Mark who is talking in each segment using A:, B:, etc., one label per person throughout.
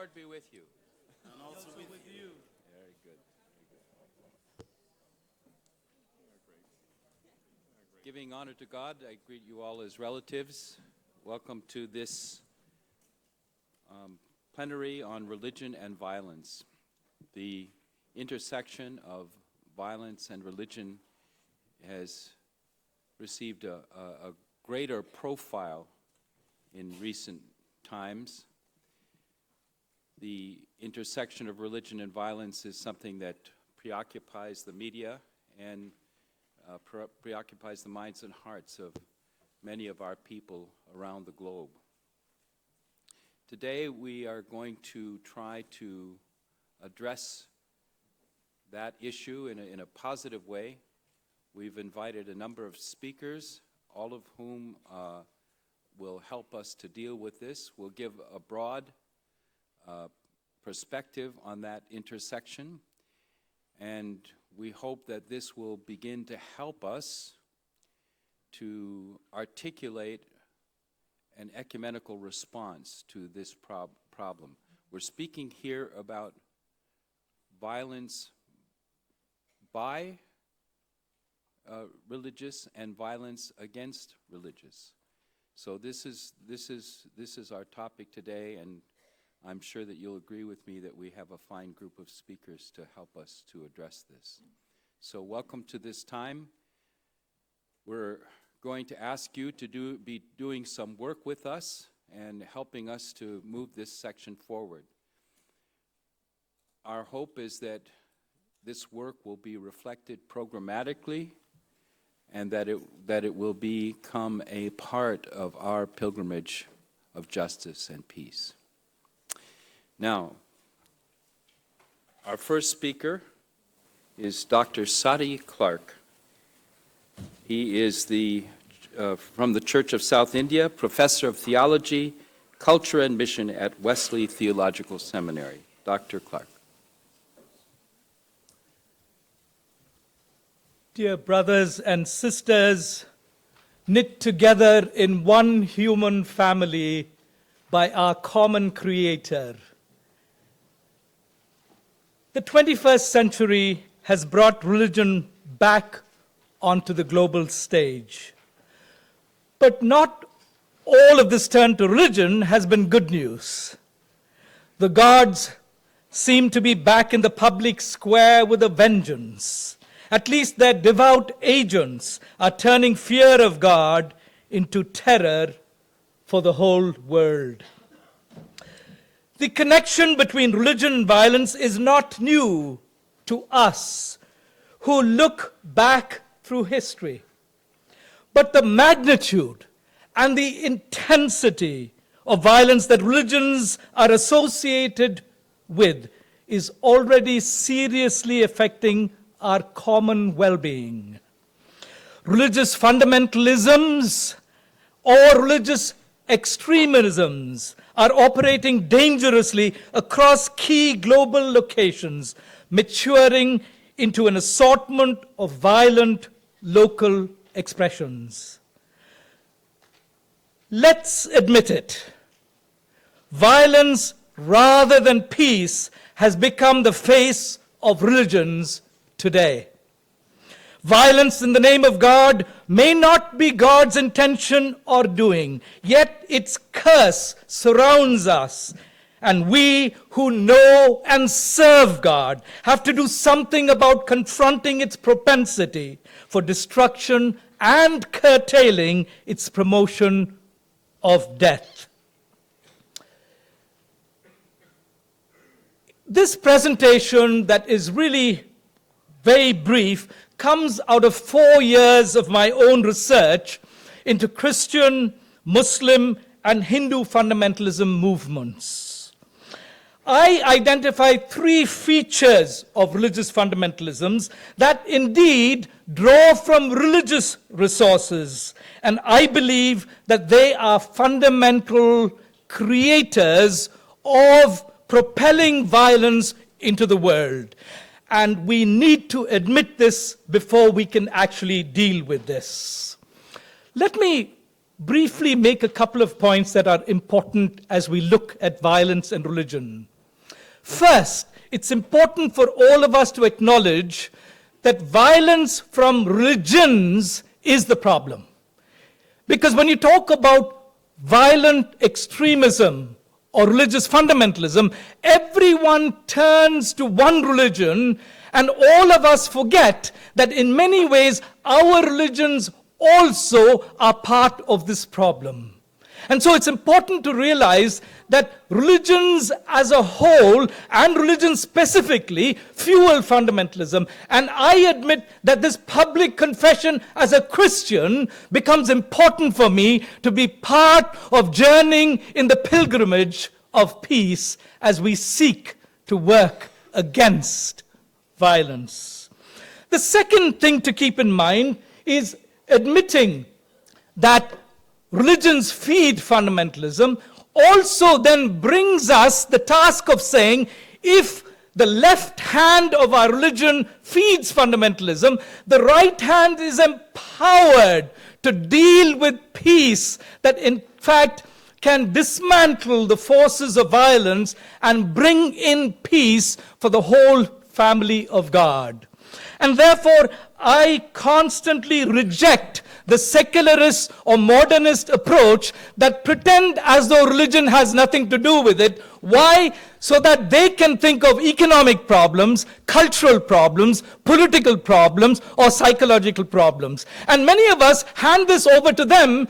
A: Lord be with you.
B: And also with you.
A: Very good. Giving honor to God, I greet you all as relatives. Welcome to this plenary on religion and violence. The intersection of violence and religion has received a greater profile in recent times. The intersection of religion and violence is something that preoccupies the media and preoccupies the minds and hearts of many of our people around the globe. Today we are going to try to address that issue in a positive way. We've invited a number of speakers, all of whom will help us to deal with this. We'll give a broad perspective on that intersection, and we hope that this will begin to help us to articulate an ecumenical response to this problem. We're speaking here about violence by religious and violence against religious. So this is our topic today, and I'm sure that you'll agree with me that we have a fine group of speakers to help us to address this. So welcome to this time. We're going to ask you to be doing some work with us and helping us to move this section forward. Our hope is that this work will be reflected programmatically and that it will become a part of our pilgrimage of justice and peace. Now, our first speaker is Dr. Sadi Clark. He is from the Church of South India, professor of theology, culture and mission at Wesley Theological Seminary. Dr. Clark.
C: Dear brothers and sisters, knit together in one human family by our common Creator. The 21st century has brought religion back onto the global stage. But not all of this turn to religion has been good news. The gods seem to be back in the public square with a vengeance. At least their devout agents are turning fear of God into terror for the whole world. The connection between religion and violence is not new to us who look back through history. But the magnitude and the intensity of violence that religions are associated with is already seriously affecting our common well-being. Religious fundamentalisms or religious extremisms are operating dangerously across key global locations, maturing into an assortment of violent local expressions. Let's admit it. Violence rather than peace has become the face of religions today. Violence in the name of God may not be God's intention or doing, yet its curse surrounds us, and we who know and serve God have to do something about confronting its propensity for destruction and curtailing its promotion of death. This presentation that is really very brief comes out of 4 years of my own research into Christian, Muslim, and Hindu fundamentalism movements. I identified 3 features of religious fundamentalisms that indeed draw from religious resources, and I believe that they are fundamental creators of propelling violence into the world. And we need to admit this before we can actually deal with this. Let me briefly make a couple of points that are important as we look at violence and religion. First, it's important for all of us to acknowledge that violence from religions is the problem. Because when you talk about violent extremism or religious fundamentalism, everyone turns to one religion, and all of us forget that in many ways our religions also are part of this problem. And so it's important to realize that religions as a whole, and religions specifically, fuel fundamentalism. And I admit that this public confession as a Christian becomes important for me to be part of journeying in the pilgrimage of peace as we seek to work against violence. The second thing to keep in mind is admitting that religions feed fundamentalism also then brings us the task of saying, if the left hand of our religion feeds fundamentalism, the right hand is empowered to deal with peace that in fact can dismantle the forces of violence and bring in peace for the whole family of God. And therefore, I constantly reject the secularist or modernist approach that pretend as though religion has nothing to do with it. Why? So that they can think of economic problems, cultural problems, political problems, or psychological problems. And many of us hand this over to them,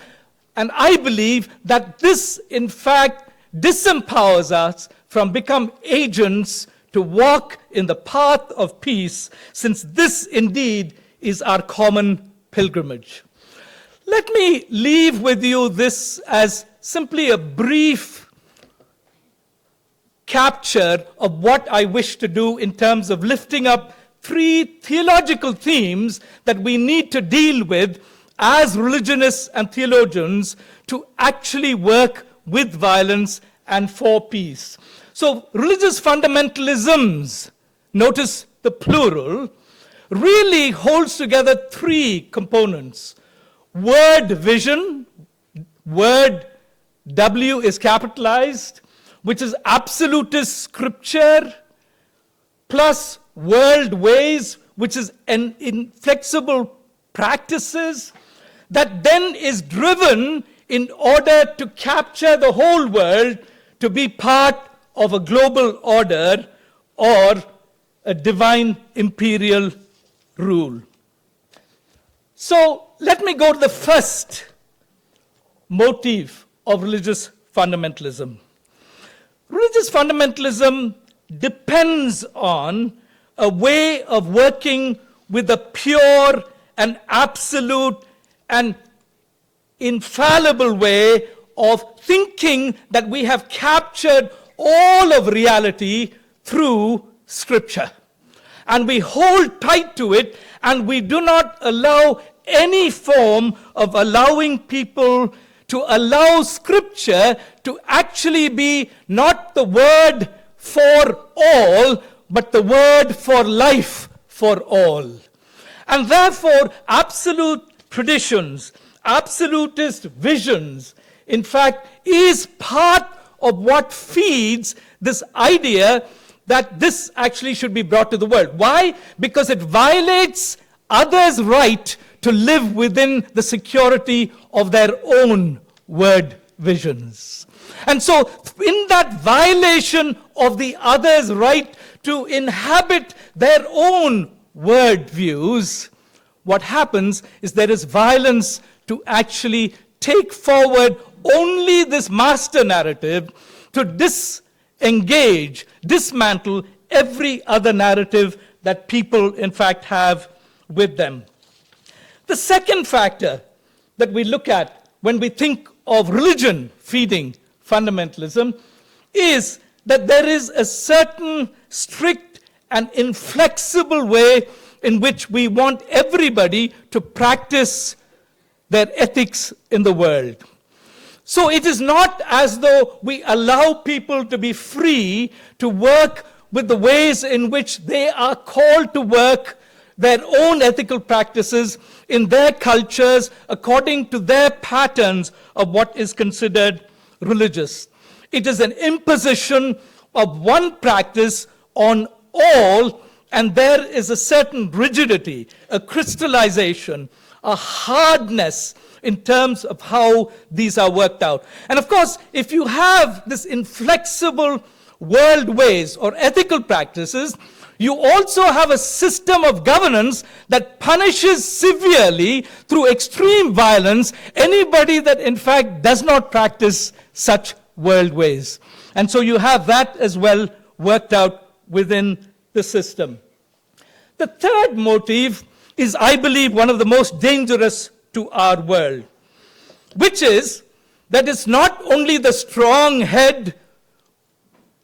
C: and I believe that this, in fact, disempowers us from becoming agents to walk in the path of peace, since this indeed is our common pilgrimage. Let me leave with you this as simply a brief capture of what I wish to do in terms of lifting up 3 theological themes that we need to deal with as religionists and theologians to actually work with violence and for peace. So religious fundamentalisms, notice the plural, really holds together 3 components. Word vision, word W is capitalized, which is absolutist scripture, plus world ways, which is an inflexible practices, that then is driven in order to capture the whole world to be part of a global order or a divine imperial rule. So let me go to the first motive of religious fundamentalism. Religious fundamentalism depends on a way of working with a pure and absolute and infallible way of thinking that we have captured all of reality through Scripture. And we hold tight to it, and we do not allow any form of allowing people to allow Scripture to actually be not the word for all, but the word for life for all. And therefore, absolute traditions, absolutist visions, in fact, is part of what feeds this idea that this actually should be brought to the world. Why? Because it violates others' right to live within the security of their own word visions. And so, in that violation of the other's right to inhabit their own word views, what happens is there is violence to actually take forward only this master narrative to disengage, dismantle every other narrative that people, in fact, have with them. The second factor that we look at when we think of religion feeding fundamentalism is that there is a certain strict and inflexible way in which we want everybody to practice their ethics in the world. So it is not as though we allow people to be free to work with the ways in which they are called to work their own ethical practices in their cultures according to their patterns of what is considered religious. It is an imposition of one practice on all, and there is a certain rigidity, a crystallization, a hardness in terms of how these are worked out. And of course, if you have this inflexible world ways or ethical practices, you also have a system of governance that punishes severely through extreme violence anybody that in fact does not practice such world ways. And so you have that as well worked out within the system. The third motive is, I believe, one of the most dangerous to our world, which is that it's not only the strong head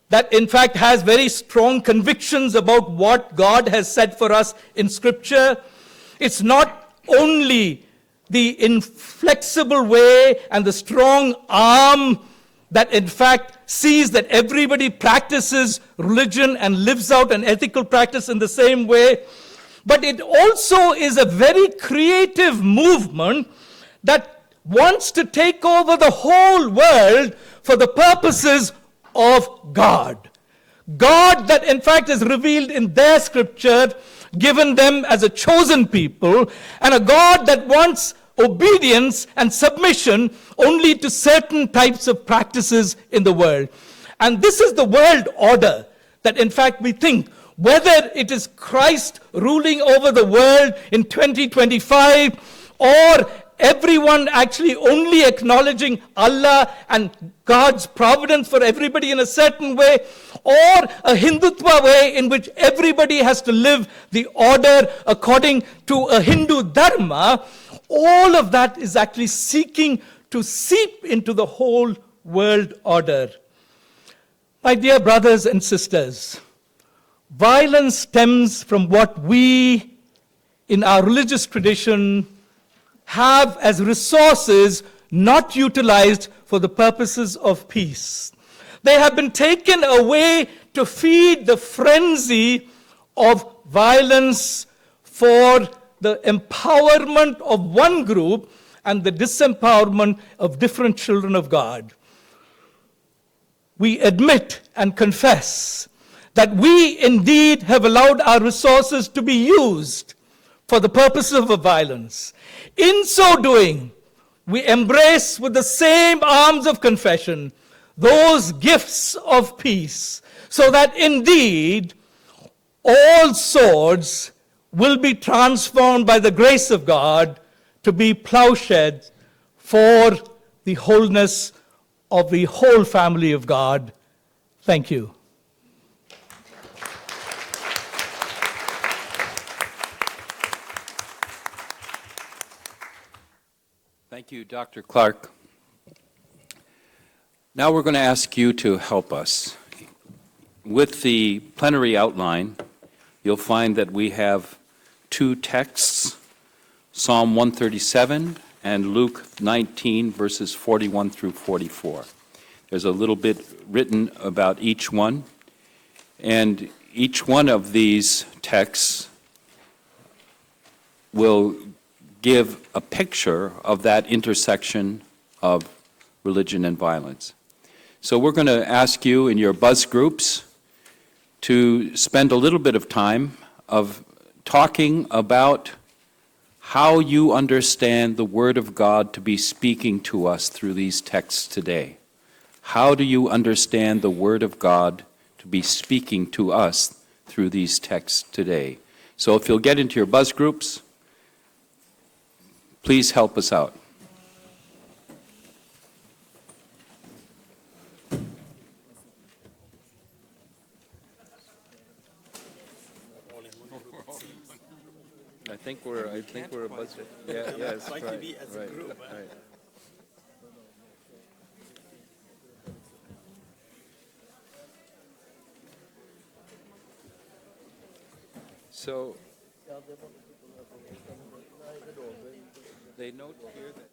C: that in fact has very strong convictions about what God has said for us in Scripture. It's not only the inflexible way and the strong arm that in fact sees that everybody practices religion and lives out an ethical practice in the same way, but it also is a very creative movement that wants to take over the whole world for the purposes of God. God that in fact is revealed in their scripture, given them as a chosen people, and a God that wants obedience and submission only to certain types of practices in the world. And this is the world order that in fact we think, whether it is Christ ruling over the world in 2025 or everyone actually only acknowledging Allah and God's providence for everybody in a certain way, or a Hindutva way in which everybody has to live the order according to a Hindu dharma, all of that is actually seeking to seep into the whole world order. My dear brothers and sisters, violence stems from what we in our religious tradition have as resources not utilized for the purposes of peace. They have been taken away to feed the frenzy of violence for the empowerment of one group and the disempowerment of different children of God. We admit and confess that we indeed have allowed our resources to be used for the purposes of violence. In so doing, we embrace with the same arms of confession those gifts of peace, so that indeed all swords will be transformed by the grace of God to be plowshares for the wholeness of the whole family of God. Thank you.
A: Thank you, Dr. Clark. Now we're going to ask you to help us. With the plenary outline, you'll find that we have two texts, Psalm 137 and Luke 19, verses 41 through 44. There's a little bit written about each one, and each one of these texts will give a picture of that intersection of religion and violence. So we're going to ask you in your buzz groups to spend a little bit of time of talking about how you understand the Word of God to be speaking to us through these texts today. How do you understand the Word of God to be speaking to us through these texts today? So if you'll get into your buzz groups, please help us out. I think we're a buzz. Yeah, yes,
B: like
A: right,
B: to be as a
A: right,
B: group, huh?
A: right. So they note here that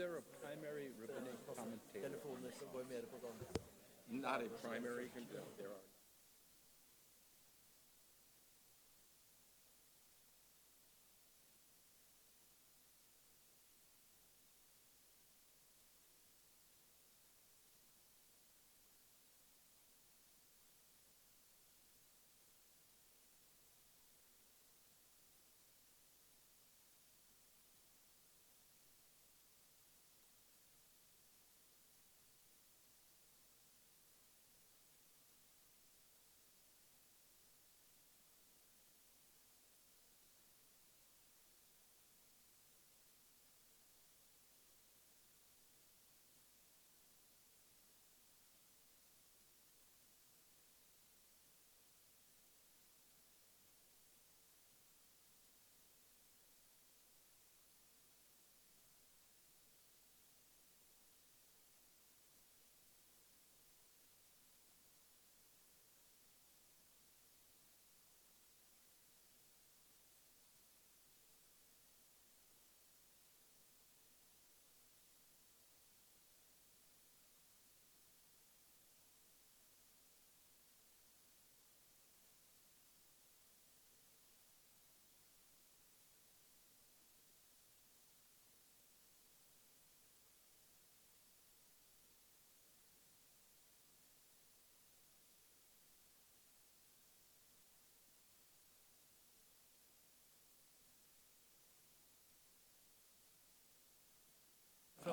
A: there a primary rabbinic commentator?
D: Not a primary, no, there are.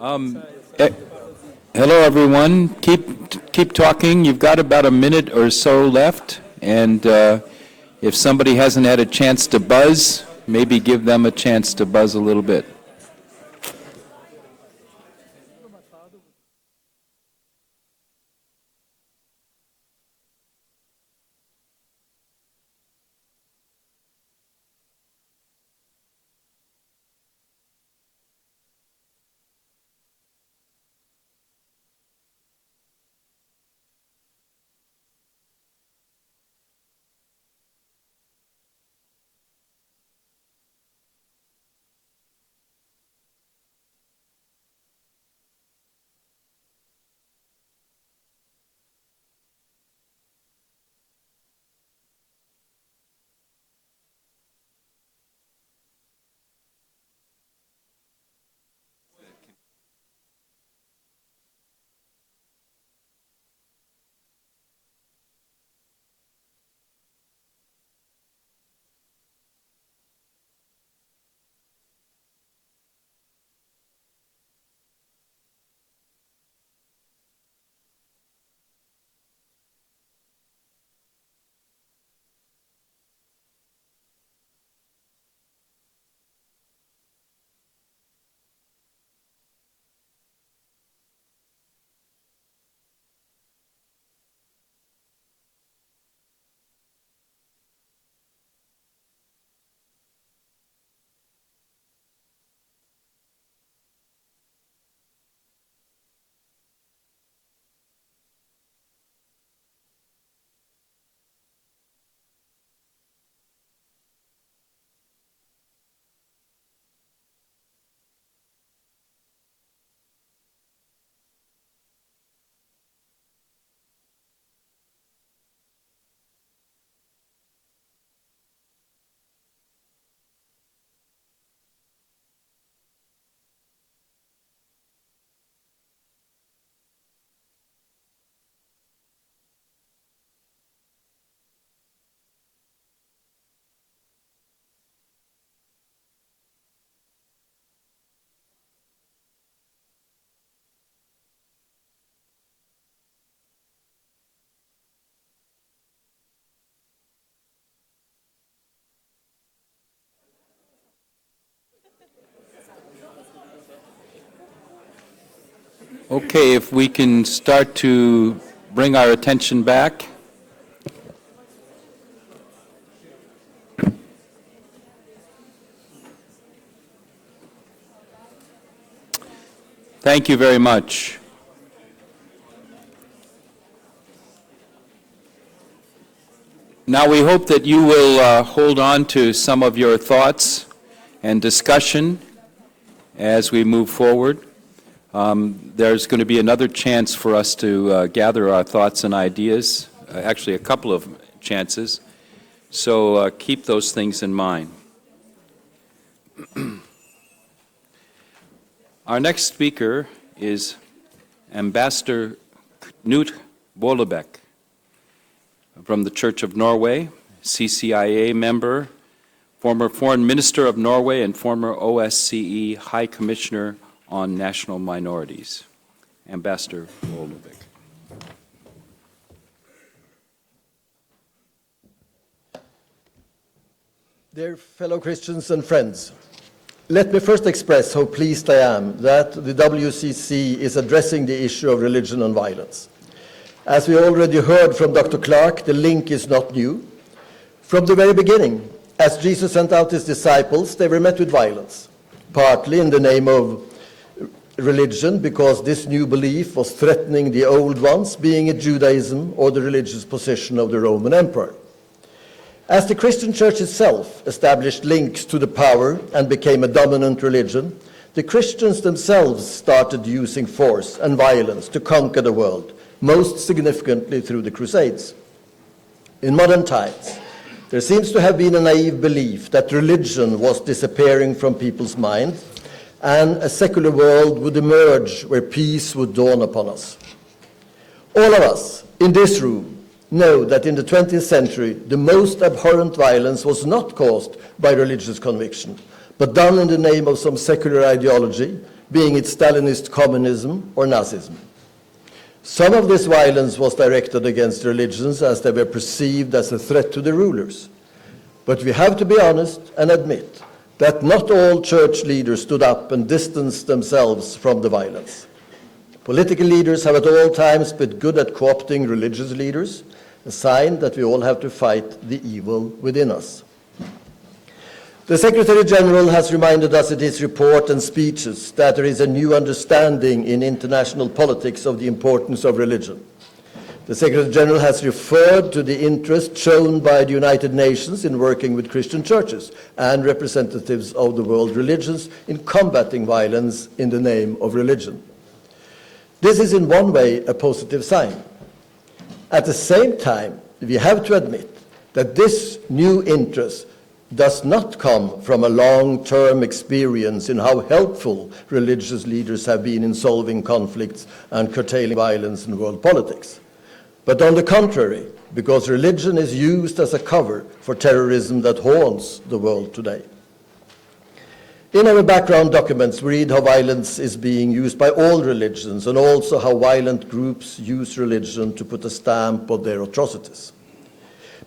A: Eh, Hello, everyone. Keep talking. You've got about a minute or so left, and if somebody hasn't had a chance to buzz, maybe give them a chance to buzz a little bit. Okay, if we can start to bring our attention back. Thank you very much. Now we hope that you will hold on to some of your thoughts and discussion as we move forward. There's going to be another chance for us to gather our thoughts and ideas, actually a couple of chances, so keep those things in mind. Our next speaker is Ambassador Knut Vollebæk from the Church of Norway, CCIA member, former Foreign Minister of Norway, and former OSCE High Commissioner on National Minorities. Ambassador Vollebæk.
E: Dear fellow Christians and friends, let me first express how pleased I am that the WCC is addressing the issue of religion and violence. As we already heard from Dr. Clark, the link is not new. From the very beginning, as Jesus sent out his disciples, they were met with violence, partly in the name of religion, because this new belief was threatening the old ones, being it Judaism or the religious position of the Roman Emperor. As the Christian Church itself established links to the power and became a dominant religion, the Christians themselves started using force and violence to conquer the world, most significantly through the Crusades. In modern times, there seems to have been a naive belief that religion was disappearing from people's minds and a secular world would emerge where peace would dawn upon us. All of us in this room know that in the 20th century, the most abhorrent violence was not caused by religious conviction, but done in the name of some secular ideology, being it Stalinist communism or Nazism. Some of this violence was directed against religions as they were perceived as a threat to the rulers. But we have to be honest and admit that not all church leaders stood up and distanced themselves from the violence. Political leaders have at all times been good at co-opting religious leaders, a sign that we all have to fight the evil within us. The Secretary General has reminded us in his report and speeches that there is a new understanding in international politics of the importance of religion. The Secretary General has referred to the interest shown by the United Nations in working with Christian churches and representatives of the world religions in combating violence in the name of religion. This is in one way a positive sign. At the same time, we have to admit that this new interest does not come from a long-term experience in how helpful religious leaders have been in solving conflicts and curtailing violence in world politics. But on the contrary, because religion is used as a cover for terrorism that haunts the world today. In our background documents, we read how violence is being used by all religions and also how violent groups use religion to put a stamp on their atrocities.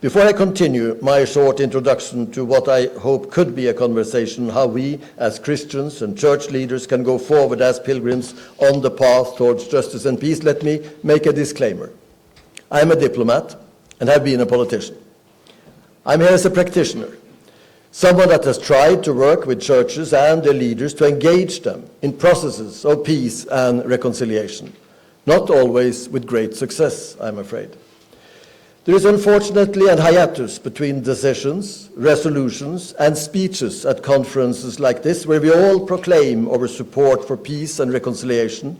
E: Before I continue my short introduction to what I hope could be a conversation how we as Christians and church leaders can go forward as pilgrims on the path towards justice and peace, let me make a disclaimer. I'm a diplomat and have been a politician. I'm here as a practitioner, someone that has tried to work with churches and their leaders to engage them in processes of peace and reconciliation, not always with great success, I'm afraid. There is unfortunately a hiatus between decisions, resolutions, and speeches at conferences like this, where we all proclaim our support for peace and reconciliation,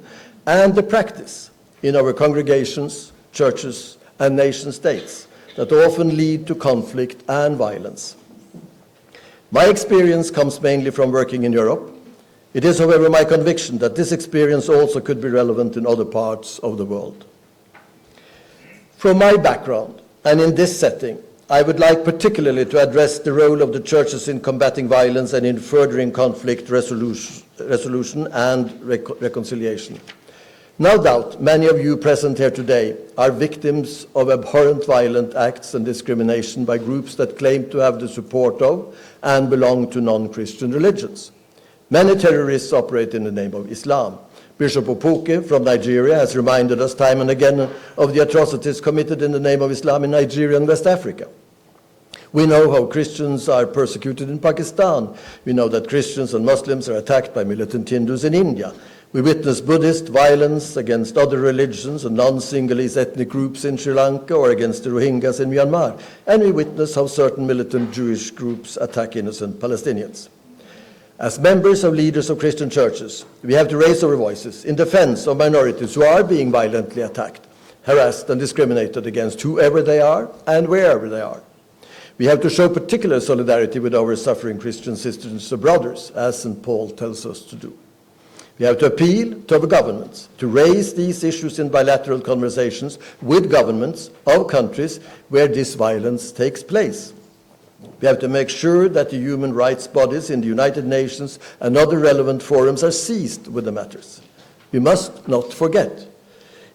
E: and the practice in our congregations, churches, and nation states that often lead to conflict and violence. My experience comes mainly from working in Europe. It is, however, my conviction that this experience also could be relevant in other parts of the world. From my background, and in this setting, I would like particularly to address the role of the churches in combating violence and in furthering conflict resolution and reconciliation. No doubt, many of you present here today are victims of abhorrent violent acts and discrimination by groups that claim to have the support of and belong to non-Christian religions. Many terrorists operate in the name of Islam. Bishop Opoke from Nigeria has reminded us time and again of the atrocities committed in the name of Islam in Nigeria and West Africa. We know how Christians are persecuted in Pakistan. We know that Christians and Muslims are attacked by militant Hindus in India. We witness Buddhist violence against other religions and non-Sinhalese ethnic groups in Sri Lanka or against the Rohingyas in Myanmar. And we witness how certain militant Jewish groups attack innocent Palestinians. As members of leaders of Christian churches, we have to raise our voices in defense of minorities who are being violently attacked, harassed and discriminated against, whoever they are and wherever they are. We have to show particular solidarity with our suffering Christian sisters and brothers, as St. Paul tells us to do. We have to appeal to our governments to raise these issues in bilateral conversations with governments of countries where this violence takes place. We have to make sure that the human rights bodies in the United Nations and other relevant forums are seized with the matters. We must not forget.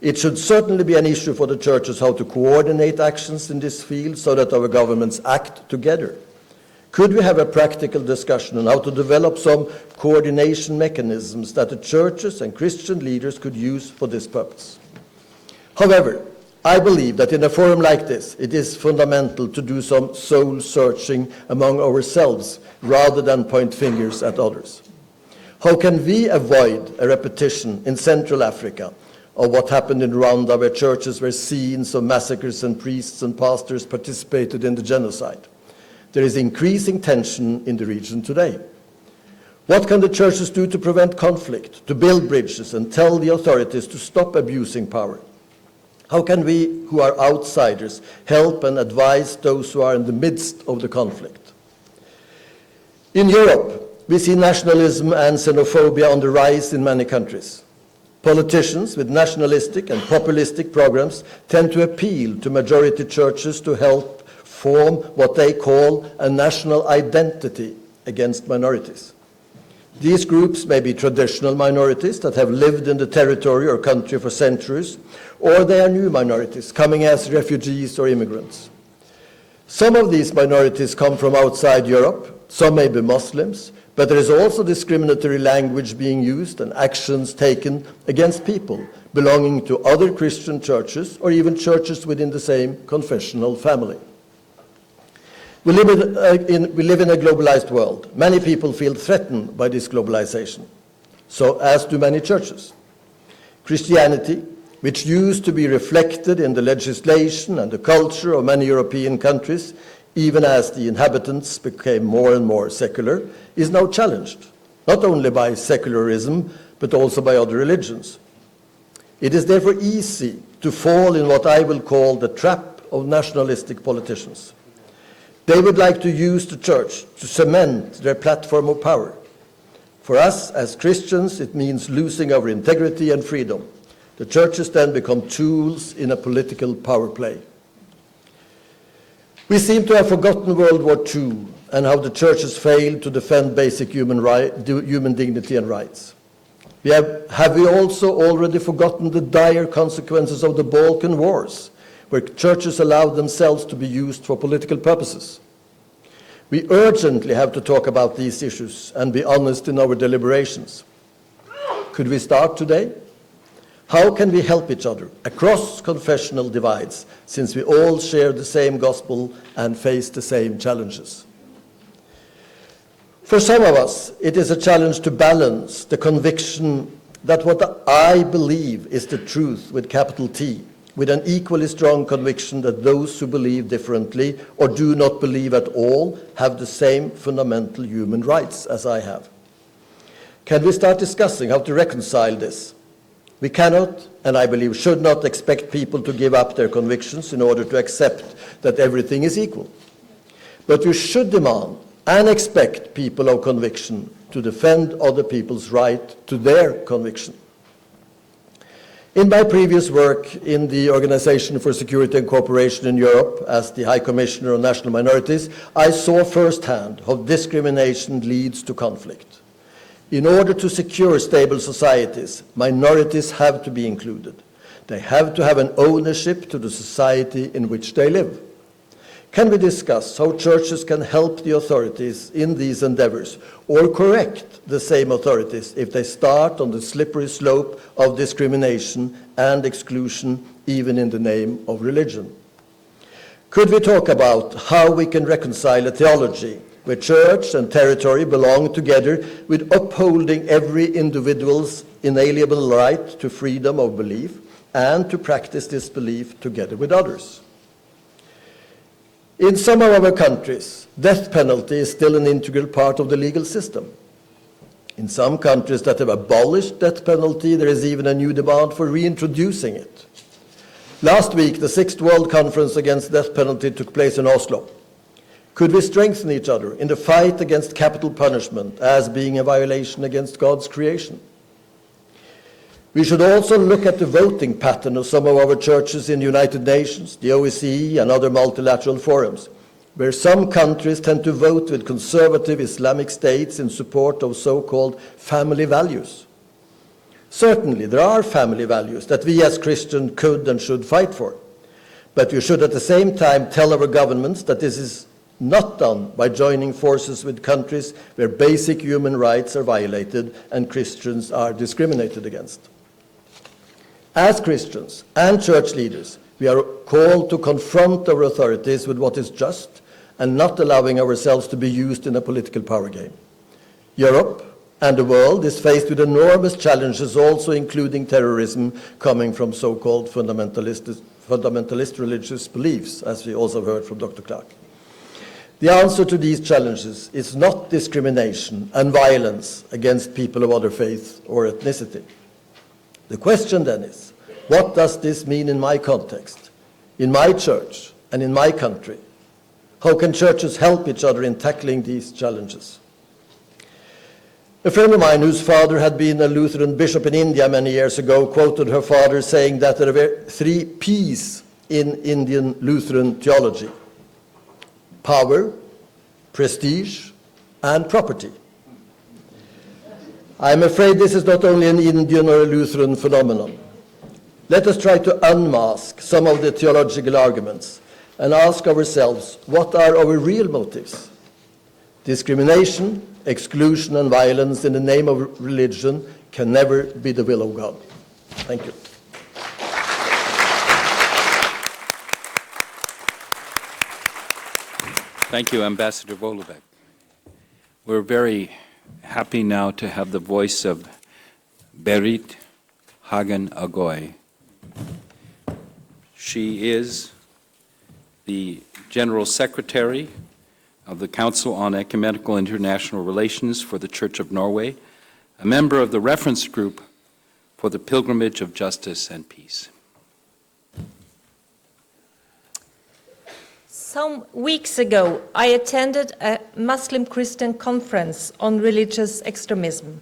E: It should certainly be an issue for the churches how to coordinate actions in this field so that our governments act together. Could we have a practical discussion on how to develop some coordination mechanisms that the churches and Christian leaders could use for this purpose? However, I believe that in a forum like this, it is fundamental to do some soul-searching among ourselves rather than point fingers at others. How can we avoid a repetition in Central Africa of what happened in Rwanda, where churches were scenes of massacres and priests and pastors participated in the genocide? There is increasing tension in the region today. What can the churches do to prevent conflict, to build bridges and tell the authorities to stop abusing power? How can we, who are outsiders, help and advise those who are in the midst of the conflict? In Europe, we see nationalism and xenophobia on the rise in many countries. Politicians with nationalistic and populistic programs tend to appeal to majority churches to help form what they call a national identity against minorities. These groups may be traditional minorities that have lived in the territory or country for centuries, or they are new minorities coming as refugees or immigrants. Some of these minorities come from outside Europe, some may be Muslims, but there is also discriminatory language being used and actions taken against people belonging to other Christian churches or even churches within the same confessional family. We live in a globalized world. Many people feel threatened by this globalization, so as do many churches. Christianity, which used to be reflected in the legislation and the culture of many European countries, even as the inhabitants became more and more secular, is now challenged, not only by secularism, but also by other religions. It is therefore easy to fall in what I will call the trap of nationalistic politicians. They would like to use the church to cement their platform of power. For us as Christians, it means losing our integrity and freedom. The churches then become tools in a political power play. We seem to have forgotten World War II and how the churches failed to defend basic human dignity and rights. Have we also already forgotten the dire consequences of the Balkan Wars, where churches allowed themselves to be used for political purposes? We urgently have to talk about these issues and be honest in our deliberations. Could we start today? How can we help each other across confessional divides, since we all share the same gospel and face the same challenges? For some of us, it is a challenge to balance the conviction that what I believe is the truth with capital T, with an equally strong conviction that those who believe differently or do not believe at all have the same fundamental human rights as I have. Can we start discussing how to reconcile this? We cannot, and I believe should not, expect people to give up their convictions in order to accept that everything is equal. But we should demand and expect people of conviction to defend other people's right to their conviction. In my previous work in the Organization for Security and Cooperation in Europe as the High Commissioner on National Minorities, I saw firsthand how discrimination leads to conflict. In order to secure stable societies, minorities have to be included. They have to have an ownership to the society in which they live. Can we discuss how churches can help the authorities in these endeavors, or correct the same authorities if they start on the slippery slope of discrimination and exclusion, even in the name of religion? Could we talk about how we can reconcile a theology where church and territory belong together with upholding every individual's inalienable right to freedom of belief and to practice this belief together with others? In some of our countries, death penalty is still an integral part of the legal system. In some countries that have abolished death penalty, there is even a new demand for reintroducing it. Last week, the 6th World Conference Against Death Penalty took place in Oslo. Could we strengthen each other in the fight against capital punishment as being a violation against God's creation? We should also look at the voting pattern of some of our churches in the United Nations, the OSCE, and other multilateral forums, where some countries tend to vote with conservative Islamic states in support of so-called family values. Certainly, there are family values that we as Christians could and should fight for, but we should at the same time tell our governments that this is not done by joining forces with countries where basic human rights are violated and Christians are discriminated against. As Christians and church leaders, we are called to confront our authorities with what is just and not allowing ourselves to be used in a political power game. Europe and the world is faced with enormous challenges, also including terrorism coming from so-called fundamentalist religious beliefs, as we also heard from Dr. Clark. The answer to these challenges is not discrimination and violence against people of other faith or ethnicity. The question then is, what does this mean in my context, in my church, and in my country? How can churches help each other in tackling these challenges? A friend of mine whose father had been a Lutheran bishop in India many years ago quoted her father saying that there were 3 P's in Indian Lutheran theology: power, prestige, and property. I'm afraid this is not only an Indian or a Lutheran phenomenon. Let us try to unmask some of the theological arguments and ask ourselves, what are our real motives? Discrimination, exclusion, and violence in the name of religion can never be the will of God. Thank you.
A: Thank you, Ambassador Volubek. We're very happy now to have the voice of Berit Hagen Agoy. She is the General Secretary of the Council on Ecumenical International Relations for the Church of Norway, a member of the reference group for the Pilgrimage of Justice and Peace.
F: Some weeks ago, I attended a Muslim-Christian conference on religious extremism.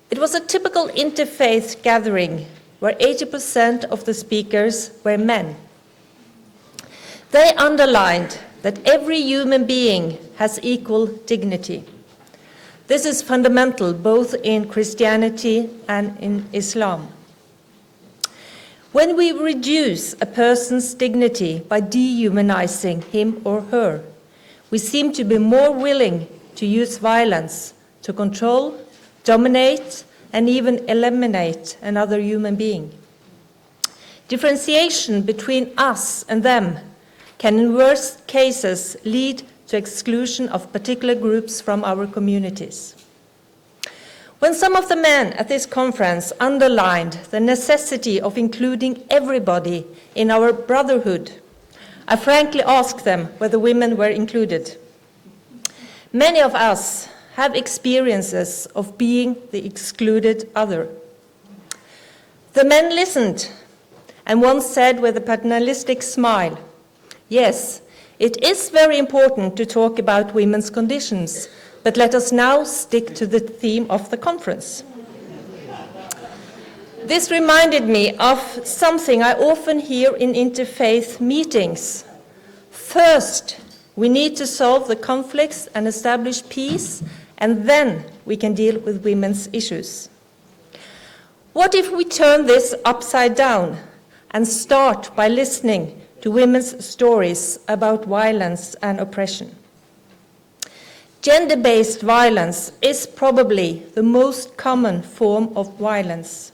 F: It was a typical interfaith gathering where 80% of the speakers were men. They underlined that every human being has equal dignity. This is fundamental both in Christianity and in Islam. When we reduce a person's dignity by dehumanizing him or her, we seem to be more willing to use violence to control, dominate, and even eliminate another human being. Differentiation between us and them can in worst cases lead to exclusion of particular groups from our communities. When some of the men at this conference underlined the necessity of including everybody in our brotherhood, I frankly asked them whether women were included. Many of us have experiences of being the excluded other. The men listened, and one said with a paternalistic smile, "Yes, it is very important to talk about women's conditions, but let us now stick to the theme of the conference." This reminded me of something I often hear in interfaith meetings. First, we need to solve the conflicts and establish peace, and then we can deal with women's issues. What if we turn this upside down and start by listening to women's stories about violence and oppression? Gender-based violence is probably the most common form of violence.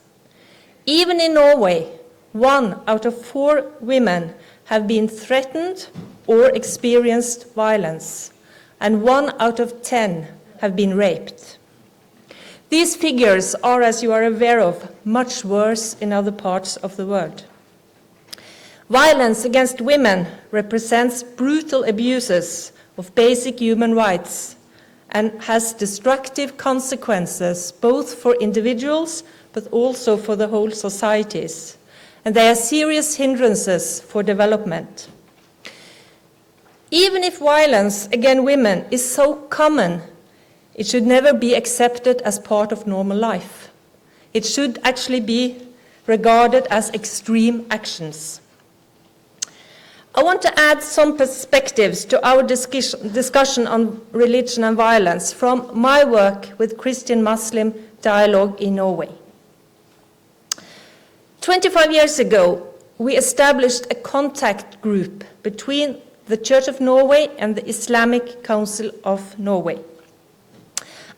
F: Even in Norway, 1 out of 4 women have been threatened or experienced violence, and 1 out of 10 have been raped. These figures are, as you are aware of, much worse in other parts of the world. Violence against women represents brutal abuses of basic human rights and has destructive consequences both for individuals but also for the whole societies. And they are serious hindrances for development. Even if violence against women is so common, it should never be accepted as part of normal life. It should actually be regarded as extreme actions. I want to add some perspectives to our discussion on religion and violence from my work with Christian-Muslim dialogue in Norway. 25 years ago, we established a contact group between the Church of Norway and the Islamic Council of Norway.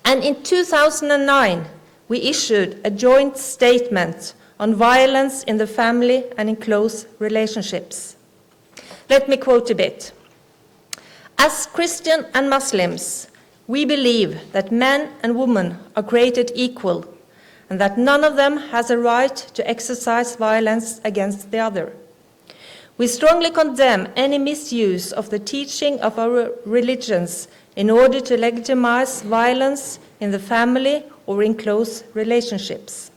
F: And in 2009, we issued a joint statement on violence in the family and in close relationships. Let me quote a bit. As Christians and Muslims, we believe that men and women are created equal and that none of them has a right to exercise violence against the other. We strongly condemn any misuse of the teaching of our religions in order to legitimize violence in the family or in close relationships.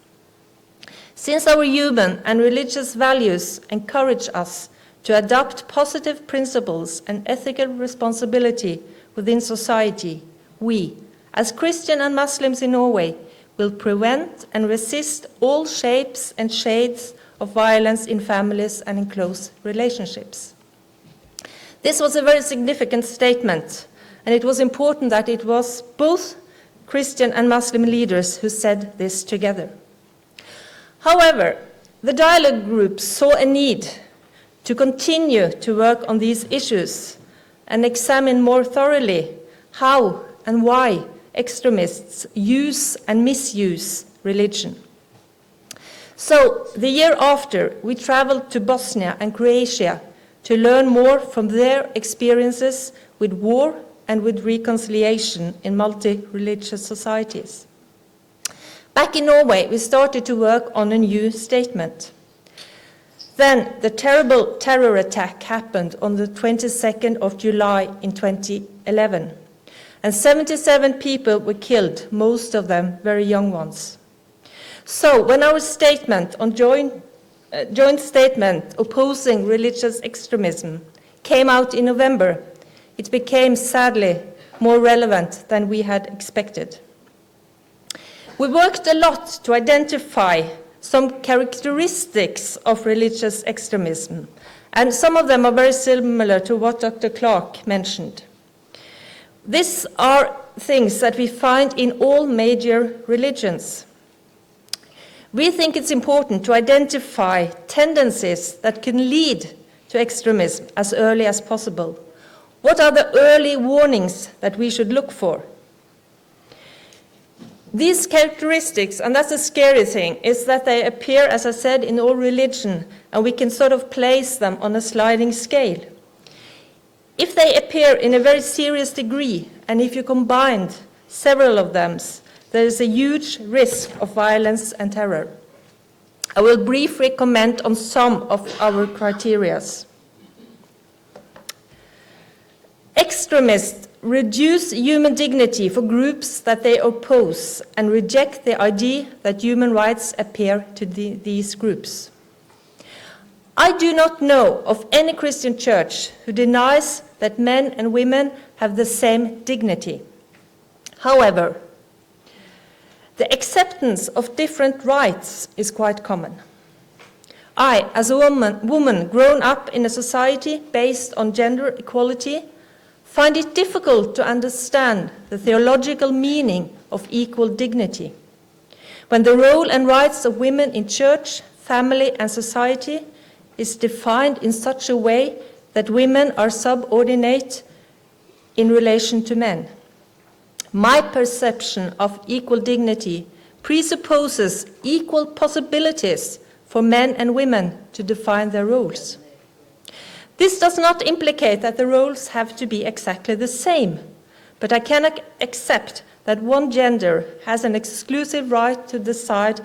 F: Since our human and religious values encourage us to adopt positive principles and ethical responsibility within society, we, as Christians and Muslims in Norway, will prevent and resist all shapes and shades of violence in families and in close relationships. This was a very significant statement, and it was important that it was both Christian and Muslim leaders who said this together. However, the dialogue group saw a need to continue to work on these issues and examine more thoroughly how and why extremists use and misuse religion. So, the year after, we traveled to Bosnia and Croatia to learn more from their experiences with war and with reconciliation in multi-religious societies. Back in Norway, we started to work on a new statement. Then the terrible terror attack happened on the 22nd of July in 2011, and 77 people were killed, most of them very young ones. So when our statement on joint statement opposing religious extremism came out in November, it became sadly more relevant than we had expected. We worked a lot to identify some characteristics of religious extremism, and some of them are very similar to what Dr. Clark mentioned. These are things that we find in all major religions. We think it's important to identify tendencies that can lead to extremism as early as possible. What are the early warnings that we should look for? These characteristics, and that's the scary thing, is that they appear, as I said, in all religion, and we can sort of place them on a sliding scale. If they appear in a very serious degree, and if you combine several of them, there is a huge risk of violence and terror. I will briefly comment on some of our criteria. Extremists reduce human dignity for groups that they oppose and reject the idea that human rights appear to these groups. I do not know of any Christian church who denies that men and women have the same dignity. However, the acceptance of different rights is quite common. I, as a woman grown up in a society based on gender equality, find it difficult to understand the theological meaning of equal dignity. When the role and rights of women in church, family, and society is defined in such a way that women are subordinate in relation to men. My perception of equal dignity presupposes equal possibilities for men and women to define their roles. This does not implicate that the roles have to be exactly the same, but I cannot accept that one gender has an exclusive right to decide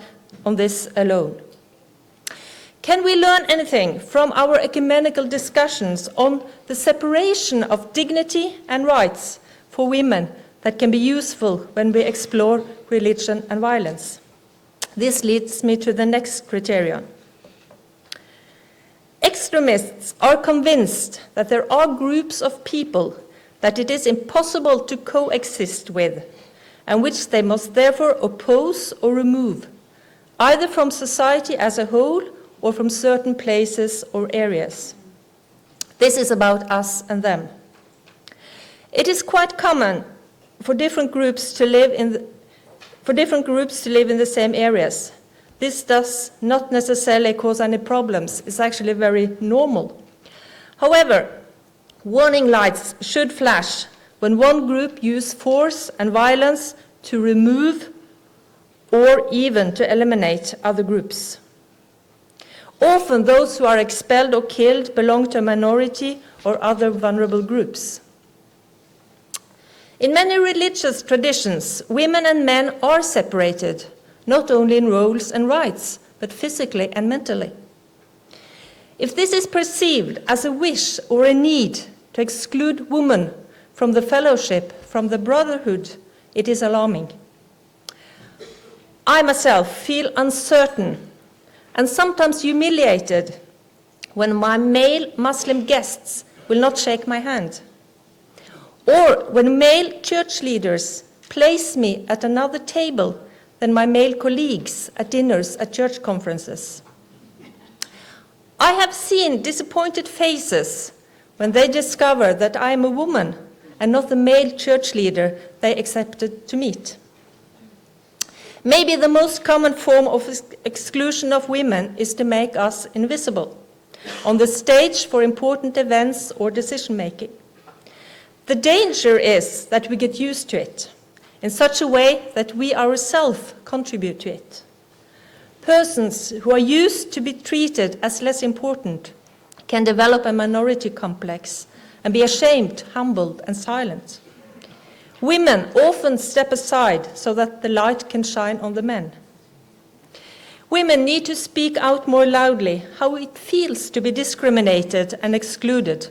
F: on this alone. Can we learn anything from our ecumenical discussions on the separation of dignity and rights for women that can be useful when we explore religion and violence. This leads me to the next criterion. Extremists are convinced that there are groups of people that it is impossible to coexist with, and which they must therefore oppose or remove, either from society as a whole or from certain places or areas. This is about us and them. It is quite common for different groups to live in the same areas. This does not necessarily cause any problems. It's actually very normal. However, warning lights should flash when one group uses force and violence to remove or even to eliminate other groups. Often those who are expelled or killed belong to a minority or other vulnerable groups. In many religious traditions, women and men are separated, not only in roles and rights, but physically and mentally. If this is perceived as a wish or a need to exclude women from the fellowship, from the brotherhood, it is alarming. I myself feel uncertain and sometimes humiliated when my male Muslim guests will not shake my hand, or when male church leaders place me at another table than my male colleagues at dinners at church conferences. I have seen disappointed faces when they discover that I am a woman and not the male church leader they accepted to meet. Maybe the most common form of exclusion of women is to make us invisible on the stage for important events or decision-making. The danger is that we get used to it in such a way that we ourselves contribute to it. Persons who are used to be treated as less important can develop a minority complex and be ashamed, humbled, and silent. Women often step aside so that the light can shine on the men. Women need to speak out more loudly how it feels to be discriminated and excluded,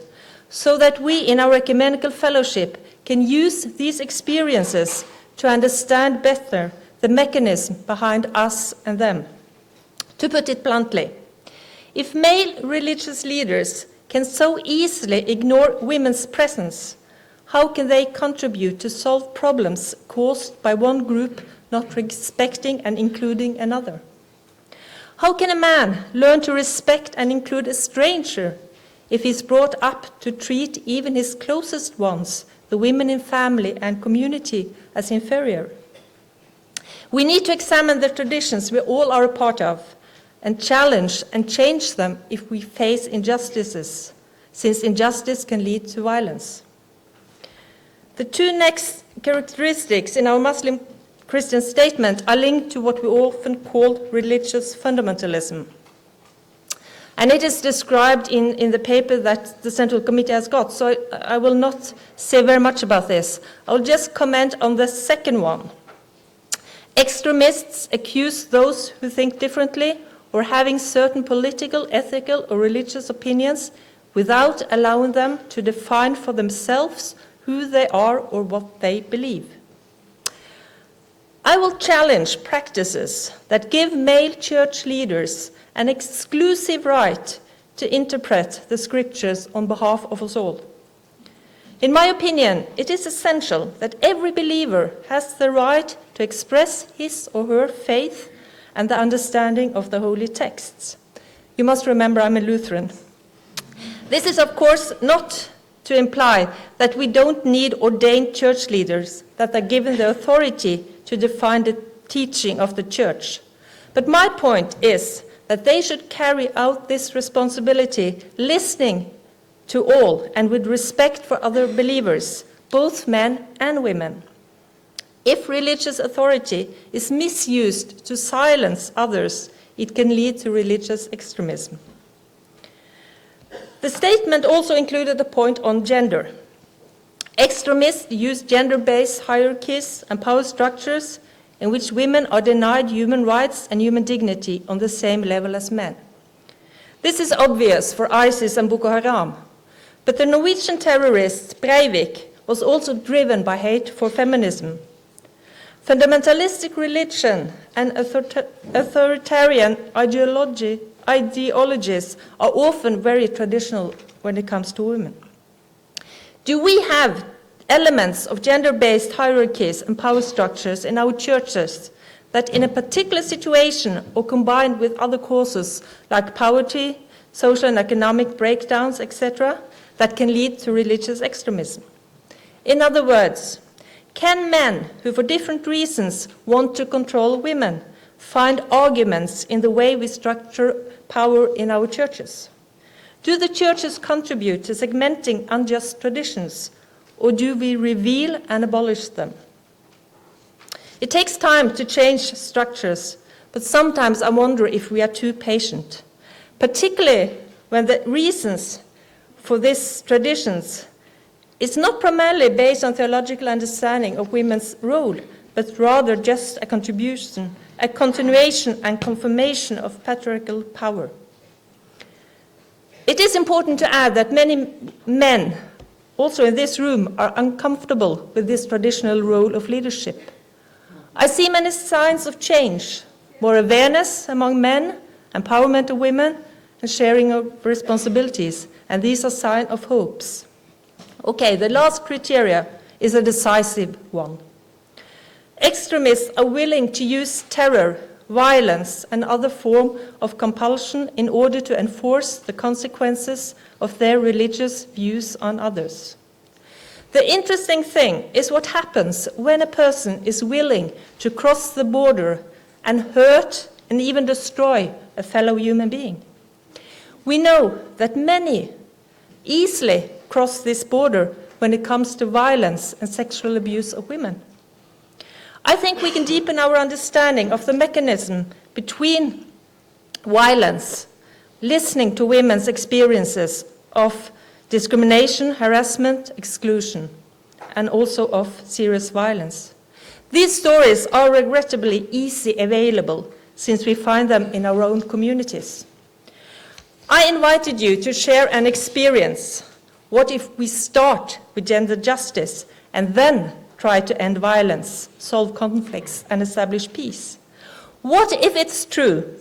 F: so that we in our ecumenical fellowship can use these experiences to understand better the mechanism behind us and them. To put it bluntly, if male religious leaders can so easily ignore women's presence, how can they contribute to solve problems caused by one group not respecting and including another? How can a man learn to respect and include a stranger if he's brought up to treat even his closest ones, the women in family and community, as inferior? We need to examine the traditions we all are a part of and challenge and change them if we face injustices, since injustice can lead to violence. The two next characteristics in our Muslim Christian statement are linked to what we often call religious fundamentalism. And it is described in the paper that the Central Committee has got, so I will not say very much about this. I'll just comment on the second one. Extremists accuse those who think differently or having certain political, ethical, or religious opinions without allowing them to define for themselves who they are or what they believe. I will challenge practices that give male church leaders an exclusive right to interpret the scriptures on behalf of us all. In my opinion, it is essential that every believer has the right to express his or her faith and the understanding of the holy texts. You must remember I'm a Lutheran. This is, of course, not to imply that we don't need ordained church leaders that are given the authority to define the teaching of the church. But my point is that they should carry out this responsibility listening to all and with respect for other believers, both men and women. If religious authority is misused to silence others, it can lead to religious extremism. The statement also included a point on gender. Extremists use gender-based hierarchies and power structures in which women are denied human rights and human dignity on the same level as men. This is obvious for ISIS and Boko Haram, but the Norwegian terrorist Breivik was also driven by hate for feminism. Fundamentalistic religion and authoritarian ideologies are often very traditional when it comes to women. Do we have elements of gender-based hierarchies and power structures in our churches that in a particular situation or combined with other causes like poverty, social and economic breakdowns, etc., that can lead to religious extremism? In other words, can men who for different reasons want to control women find arguments in the way we structure power in our churches? Do the churches contribute to segmenting unjust traditions, or do we reveal and abolish them? It takes time to change structures, but sometimes I wonder if we are too patient, particularly when the reasons for these traditions is not primarily based on theological understanding of women's role, but rather just a continuation and confirmation of patriarchal power. It is important to add that many men, also in this room, are uncomfortable with this traditional role of leadership. I see many signs of change, more awareness among men, empowerment of women, and sharing of responsibilities, and these are signs of hopes. Okay, the last criteria is a decisive one. Extremists are willing to use terror, violence, and other forms of compulsion in order to enforce the consequences of their religious views on others. The interesting thing is what happens when a person is willing to cross the border and hurt and even destroy a fellow human being. We know that many easily cross this border when it comes to violence and sexual abuse of women. I think we can deepen our understanding of the mechanism between violence, listening to women's experiences of discrimination, harassment, exclusion, and also of serious violence. These stories are regrettably easily available since we find them in our own communities. I invited you to share an experience. What if we start with gender justice and then try to end violence, solve conflicts, and establish peace? What if it's true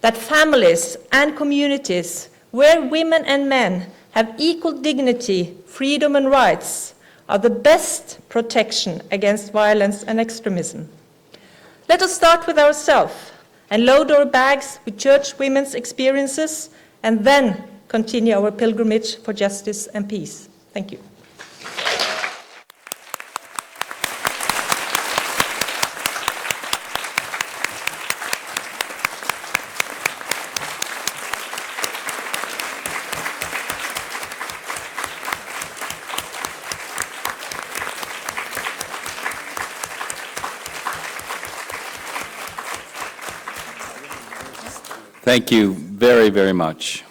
F: that families and communities where women and men have equal dignity, freedom, and rights are the best protection against violence and extremism? Let us start with ourselves and load our bags with church women's experiences and then continue our pilgrimage for justice and peace. Thank you.
A: Thank you very, very much.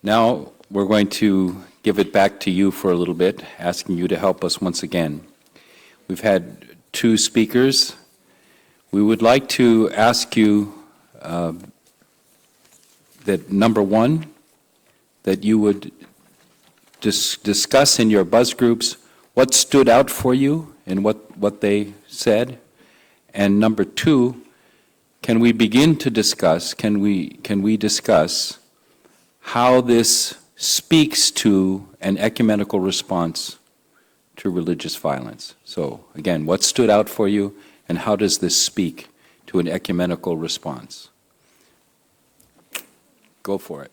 A: Now we're going to give it back to you for a little bit, asking you to help us once again. We've had two speakers. We would like to ask you that, number one, that you would discuss in your buzz groups what stood out for you and what they said. And number two, can we begin to discuss, can we discuss how this speaks to an ecumenical response to religious violence? So again, what stood out for you and how does this speak to an ecumenical response? Go for it.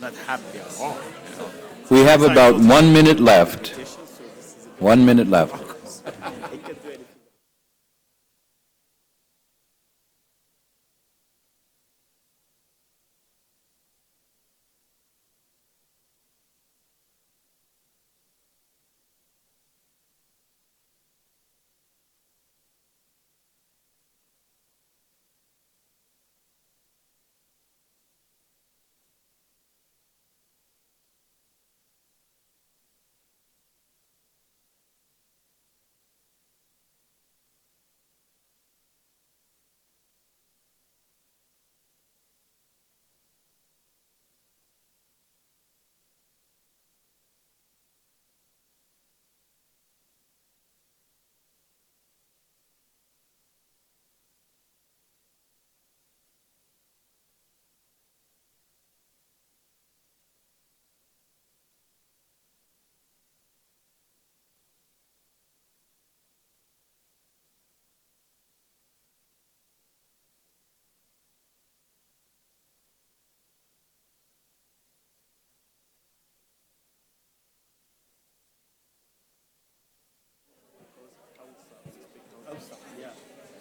B: not happy at all.
A: We have about 1 minute left. 1 minute left.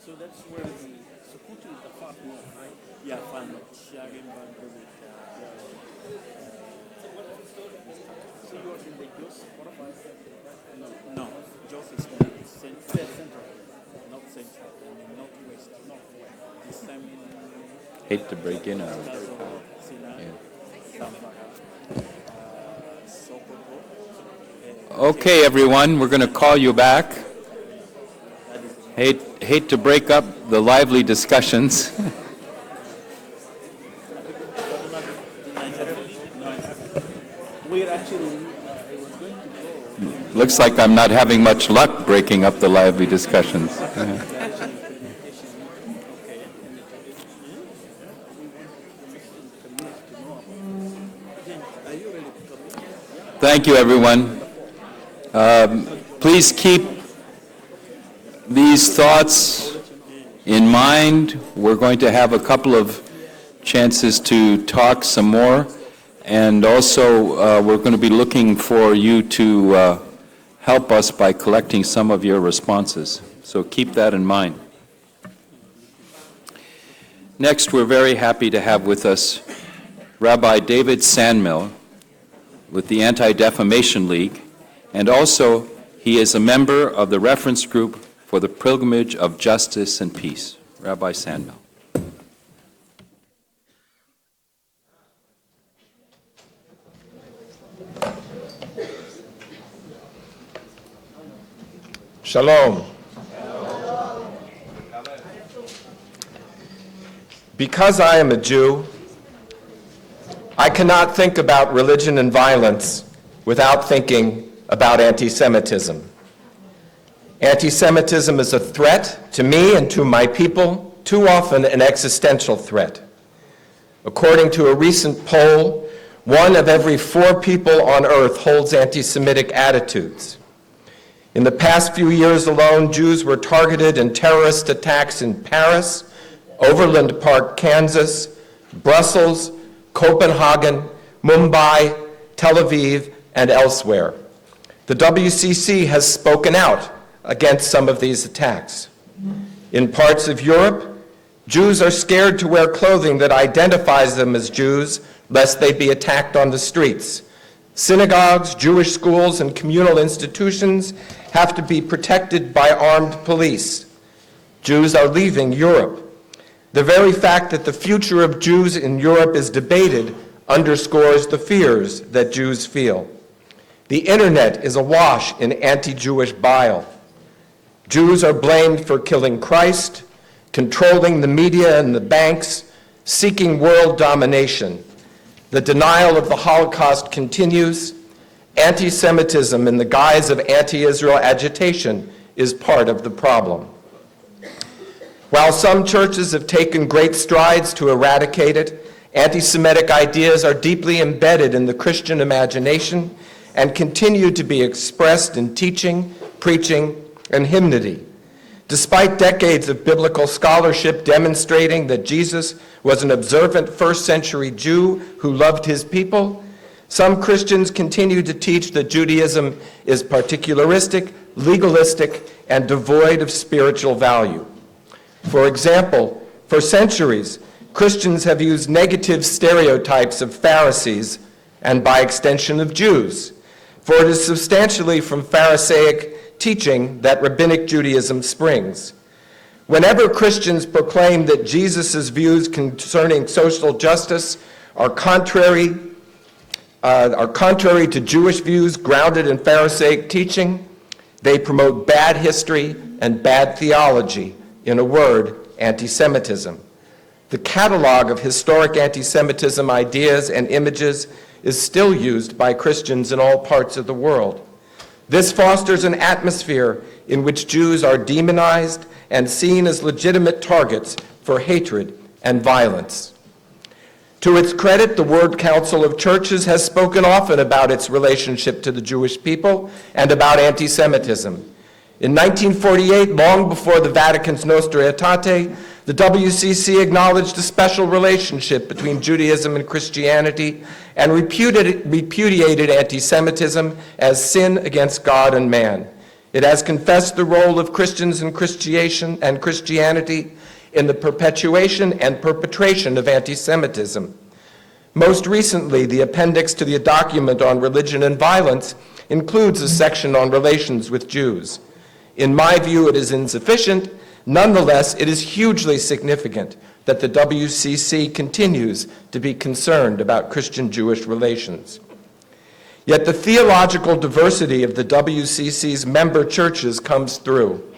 B: So that's where so Putin is the far north, right? Yeah, far north. Sharing boundary with so you are in the Jos, what about? No, Jos is central. Not central, I mean northwest. This time in
A: Hate to break in on it.
B: Sinai, Zamfara, Sokoto.
A: Okay, everyone, we're going to call you back. Hate to break up the lively discussions.
B: We're actually
A: Looks like I'm not having much luck breaking up the lively discussions. Thank you, everyone. Please keep these thoughts in mind. We're going to have a couple of chances to talk some more, and also we're going to be looking for you to help us by collecting some of your responses. So keep that in mind. Next, we're very happy to have with us Rabbi David Sandmill with the Anti-Defamation League, and also he is a member of the reference group for the Pilgrimage of Justice and Peace. Rabbi Sandmill.
D: Shalom. Because I am a Jew, I cannot think about religion and violence without thinking about anti-Semitism. Anti-Semitism is a threat to me and to my people, too often an existential threat. According to a recent poll, 1 of every 4 people on earth holds anti-Semitic attitudes. In the past few years alone, Jews were targeted in terrorist attacks in Paris, Overland Park, Kansas, Brussels, Copenhagen, Mumbai, Tel Aviv, and elsewhere. The WCC has spoken out against some of these attacks. In parts of Europe, Jews are scared to wear clothing that identifies them as Jews, lest they be attacked on the streets. Synagogues, Jewish schools, and communal institutions have to be protected by armed police. Jews are leaving Europe. The very fact that the future of Jews in Europe is debated underscores the fears that Jews feel. The internet is awash in anti-Jewish bile. Jews are blamed for killing Christ, controlling the media and the banks, seeking world domination. The denial of the Holocaust continues. Anti-Semitism in the guise of anti-Israel agitation is part of the problem. While some churches have taken great strides to eradicate it, anti-Semitic ideas are deeply embedded in the Christian imagination and continue to be expressed in teaching, preaching, and hymnody. Despite decades of biblical scholarship demonstrating that Jesus was an observant first-century Jew who loved his people, some Christians continue to teach that Judaism is particularistic, legalistic, and devoid of spiritual value. For example, for centuries, Christians have used negative stereotypes of Pharisees and, by extension, of Jews, for it is substantially from Pharisaic teaching that Rabbinic Judaism springs. Whenever Christians proclaim that Jesus' views concerning social justice are contrary to Jewish views grounded in Pharisaic teaching, they promote bad history and bad theology, in a word, anti-Semitism. The catalog of historic anti-Semitism ideas and images is still used by Christians in all parts of the world. This fosters an atmosphere in which Jews are demonized and seen as legitimate targets for hatred and violence. To its credit, the World Council of Churches has spoken often about its relationship to the Jewish people and about anti-Semitism. In 1948, long before the Vatican's Nostra Aetate, the WCC acknowledged a special relationship between Judaism and Christianity and repudiated anti-Semitism as sin against God and man. It has confessed the role of Christians in Christianity in the perpetuation and perpetration of anti-Semitism. Most recently, the appendix to the document on religion and violence includes a section on relations with Jews. In my view, it is insufficient. Nonetheless, it is hugely significant that the WCC continues to be concerned about Christian-Jewish relations. Yet the theological diversity of the WCC's member churches comes through.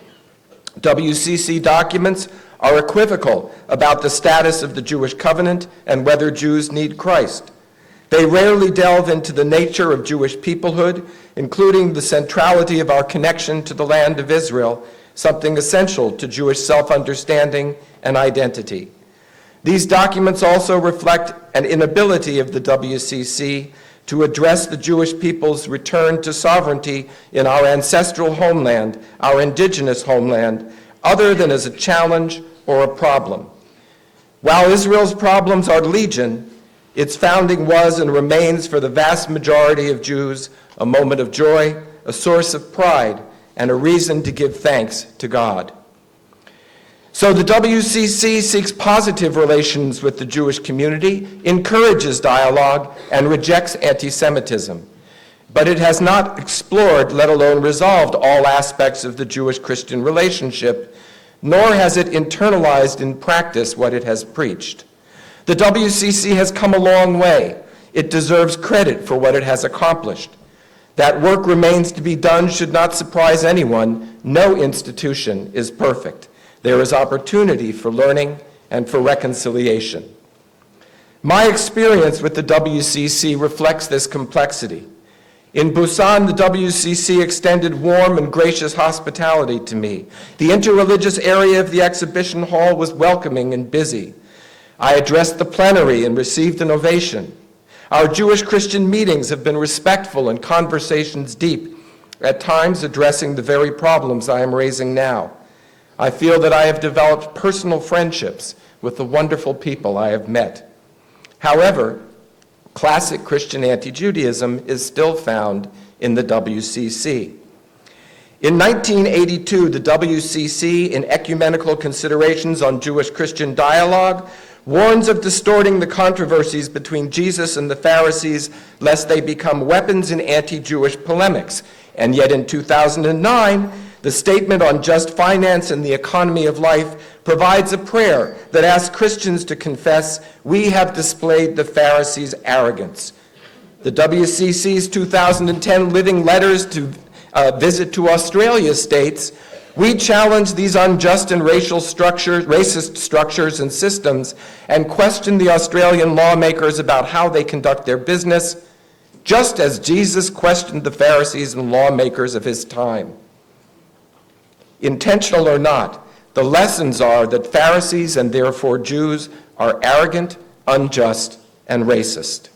D: WCC documents are equivocal about the status of the Jewish covenant and whether Jews need Christ. They rarely delve into the nature of Jewish peoplehood, including the centrality of our connection to the land of Israel, something essential to Jewish self-understanding and identity. These documents also reflect an inability of the WCC to address the Jewish people's return to sovereignty in our ancestral homeland, our indigenous homeland, other than as a challenge or a problem. While Israel's problems are legion, its founding was and remains for the vast majority of Jews a moment of joy, a source of pride, and a reason to give thanks to God. So the WCC seeks positive relations with the Jewish community, encourages dialogue, and rejects anti-Semitism. But it has not explored, let alone resolved, all aspects of the Jewish-Christian relationship, nor has it internalized in practice what it has preached. The WCC has come a long way. It deserves credit for what it has accomplished. That work remains to be done should not surprise anyone. No institution is perfect. There is opportunity for learning and for reconciliation. My experience with the WCC reflects this complexity. In Busan, the WCC extended warm and gracious hospitality to me. The interreligious area of the exhibition hall was welcoming and busy. I addressed the plenary and received an ovation. Our Jewish-Christian meetings have been respectful and conversations deep, at times addressing the very problems I am raising now. I feel that I have developed personal friendships with the wonderful people I have met. However, classic Christian anti-Judaism is still found in the WCC. In 1982, the WCC, in Ecumenical Considerations on Jewish-Christian Dialogue, warns of distorting the controversies between Jesus and the Pharisees lest they become weapons in anti-Jewish polemics. And yet in 2009, the Statement on Just Finance and the Economy of Life provides a prayer that asks Christians to confess, "We have displayed the Pharisees' arrogance." The WCC's 2010 Living Letters to Visit to Australia states, "We challenge these unjust and racist structures and systems and question the Australian lawmakers about how they conduct their business, just as Jesus questioned the Pharisees and lawmakers of his time." Intentional or not, the lessons are that Pharisees and therefore Jews are arrogant, unjust, and racist.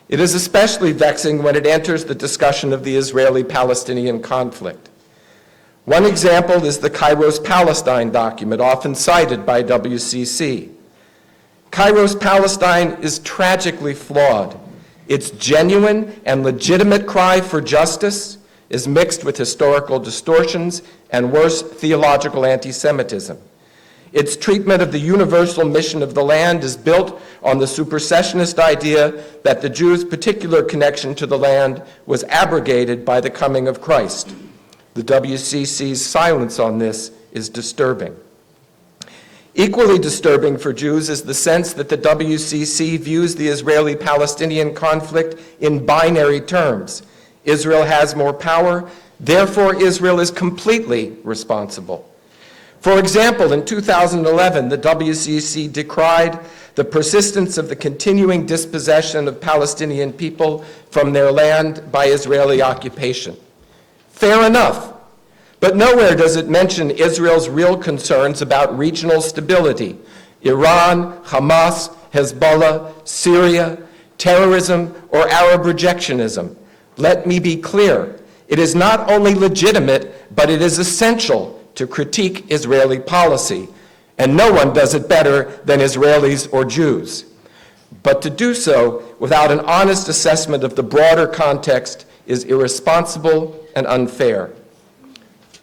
D: It is especially vexing when it enters the discussion of the Israeli-Palestinian conflict. One example is the Kairos Palestine document, often cited by WCC. Kairos Palestine is tragically flawed. Its genuine and legitimate cry for justice is mixed with historical distortions and worse, theological anti-Semitism. Its treatment of the universal mission of the land is built on the supersessionist idea that the Jews' particular connection to the land was abrogated by the coming of Christ. The WCC's silence on this is disturbing. Equally disturbing for Jews is the sense that the WCC views the Israeli-Palestinian conflict in binary terms. Israel has more power, therefore Israel is completely responsible. For example, in 2011, the WCC decried the persistence of the continuing dispossession of Palestinian people from their land by Israeli occupation. Fair enough, but nowhere does it mention Israel's real concerns about regional stability: Iran, Hamas, Hezbollah, Syria, terrorism, or Arab rejectionism. Let me be clear, it is not only legitimate, but it is essential to critique Israeli policy, and no one does it better than Israelis or Jews. But to do so without an honest assessment of the broader context is irresponsible and unfair.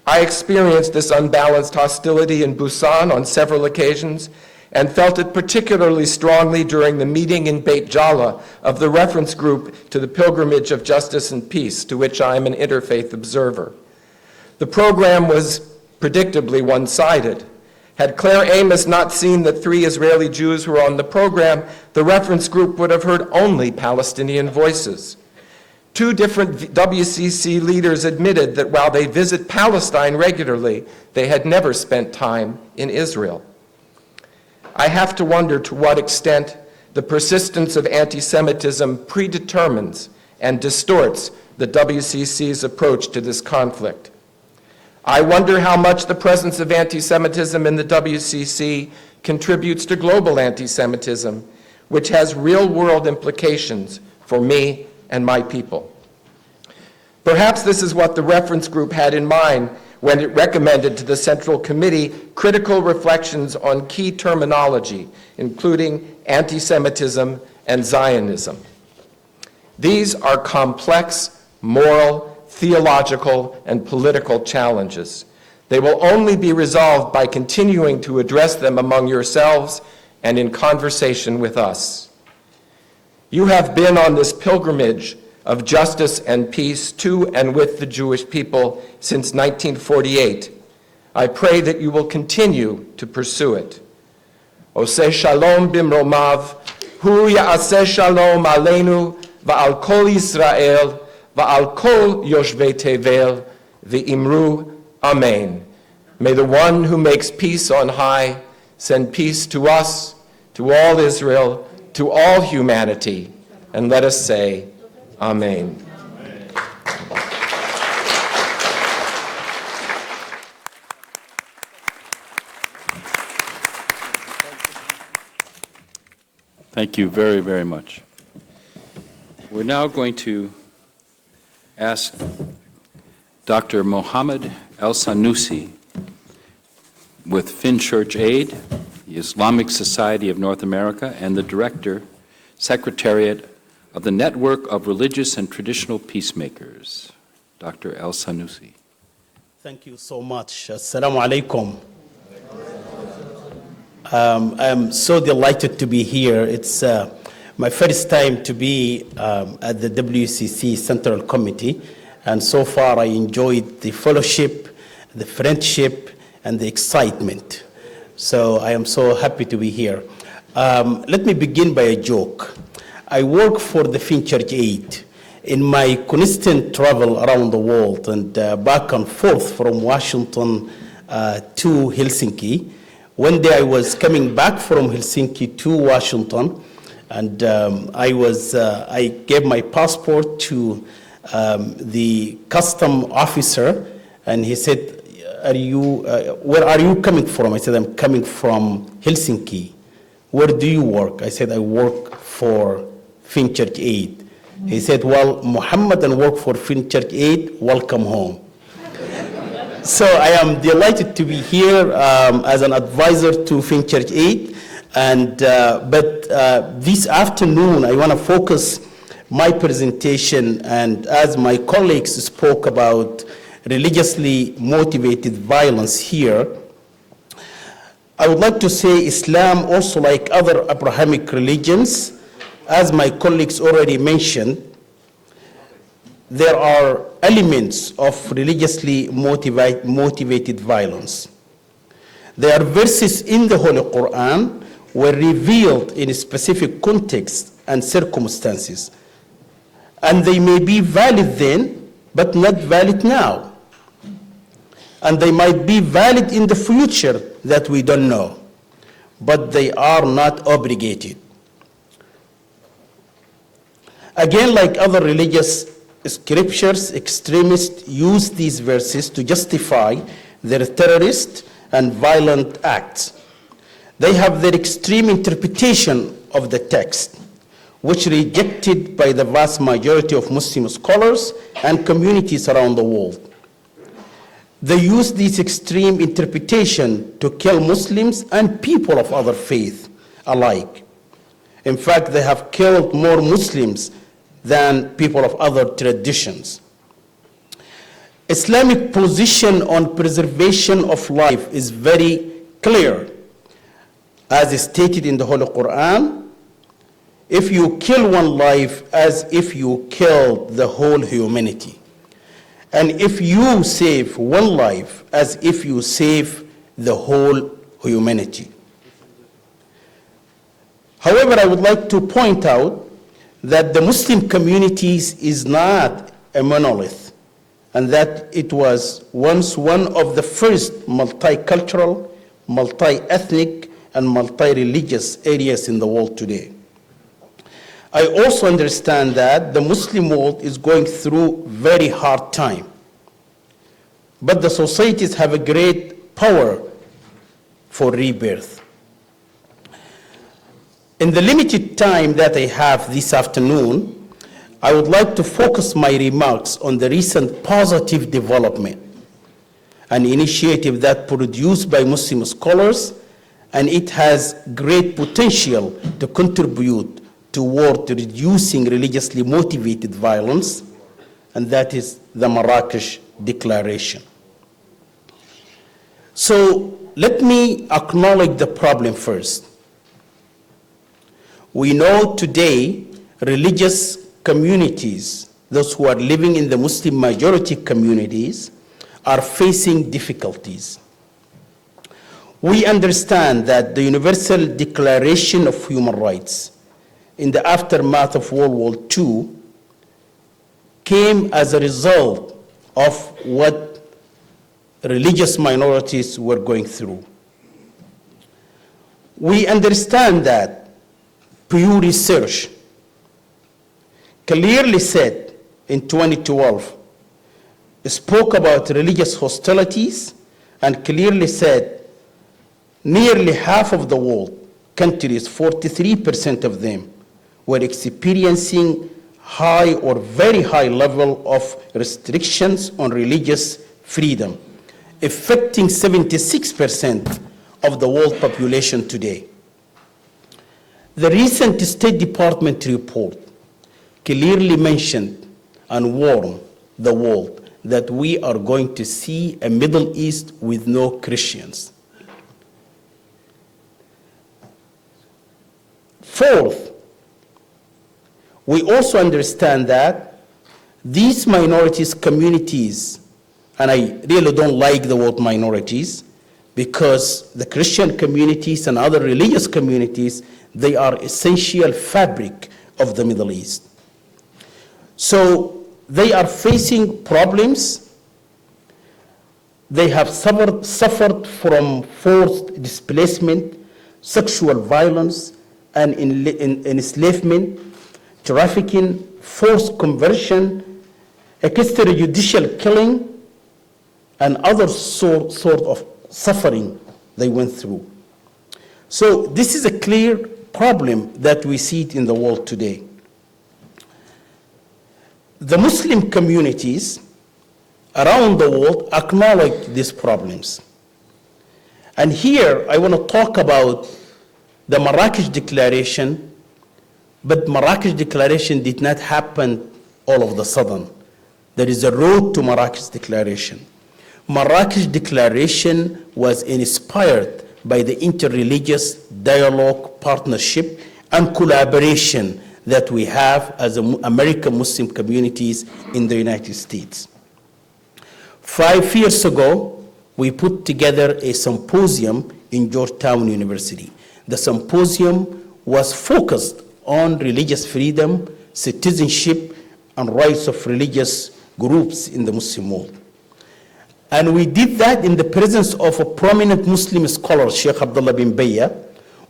D: I experienced this unbalanced hostility in Busan on several occasions and felt it particularly strongly during the meeting in Beit Jala of the reference group to the Pilgrimage of Justice and Peace, to which I am an interfaith observer. The program was predictably one-sided. Had Claire Amos not seen that 3 Israeli Jews were on the program, the reference group would have heard only Palestinian voices. 2 different WCC leaders admitted that while they visit Palestine regularly, they had never spent time in Israel. I have to wonder to what extent the persistence of anti-Semitism predetermines and distorts the WCC's approach to this conflict. I wonder how much the presence of anti-Semitism in the WCC contributes to global anti-Semitism, which has real-world implications for me and my people. Perhaps this is what the reference group had in mind when it recommended to the Central Committee critical reflections on key terminology, including anti-Semitism and Zionism. These are complex, moral, theological, and political challenges. They will only be resolved by continuing to address them among yourselves and in conversation with us. You have been on this pilgrimage of justice and peace to and with the Jewish people since 1948. I pray that you will continue to pursue it. Oseh shalom bimromav, hu ya'aseh shalom aleinu va'al kol Yisrael va'al kol yoshvei tevel ve'imru amen. May the one who makes peace on high send peace to us, to all Israel, to all humanity, and let us say, Amen.
A: Thank you very, very much. We're now going to ask Dr. Mohammed El-Sanusi with Finchurch Aid, the Islamic Society of North America, and the Director, Secretariat of the Network of Religious and Traditional Peacemakers. Dr. El-Sanusi.
B: Thank you so much. Assalamu alaikum. I'm so delighted to be here. It's my first time to be at the WCC Central Committee, and so far I enjoyed the fellowship, the friendship, and the excitement. So I am so happy to be here. Let me begin by a joke. I work for the Finchurch Aid. In my constant travel around the world and back and forth from Washington to Helsinki, one day I was coming back from Helsinki to Washington, and I gave my passport to the custom officer, and he said, where are you coming from? I said, I'm coming from Helsinki. Where do you work? I said, I work for Finchurch Aid. He said, well, Muhammad and work for Finchurch Aid, welcome home. So I am delighted to be here as an advisor to Think Church 8. But this afternoon, I want to focus my presentation, and as my colleagues spoke about religiously motivated violence here, I would like to say Islam, also like other Abrahamic religions, as my colleagues already mentioned, there are elements of religiously motivated violence. There are verses in the Holy Quran were revealed in a specific context and circumstances. And they may be valid then, but not valid now. And they might be valid in the future that we don't know, but they are not obligated. Again, like other religious scriptures, extremists use these verses to justify their terrorist and violent acts. They have their extreme interpretation of the text, which is rejected by the vast majority of Muslim scholars and communities around the world. They use this extreme interpretation to kill Muslims and people of other faiths alike. In fact, they have killed more Muslims than people of other traditions. Islamic position on preservation of life is very clear. As stated in the Holy Quran, if you kill one life as if you killed the whole humanity. And if you save one life as if you save the whole humanity. However, I would like to point out that the Muslim communities is not a monolith, and that it was once one of the first multicultural, multi-ethnic, and multi-religious areas in the world today. I also understand that the Muslim world is going through very hard time, but the societies have a great power for rebirth. In the limited time that I have this afternoon, I would like to focus my remarks on the recent positive development, an initiative that produced by Muslim scholars, and it has great potential to contribute toward reducing religiously motivated violence, and that is the Marrakesh Declaration. So let me acknowledge the problem first. We know today religious communities, those who are living in the Muslim majority communities, are facing difficulties. We understand that the Universal Declaration of Human Rights in the aftermath of World War II came as a result of what religious minorities were going through. We understand that Pew Research clearly said in 2012, spoke about religious hostilities and clearly said nearly half of the world countries, 43% of them, were experiencing high or very high level of restrictions on religious freedom, affecting 76% of the world population today. The recent State Department report clearly mentioned and warned the world that we are going to see a Middle East with no Christians. Fourth, we also understand that these minorities communities, and I really don't like the word minorities, because the Christian communities and other religious communities, they are essential fabric of the Middle East. So they are facing problems. They have suffered from forced displacement, sexual violence, and enslavement, trafficking, forced conversion, extrajudicial killing, and other sort of suffering they went through. So this is a clear problem that we see in the world today. The Muslim communities around the world acknowledge these problems. And here I want to talk about the Marrakesh Declaration, but Marrakesh Declaration did not happen all of a sudden. There is a road to Marrakesh Declaration. Marrakesh Declaration was inspired by the interreligious dialogue, partnership, and collaboration that we have as American Muslim communities in the United States. 5 years ago, we put together a symposium in Georgetown University. The symposium was focused on religious freedom, citizenship, and rights of religious groups in the Muslim world. And we did that in the presence of a prominent Muslim scholar, Sheikh Abdullah bin Bayya.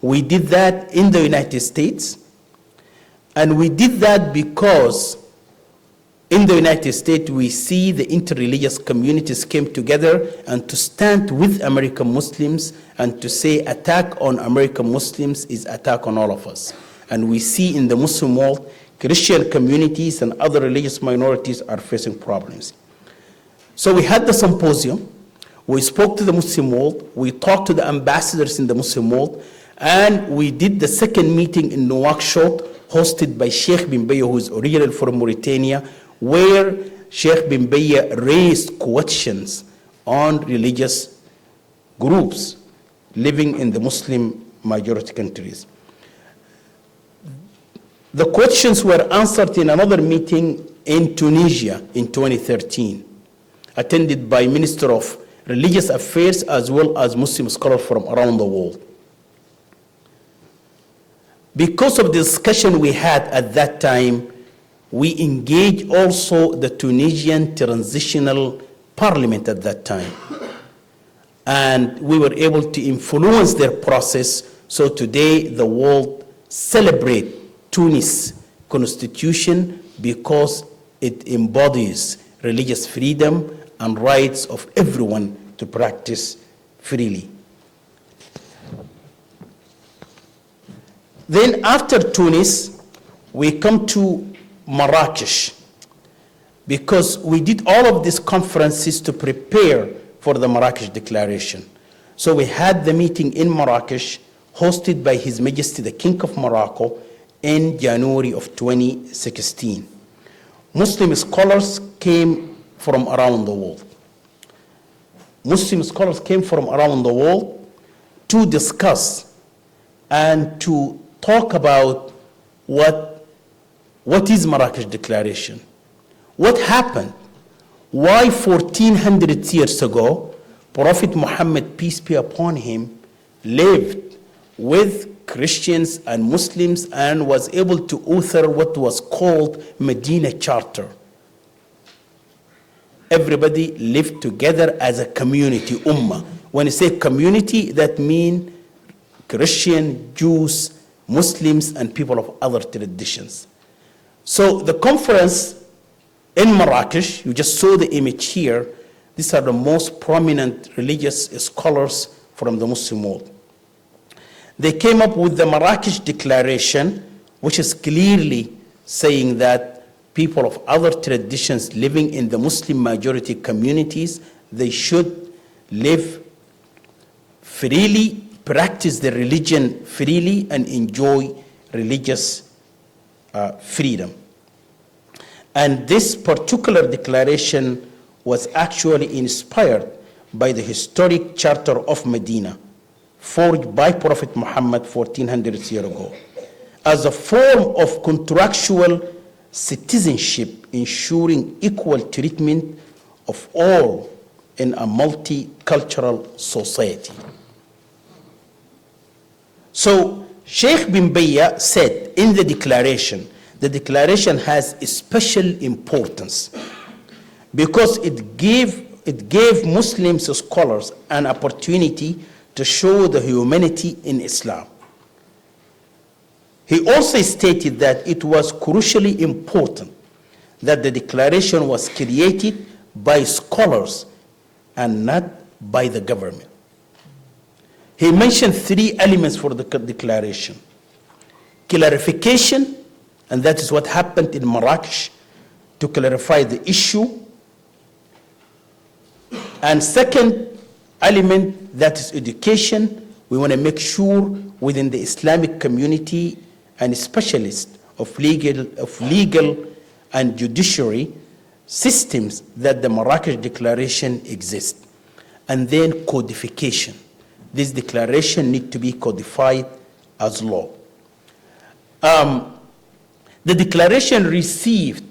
B: We did that in the United States. And we did that because in the United States, we see the interreligious communities came together and to stand with American Muslims and to say attack on American Muslims is attack on all of us. And we see in the Muslim world, Christian communities and other religious minorities are facing problems. So we had the symposium, we spoke to the Muslim world, we talked to the ambassadors in the Muslim world, and we did the second meeting in Nouakchott, hosted by Sheikh bin Bayya, who is originally from Mauritania, where Sheikh bin Bayya raised questions on religious groups living in the Muslim majority countries. The questions were answered in another meeting in Tunisia in 2013, attended by Minister of Religious Affairs as well as Muslim scholars from around the world. Because of the discussion we had at that time, we engaged also the Tunisian Transitional Parliament at that time. And we were able to influence their process, so today the world celebrates Tunis constitution because it embodies religious freedom and rights of everyone to practice freely. Then after Tunis, we come to Marrakesh because we did all of these conferences to prepare for the Marrakesh Declaration. So we had the meeting in Marrakesh hosted by His Majesty the King of Morocco in January of 2016. Muslim scholars came from around the world. Muslim scholars came from around the world to discuss and to talk about what is Marrakesh Declaration, what happened, why 1400 years ago Prophet Muhammad, peace be upon him, lived with Christians and Muslims and was able to author what was called Medina Charter. Everybody lived together as a community, ummah. When you say community, that means Christian, Jews, Muslims, and people of other traditions. So the conference in Marrakesh, you just saw the image here, these are the most prominent religious scholars from the Muslim world. They came up with the Marrakesh Declaration, which is clearly saying that people of other traditions living in the Muslim majority communities, they should live freely, practice their religion freely, and enjoy religious freedom. And this particular declaration was actually inspired by the historic Charter of Medina, forged by Prophet Muhammad 1400 years ago, as a form of contractual citizenship ensuring equal treatment of all in a multicultural society. So Sheikh bin Bayya said in the declaration has a special importance because it gave Muslim scholars an opportunity to show the humanity in Islam. He also stated that it was crucially important that the declaration was created by scholars and not by the government. He mentioned 3 elements for the declaration: clarification, and that is what happened in Marrakesh to clarify the issue; And second element, that is education. We want to make sure within the Islamic community and specialists of legal and judiciary systems that the Marrakesh Declaration exists. And then codification. This declaration needs to be codified as law. The declaration received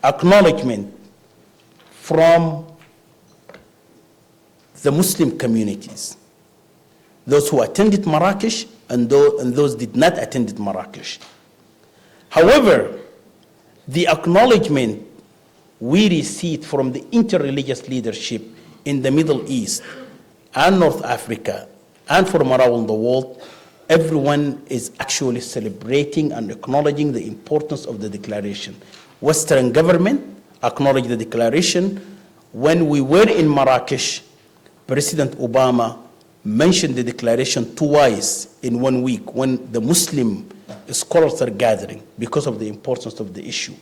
B: acknowledgement from the Muslim communities, those who attended Marrakesh and those did not attend Marrakesh. However, the acknowledgement we received from the interreligious leadership in the Middle East and North Africa and from around the world, everyone is actually celebrating and acknowledging the importance of the declaration. Western government acknowledged the declaration. When we were in Marrakesh, President Obama mentioned the declaration twice in 1 week when the Muslim scholars are gathering because of the importance of the issue.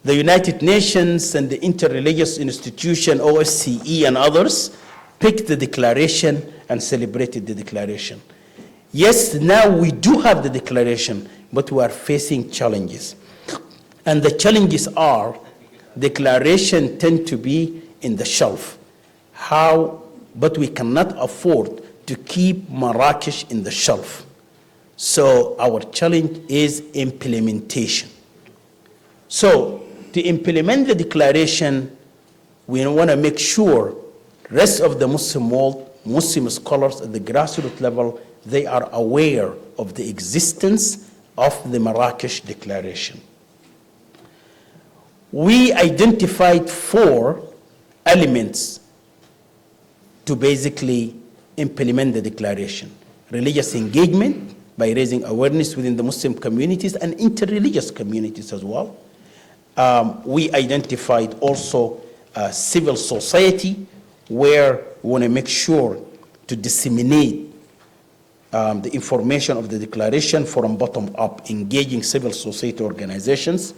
B: The United Nations and the interreligious institution, OSCE and others, picked the declaration and celebrated the declaration. Yes, now we do have the declaration, but we are facing challenges. And the challenges are, declaration tend to be in the shelf. But we cannot afford to keep Marrakesh in the shelf. So our challenge is implementation. So to implement the declaration, we want to make sure rest of the Muslim world, Muslim scholars at the grassroots level, they are aware of the existence of the Marrakesh Declaration. We identified 4 elements to basically implement the declaration. Religious engagement, by raising awareness within the Muslim communities and interreligious communities as well. We identified also civil society, where we want to make sure to disseminate the information of the declaration from bottom up, engaging civil society organizations.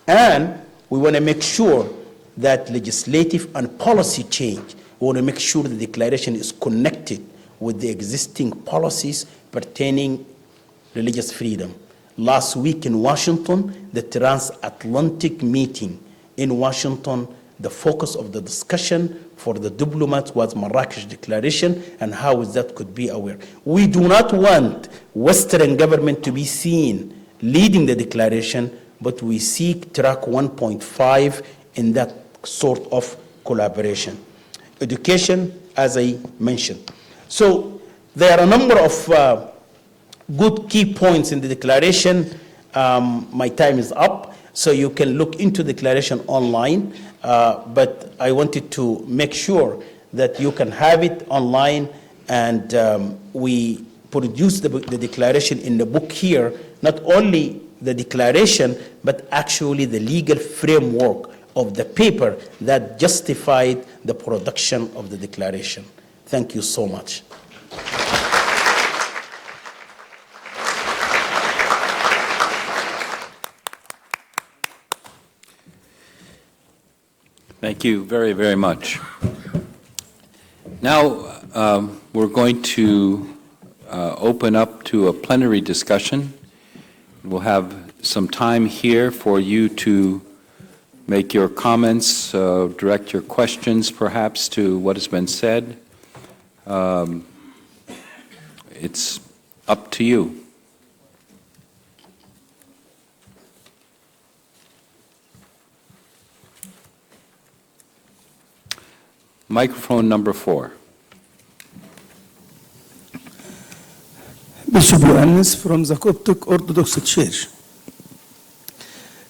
B: And we want to make sure that legislative and policy change, we want to make sure the declaration is connected with the existing policies pertaining religious freedom. Last week in Washington, the transatlantic meeting in Washington, the focus of the discussion for the diplomats was Marrakesh Declaration and how that could be aware. We do not want Western government to be seen leading the declaration, but we seek track 1.5 in that sort of collaboration. Education, as I mentioned. So there are a number of good key points in the declaration. My time is up, so you can look into the declaration online, but I wanted to make sure that you can have it online, and we produce the declaration in the book here, not only the declaration, but actually the legal framework of the paper that justified the production of the declaration. Thank you so much.
A: Thank you very, very much. Now we're going to open up to a plenary discussion. We'll have some time here for you to make your comments, direct your questions perhaps to what has been said. It's up to you. Microphone number 4.
G: Bishop Yohannes from the Coptic Orthodox Church.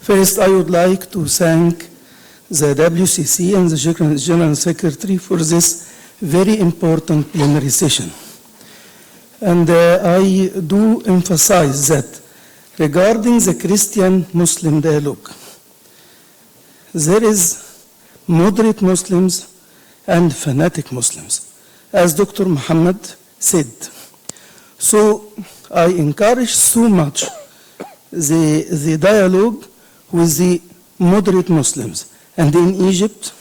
G: First, I would like to thank the WCC and the General Secretary for this very important plenary session. And I do emphasize that regarding the Christian-Muslim dialogue, there is moderate Muslims and fanatic Muslims, as Dr. Muhammad said. So I encourage so much the dialogue with the moderate Muslims. And in Egypt,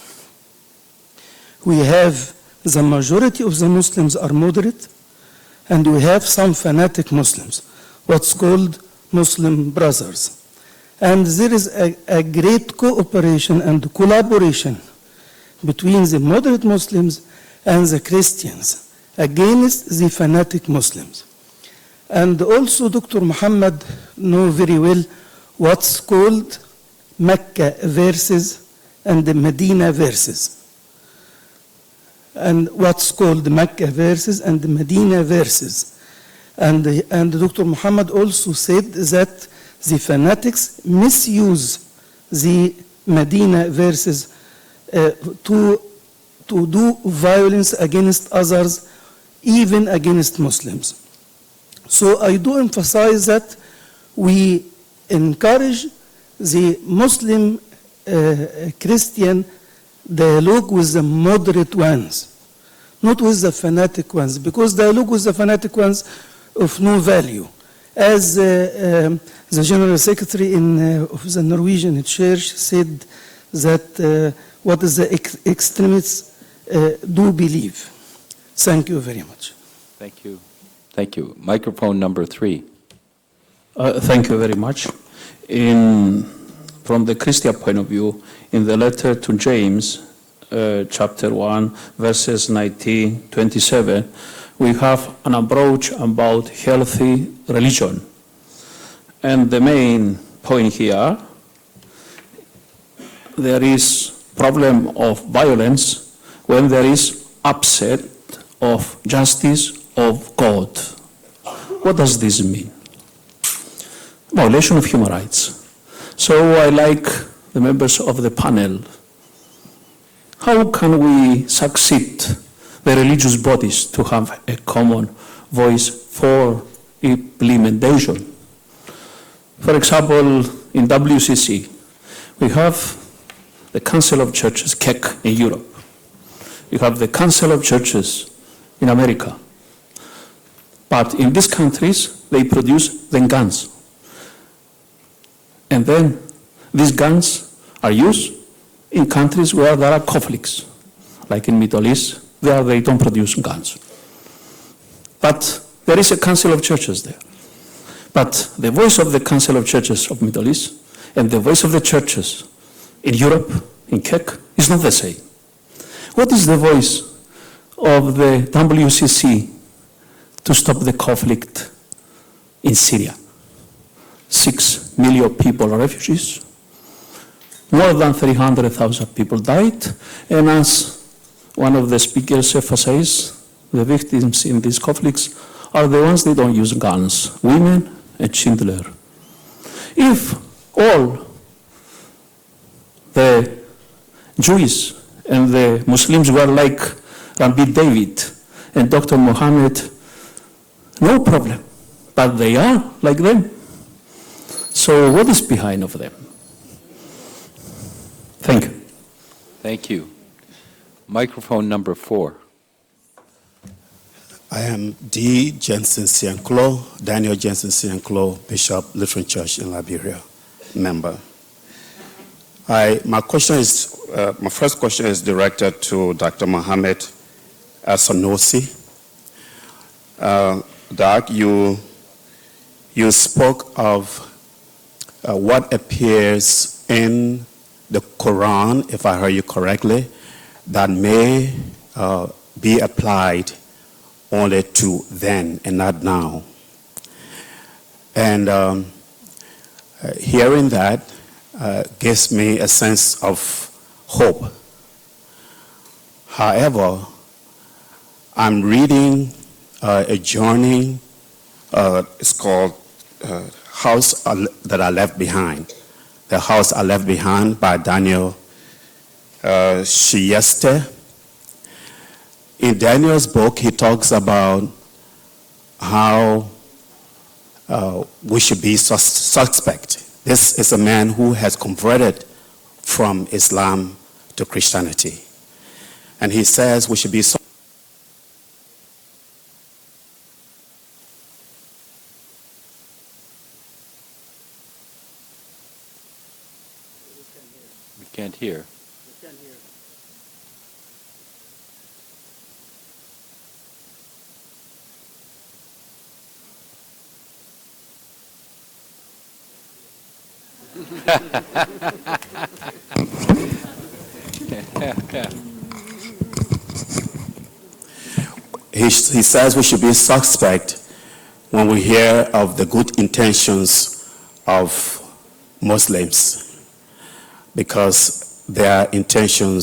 G: we have the majority of the Muslims are moderate, and we have some fanatic Muslims, what's called Muslim brothers. And there is a great cooperation and collaboration between the moderate Muslims and the Christians against the fanatic Muslims. And also Dr. Muhammad know very well what's called Mecca verses and the Medina verses. And what's called Mecca verses and the Medina verses. And Dr. Muhammad also said that the fanatics misuse the Medina verses to do violence against others, even against Muslims. So I do emphasize that we encourage the Muslim Christian dialogue with the moderate ones, not with the fanatic ones, because dialogue with the fanatic ones of no value. As the General Secretary of the Norwegian Church said that what is the extremists do believe. Thank you very much.
A: Thank you. Thank you. Microphone number 3.
H: Thank you very much. From the Christian point of view, in the letter to James, chapter 1, verses 19, 27, we have an approach about healthy religion. And the main point here, there is problem of violence when there is upset of justice of God. What does this mean? Violation of human rights. So I like the members of the panel. How can we succeed the religious bodies to have a common voice for implementation? For example, in WCC, we have the Council of Churches, KEC, in Europe. We have the Council of Churches in America. But in these countries, they produce then guns. And then these guns are used in countries where there are conflicts, like in Middle East, there they don't produce guns. But there is a Council of Churches there. But the voice of the Council of Churches of Middle East and the voice of the churches in Europe, in KEC, is not the same. What is the voice of the WCC to stop the conflict in Syria? 6 million people are refugees. More than 300,000 people died. And as one of the speakers emphasized, the victims in these conflicts are the ones that don't use guns, women and children. If all the Jews and the Muslims were like Rabbi David and Dr. Muhammad, no problem. But they are like them. So what is behind of them? Thank you.
A: Thank you. Microphone number 4.
I: I am D. Jensen Sianklo, Daniel Jensen Sianklo, Bishop, Lutheran Church in Liberia, member. My first question is directed to Dr. Mohammed Asanosi. Doc, you spoke of what appears in the Quran, if I heard you correctly, that may be applied only to then and not now. And hearing that gives me a sense of hope. However, I'm reading a journey, it's called House That I Left Behind. The House I Left Behind by Daniel Shieste. In Daniel's book, he talks about how we should be suspect. This is a man who has converted from Islam to Christianity. And he says we should be suspect.
A: We can't hear.
I: He says we should be suspect when we hear of the good intentions of Muslims, because their intention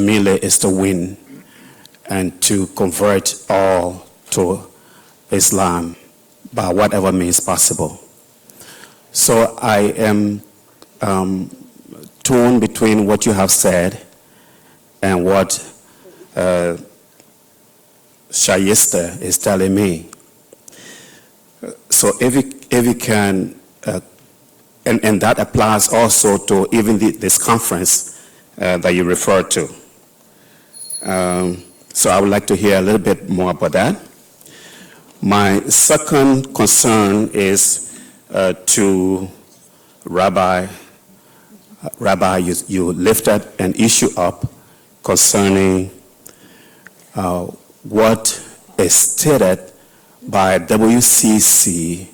I: merely is to win and to convert all to Islam by whatever means possible. So I am torn between what you have said and what Shayista is telling me. So if you can, and that applies also to even this conference that you referred to. So I would like to hear a little bit more about that. My second concern is to Rabbi. Rabbi, you lifted an issue up concerning what is stated by WCC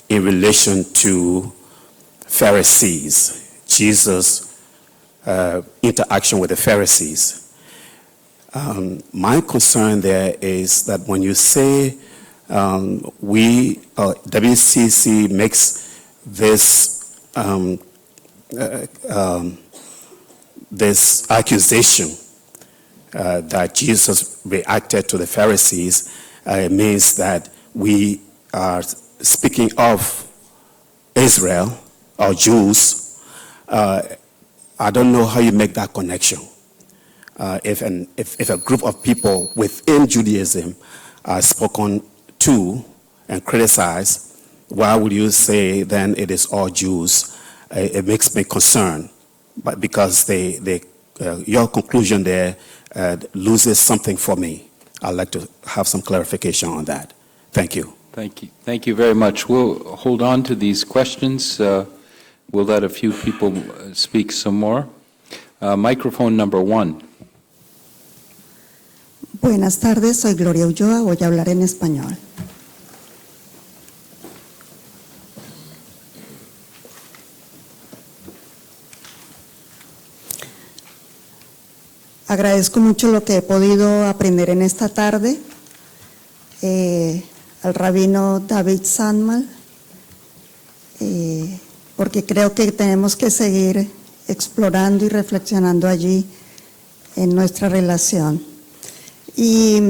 I: in relation to Pharisees, Jesus' interaction with the Pharisees. My concern there is that when you say WCC makes this accusation that Jesus reacted to the Pharisees, it means that we are speaking of Israel or Jews. I don't know how you make that connection. If a group of people within Judaism are spoken to and criticized, why would you say then it is all Jews? It makes me concerned, but because your conclusion there loses something for me. I'd like to have some clarification on that. Thank you.
A: Thank you. Thank you very much. We'll hold on to these questions. We'll let a few people speak some more. Microphone number 1.
J: Buenas tardes, soy Gloria Ulloa, voy a hablar en español. Agradezco mucho lo que he podido aprender en esta tarde, al rabino David Sandmal, porque creo que tenemos que seguir explorando y reflexionando allí en nuestra relación. Y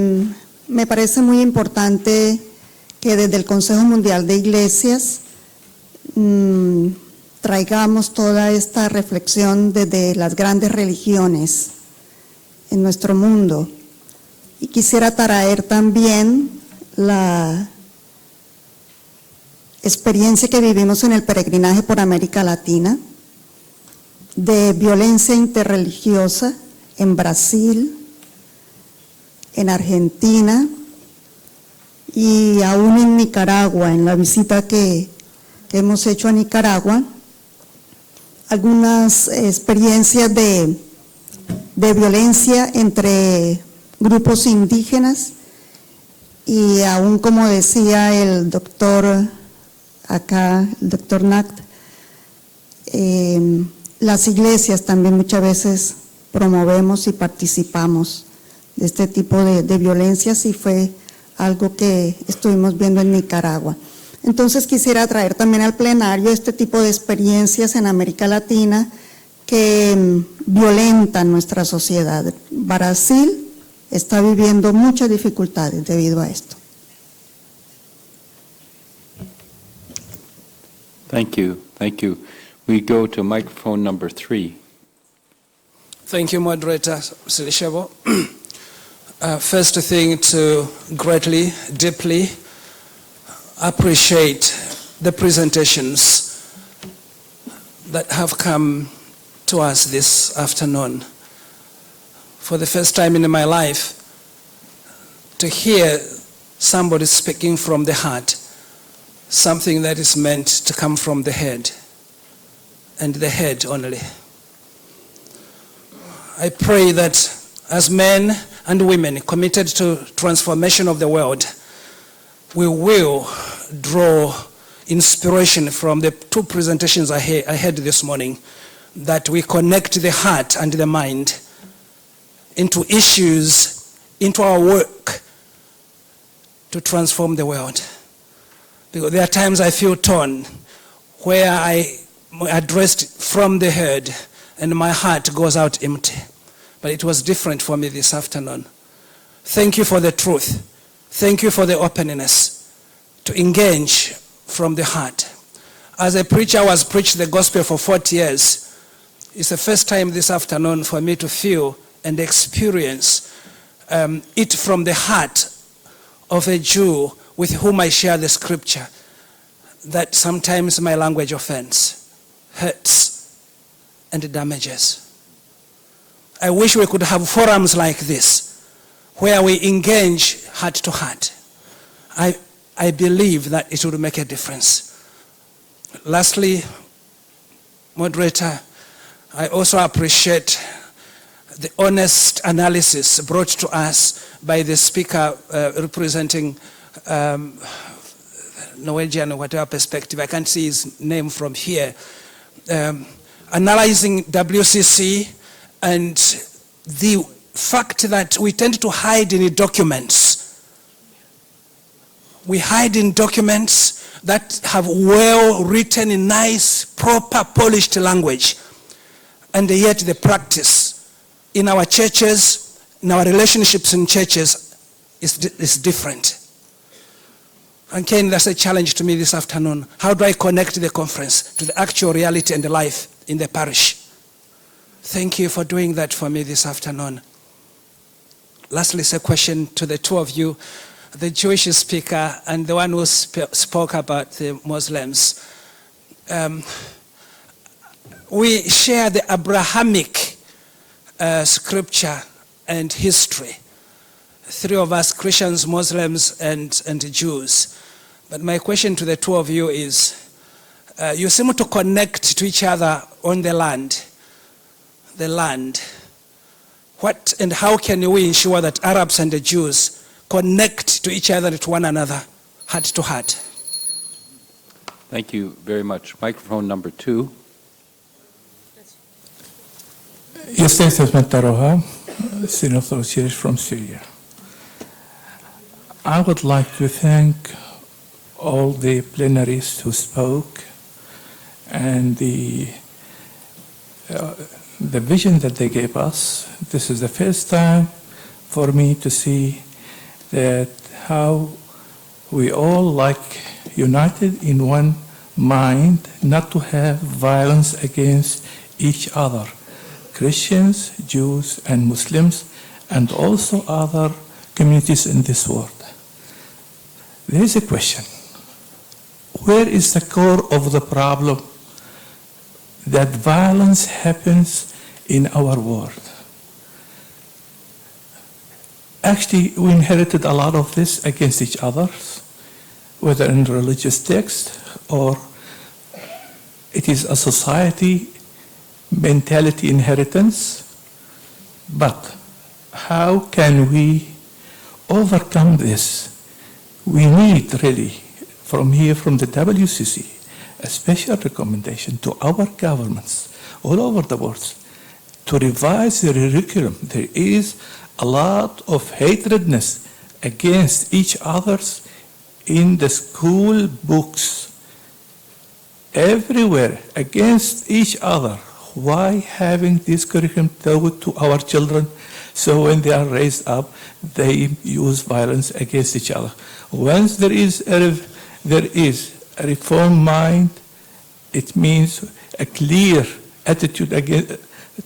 J: me parece muy importante que desde el Consejo Mundial de Iglesias traigamos toda esta reflexión desde las grandes religiones en nuestro mundo. Y quisiera traer también la experiencia que vivimos en el peregrinaje por América Latina, de violencia interreligiosa en Brasil, en Argentina y aún en Nicaragua, en la visita que hemos hecho a Nicaragua, algunas experiencias de violencia entre grupos indígenas y aún, como decía el doctor acá, el doctor Nakt, las iglesias también muchas veces promovemos y participamos de este tipo de violencias, y fue algo que estuvimos viendo en Nicaragua. Entonces quisiera traer también al plenario este tipo de experiencias en América Latina que violentan nuestra sociedad. Brasil está viviendo muchas dificultades debido a esto.
A: Thank you. Thank you. We go to microphone number 3.
K: Thank you, Moderator Silishebo. First thing, to greatly, deeply appreciate the presentations that have come to us this afternoon. For the first time in my life, to hear somebody speaking from the heart, something that is meant to come from the head, and the head only. I pray that as men and women committed to transformation of the world, we will draw inspiration from the two presentations I had this morning, that we connect the heart and the mind into issues, into our work to transform the world. Because there are times I feel torn where I addressed from the head and my heart goes out empty. But it was different for me this afternoon. Thank you for the truth. Thank you for the openness to engage from the heart. As a preacher, I was preached the gospel for 40 years. It's the first time this afternoon for me to feel and experience it from the heart of a Jew with whom I share the scripture, that sometimes my language offends, hurts, and damages. I wish we could have forums like this, where we engage heart to heart. I believe that it would make a difference. Lastly, moderator, I also appreciate the honest analysis brought to us by the speaker representing Norwegian or whatever perspective. I can't see his name from here. Analyzing WCC and the fact that we tend to hide in documents. We hide in documents that have well-written, nice, proper, polished language. And yet the practice in our churches, in our relationships in churches is different. And Ken, that's a challenge to me this afternoon. How do I connect the conference to the actual reality and the life in the parish? Thank you for doing that for me this afternoon. Lastly, it's a question to the two of you, the Jewish speaker and the one who spoke about the Muslims. We share the Abrahamic scripture and history. Three of us, Christians, Muslims, and Jews. But my question to the two of you is, you seem to connect to each other on the land. The land. What and how can we ensure that Arabs and the Jews connect to each other, to one another, heart to heart?
A: Thank you very much. Microphone number 2.
L: Yes, Mataroha, Synod Church from Syria. I would like to thank all the plenarists who spoke and the vision that they gave us. This is the first time for me to see that how we all like united in one mind not to have violence against each other. Christians, Jews, and Muslims, and also other communities in this world. There is a question. Where is the core of the problem that violence happens in our world? Actually, we inherited a lot of this against each other, whether in religious text or it is a society mentality inheritance. But how can we overcome this? We need really from the WCC, a special recommendation to our governments all over the world to revise the curriculum. There is a lot of hatredness against each other in the school books, everywhere, against each other. Why having this curriculum taught to our children so when they are raised up, they use violence against each other? Once there is a reformed mind, it means a clear attitude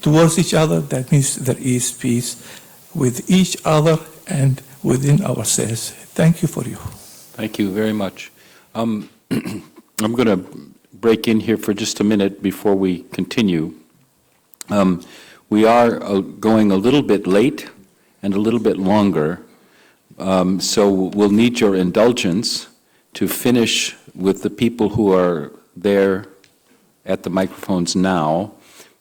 L: towards each other. That means there is peace with each other and within ourselves. Thank you for you.
A: Thank you very much. I'm going to break in here for just a minute before we continue. We are going a little bit late and a little bit longer, so we'll need your indulgence to finish with the people who are there at the microphones now.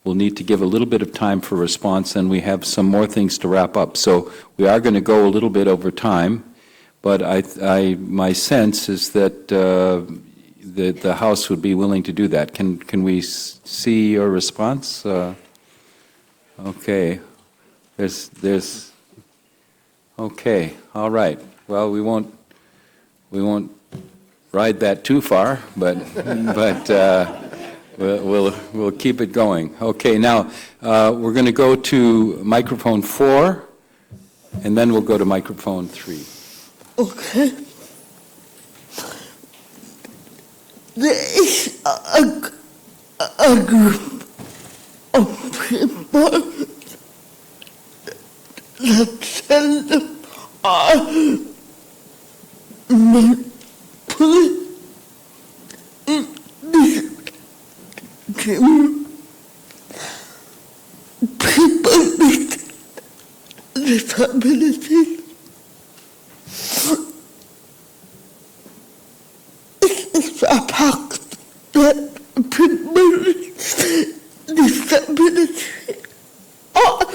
A: We'll need to give a little bit of time for response, and we have some more things to wrap up. So we are going to go a little bit over time, but my sense is that the House would be willing to do that. Can we see your response? Okay. There's. Okay. All right. Well, we won't ride that too far, but we'll keep it going. Okay. Now we're going to go to microphone 4, and then we'll go to microphone 3.
M: Okay. There is a group of people that seldom are put in this game. People with disabilities. It's a fact that people with disabilities are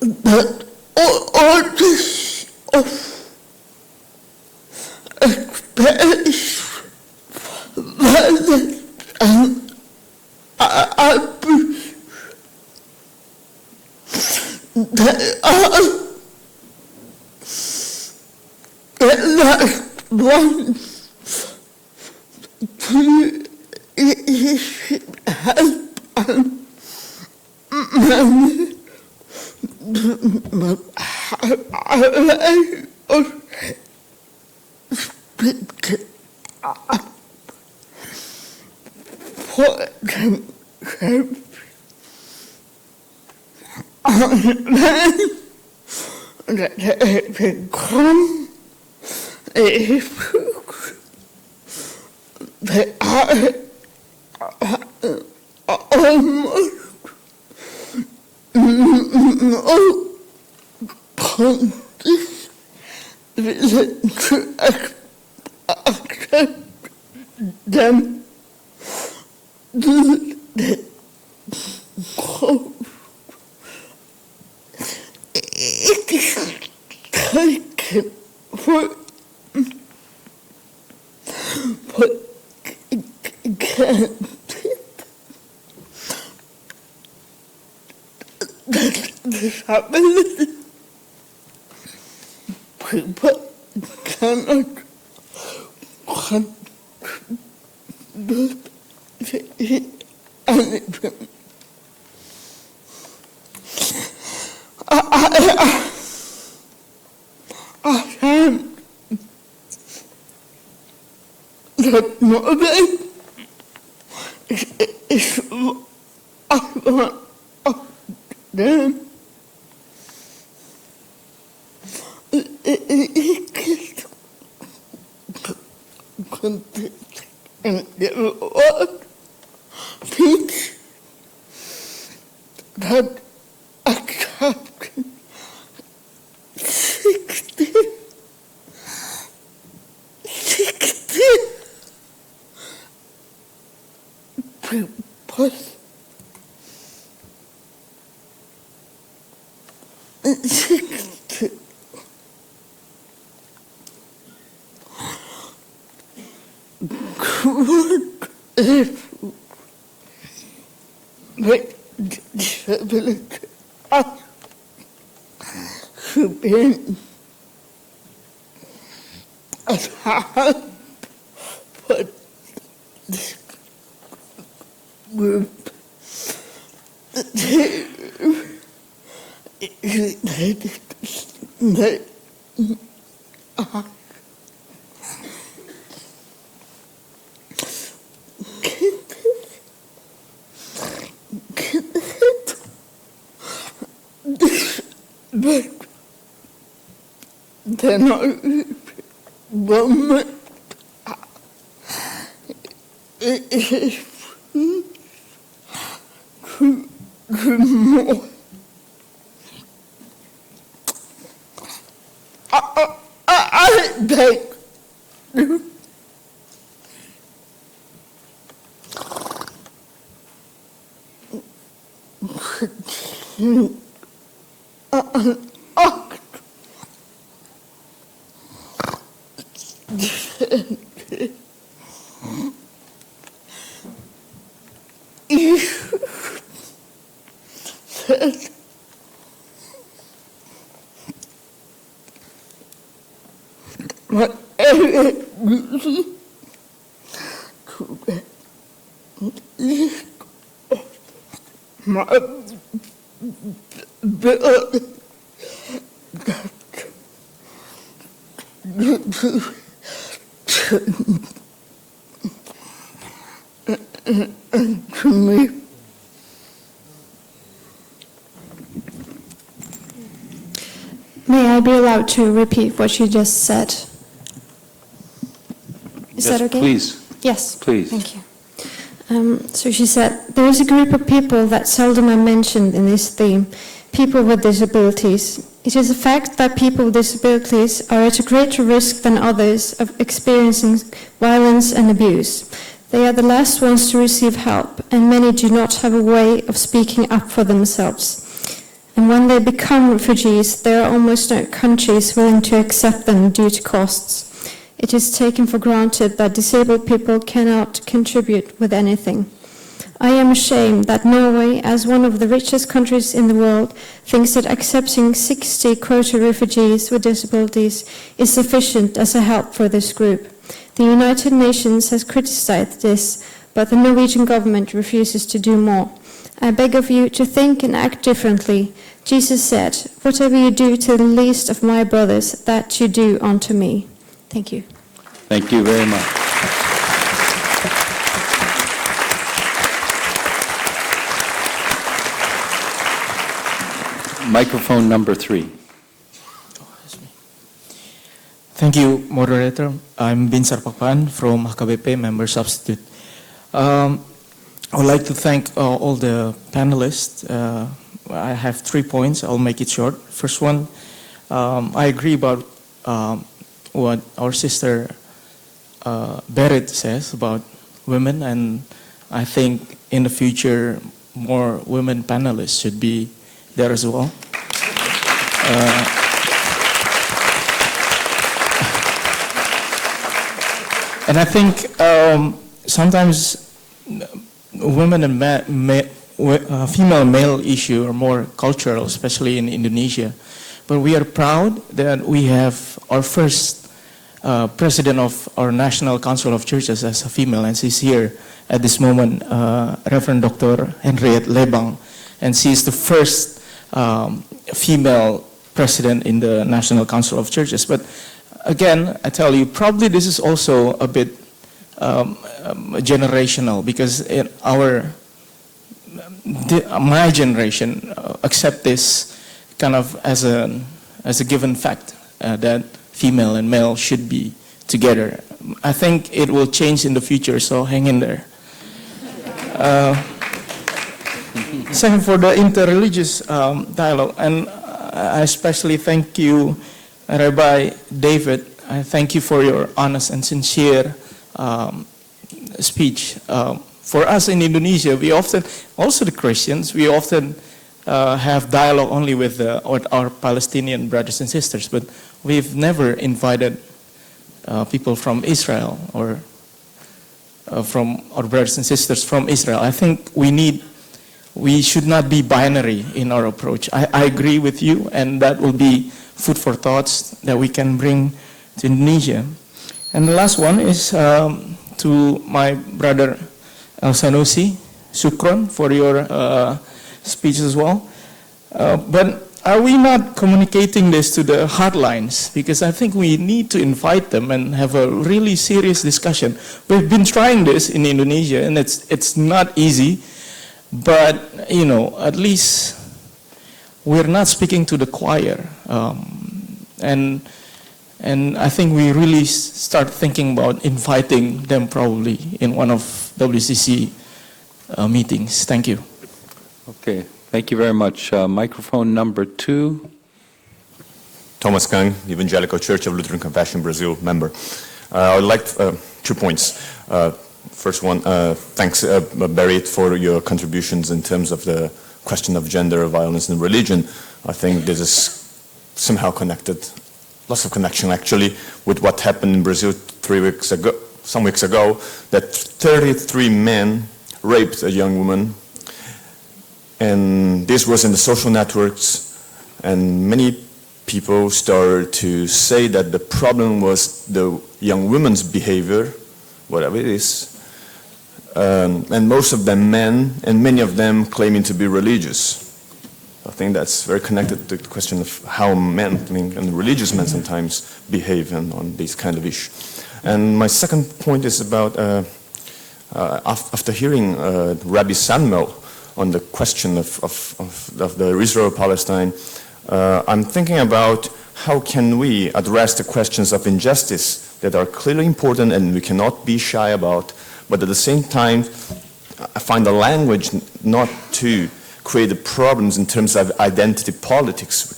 M: that all this of experience violence and abuse that are the last ones to help and manage speak up for themselves. And then they become a they are almost no practice to accept them to the core. It is taken for granted that disability people cannot contribute anything. I am that Norway is one of them. It and the world thinks that accepting 60 people 60 could if with disability should be as hard for this group they are but they're not women. It is more. I beg you. to me.
N: May I be allowed to repeat what you just said? Is
A: Yes,
N: that okay?
A: please.
N: Yes.
A: Please.
N: Thank you. So she said, there is a group of people that seldom are mentioned in this theme, people with disabilities. It is a fact that people with disabilities are at a greater risk than others of experiencing violence and abuse. They are the last ones to receive help, and many do not have a way of speaking up for themselves. And when they become refugees, there are almost no countries willing to accept them due to costs. It is taken for granted that disabled people cannot contribute with anything. I am ashamed that Norway, as one of the richest countries in the world, thinks that accepting 60 quota refugees with disabilities is sufficient as a help for this group. The United Nations has criticized this, but the Norwegian government refuses to do more. I beg of you to think and act differently. Jesus said, "Whatever you do to the least of my brothers, that you do unto me." Thank you.
A: Thank you very much. Microphone number 3.
O: Thank you, moderator. I'm Bin Sarpapan from HKBP, member substitute. I would like to thank all the panelists. I have 3 points. I'll make it short. First one, I agree about what our sister Berit says about women, and I think in the future more women panelists should be there as well. And I think sometimes women and female male issue are more cultural, especially in Indonesia. But we are proud that we have our first president of our National Council of Churches as a female, and she's here at this moment, Reverend Dr. Henriette Lebang, and she's the first female president in the National Council of Churches. But again, I tell you, probably this is also a bit generational, because in my generation accept this kind of as a given fact that female and male should be together. I think it will change in the future, so hang in there. Second, for the interreligious dialogue, and I especially thank you, Rabbi David. I thank you for your honest and sincere speech. For us in Indonesia, we often, also the Christians, we often have dialogue only with our Palestinian brothers and sisters, but we've never invited people from Israel or from our brothers and sisters from Israel. I think we should not be binary in our approach. I agree with you, and that will be food for thoughts that we can bring to Indonesia. And the last one is to my brother El Sanusi. Shukran for your speech as well. But are we not communicating this to the hardlines? Because I think we need to invite them and have a really serious discussion. We've been trying this in Indonesia, and it's not easy. But, you know, at least we're not speaking to the choir. And I think we really start thinking about inviting them probably in one of WCC meetings. Thank you.
A: Okay, thank you very much. Microphone number 2.
P: Thomas Kang, Evangelical Church of Lutheran Confession, Brazil, member. I would like 2 points. First one, thanks, Berit, for your contributions in terms of the question of gender, violence, and religion. I think this is somehow connected, lots of connection actually, with what happened in Brazil some weeks ago, that 33 men raped a young woman. And this was in the social networks, and many people started to say that the problem was the young woman's behavior, whatever it is, and most of them men, and many of them claiming to be religious. I think that's very connected to the question of how men, and religious men sometimes behave on these kind of issues. And my second point is about, after hearing Rabbi Samuel on the question of the Israel-Palestine, I'm thinking about how can we address the questions of injustice that are clearly important and we cannot be shy about, but at the same time, I find a language not to create the problems in terms of identity politics.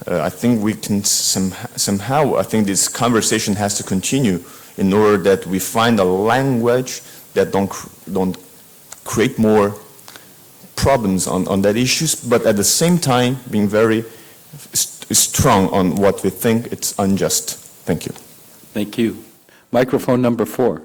P: I think we can somehow, I think this conversation has to continue in order that we find a language that don't create more problems on that issues, but at the same time being very strong on what we think it's unjust. Thank you.
A: Thank you. Microphone number 4.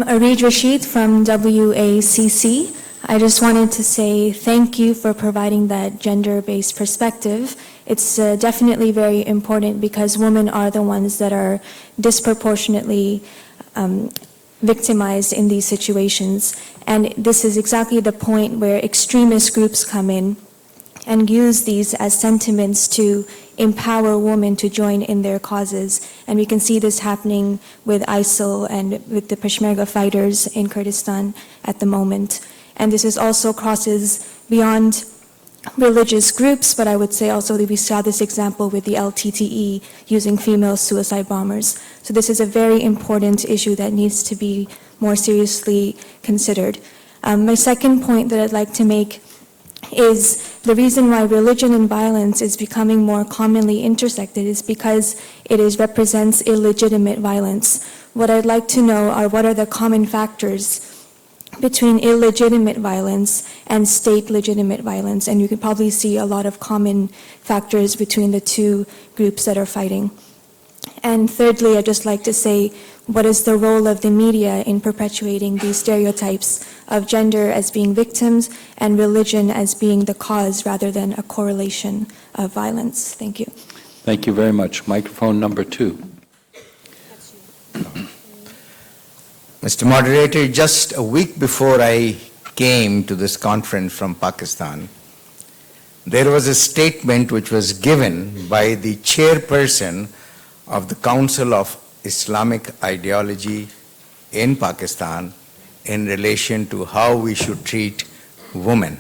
Q: Arid Rashid from WACC. I just wanted to say thank you for providing that gender-based perspective. It's definitely very important because women are the ones that are disproportionately victimized in these situations. And this is exactly the point where extremist groups come in and use these as sentiments to empower women to join in their causes. And we can see this happening with ISIL and with the Peshmerga fighters in Kurdistan at the moment. And this is also crosses beyond religious groups, but I would say also that we saw this example with the LTTE using female suicide bombers. So this is a very important issue that needs to be more seriously considered. My second point that I'd like to make is the reason why religion and violence is becoming more commonly intersected is because it represents illegitimate violence. What I'd like to know are what are the common factors between illegitimate violence and state legitimate violence, and you can probably see a lot of common factors between the two groups that are fighting. And thirdly, I'd just like to say, what is the role of the media in perpetuating these stereotypes of gender as being victims and religion as being the cause rather than a correlation of violence? Thank you.
A: Thank you very much. Microphone number 2.
R: Mr. Moderator, just a week before I came to this conference from Pakistan, there was a statement which was given by the chairperson of the Council of Islamic Ideology in Pakistan in relation to how we should treat women.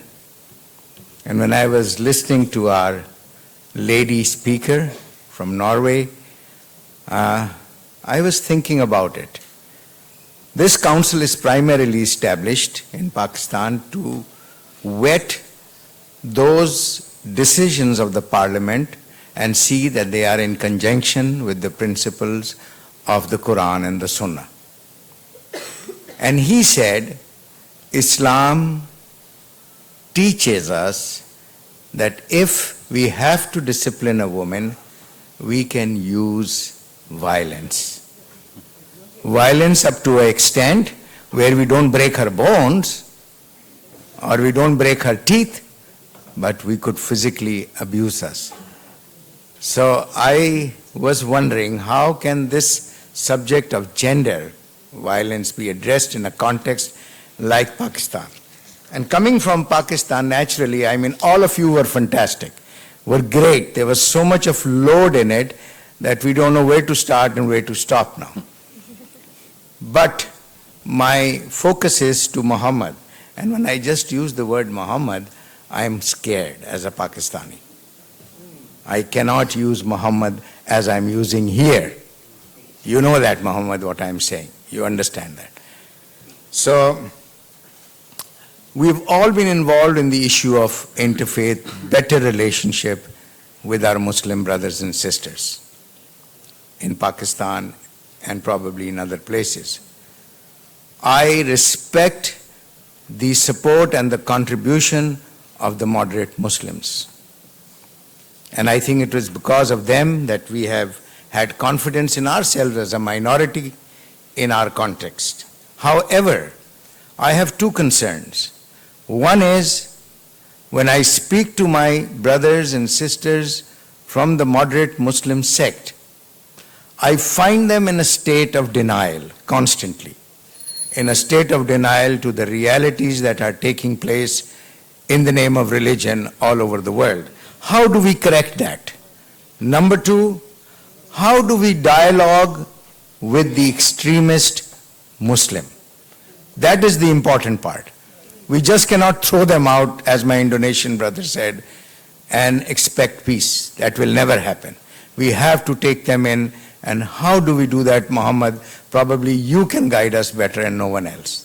R: And when I was listening to our lady speaker from Norway, I was thinking about it. This council is primarily established in Pakistan to vet those decisions of the parliament and see that they are in conjunction with the principles of the Quran and the Sunnah. And he said, Islam teaches us that if we have to discipline a woman, we can use violence. Violence up to an extent where we don't break her bones or we don't break her teeth, but we could physically abuse us. So I was wondering, how can this subject of gender violence be addressed in a context like Pakistan? And coming from Pakistan, naturally, I mean, all of you were fantastic, were great. There was so much of load in it that we don't know where to start and where to stop now. But my focus is to Muhammad. And when I just use the word Muhammad, I am scared as a Pakistani. I cannot use Muhammad as I'm using here. You know that, Muhammad, what I'm saying. You understand that. So, we've all been involved in the issue of interfaith, better relationship with our Muslim brothers and sisters in Pakistan and probably in other places. I respect the support and the contribution of the moderate Muslims. And I think it was because of them that we have had confidence in ourselves as a minority in our context. However, I have two concerns. One is, when I speak to my brothers and sisters from the moderate Muslim sect, I find them in a state of denial constantly, in a state of denial to the realities that are taking place in the name of religion all over the world. How do we correct that? Number two, how do we dialogue with the extremist Muslim? That is the important part. We just cannot throw them out, as my Indonesian brother said, and expect peace. That will never happen. We have to take them in, and how do we do that, Muhammad? Probably you can guide us better and no one else.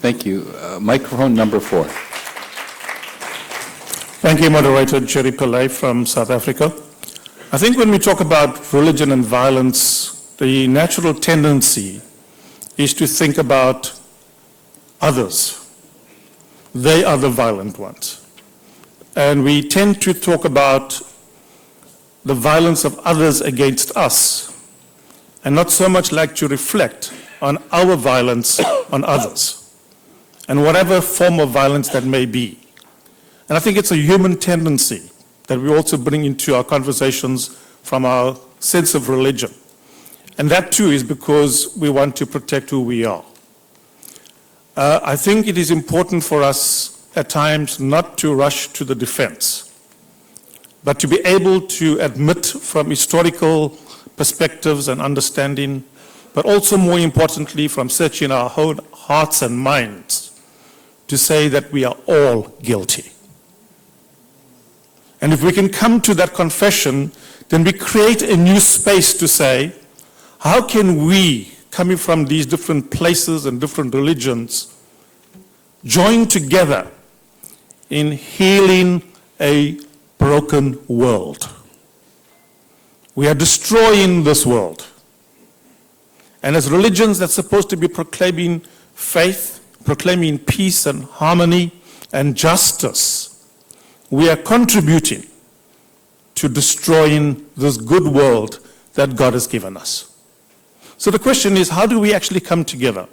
A: Thank you. Microphone number 4.
H: Thank you, Moderator Jerry Pillay from South Africa. I think when we talk about religion and violence, the natural tendency is to think about others. They are the violent ones. And we tend to talk about the violence of others against us, and not so much like to reflect on our violence on others, and whatever form of violence that may be. And I think it's a human tendency that we also bring into our conversations from our sense of religion. And that too is because we want to protect who we are. I think it is important for us at times not to rush to the defense, but to be able to admit from historical perspectives and understanding, but also more importantly from searching our own hearts and minds, to say that we are all guilty. And if we can come to that confession, then we create a new space to say, how can we, coming from these different places and different religions, join together in healing a broken world? We are destroying this world. And as religions that's supposed to be proclaiming faith, proclaiming peace and harmony and justice, we are contributing to destroying this good world that God has given us. So the question is, how do we actually come together,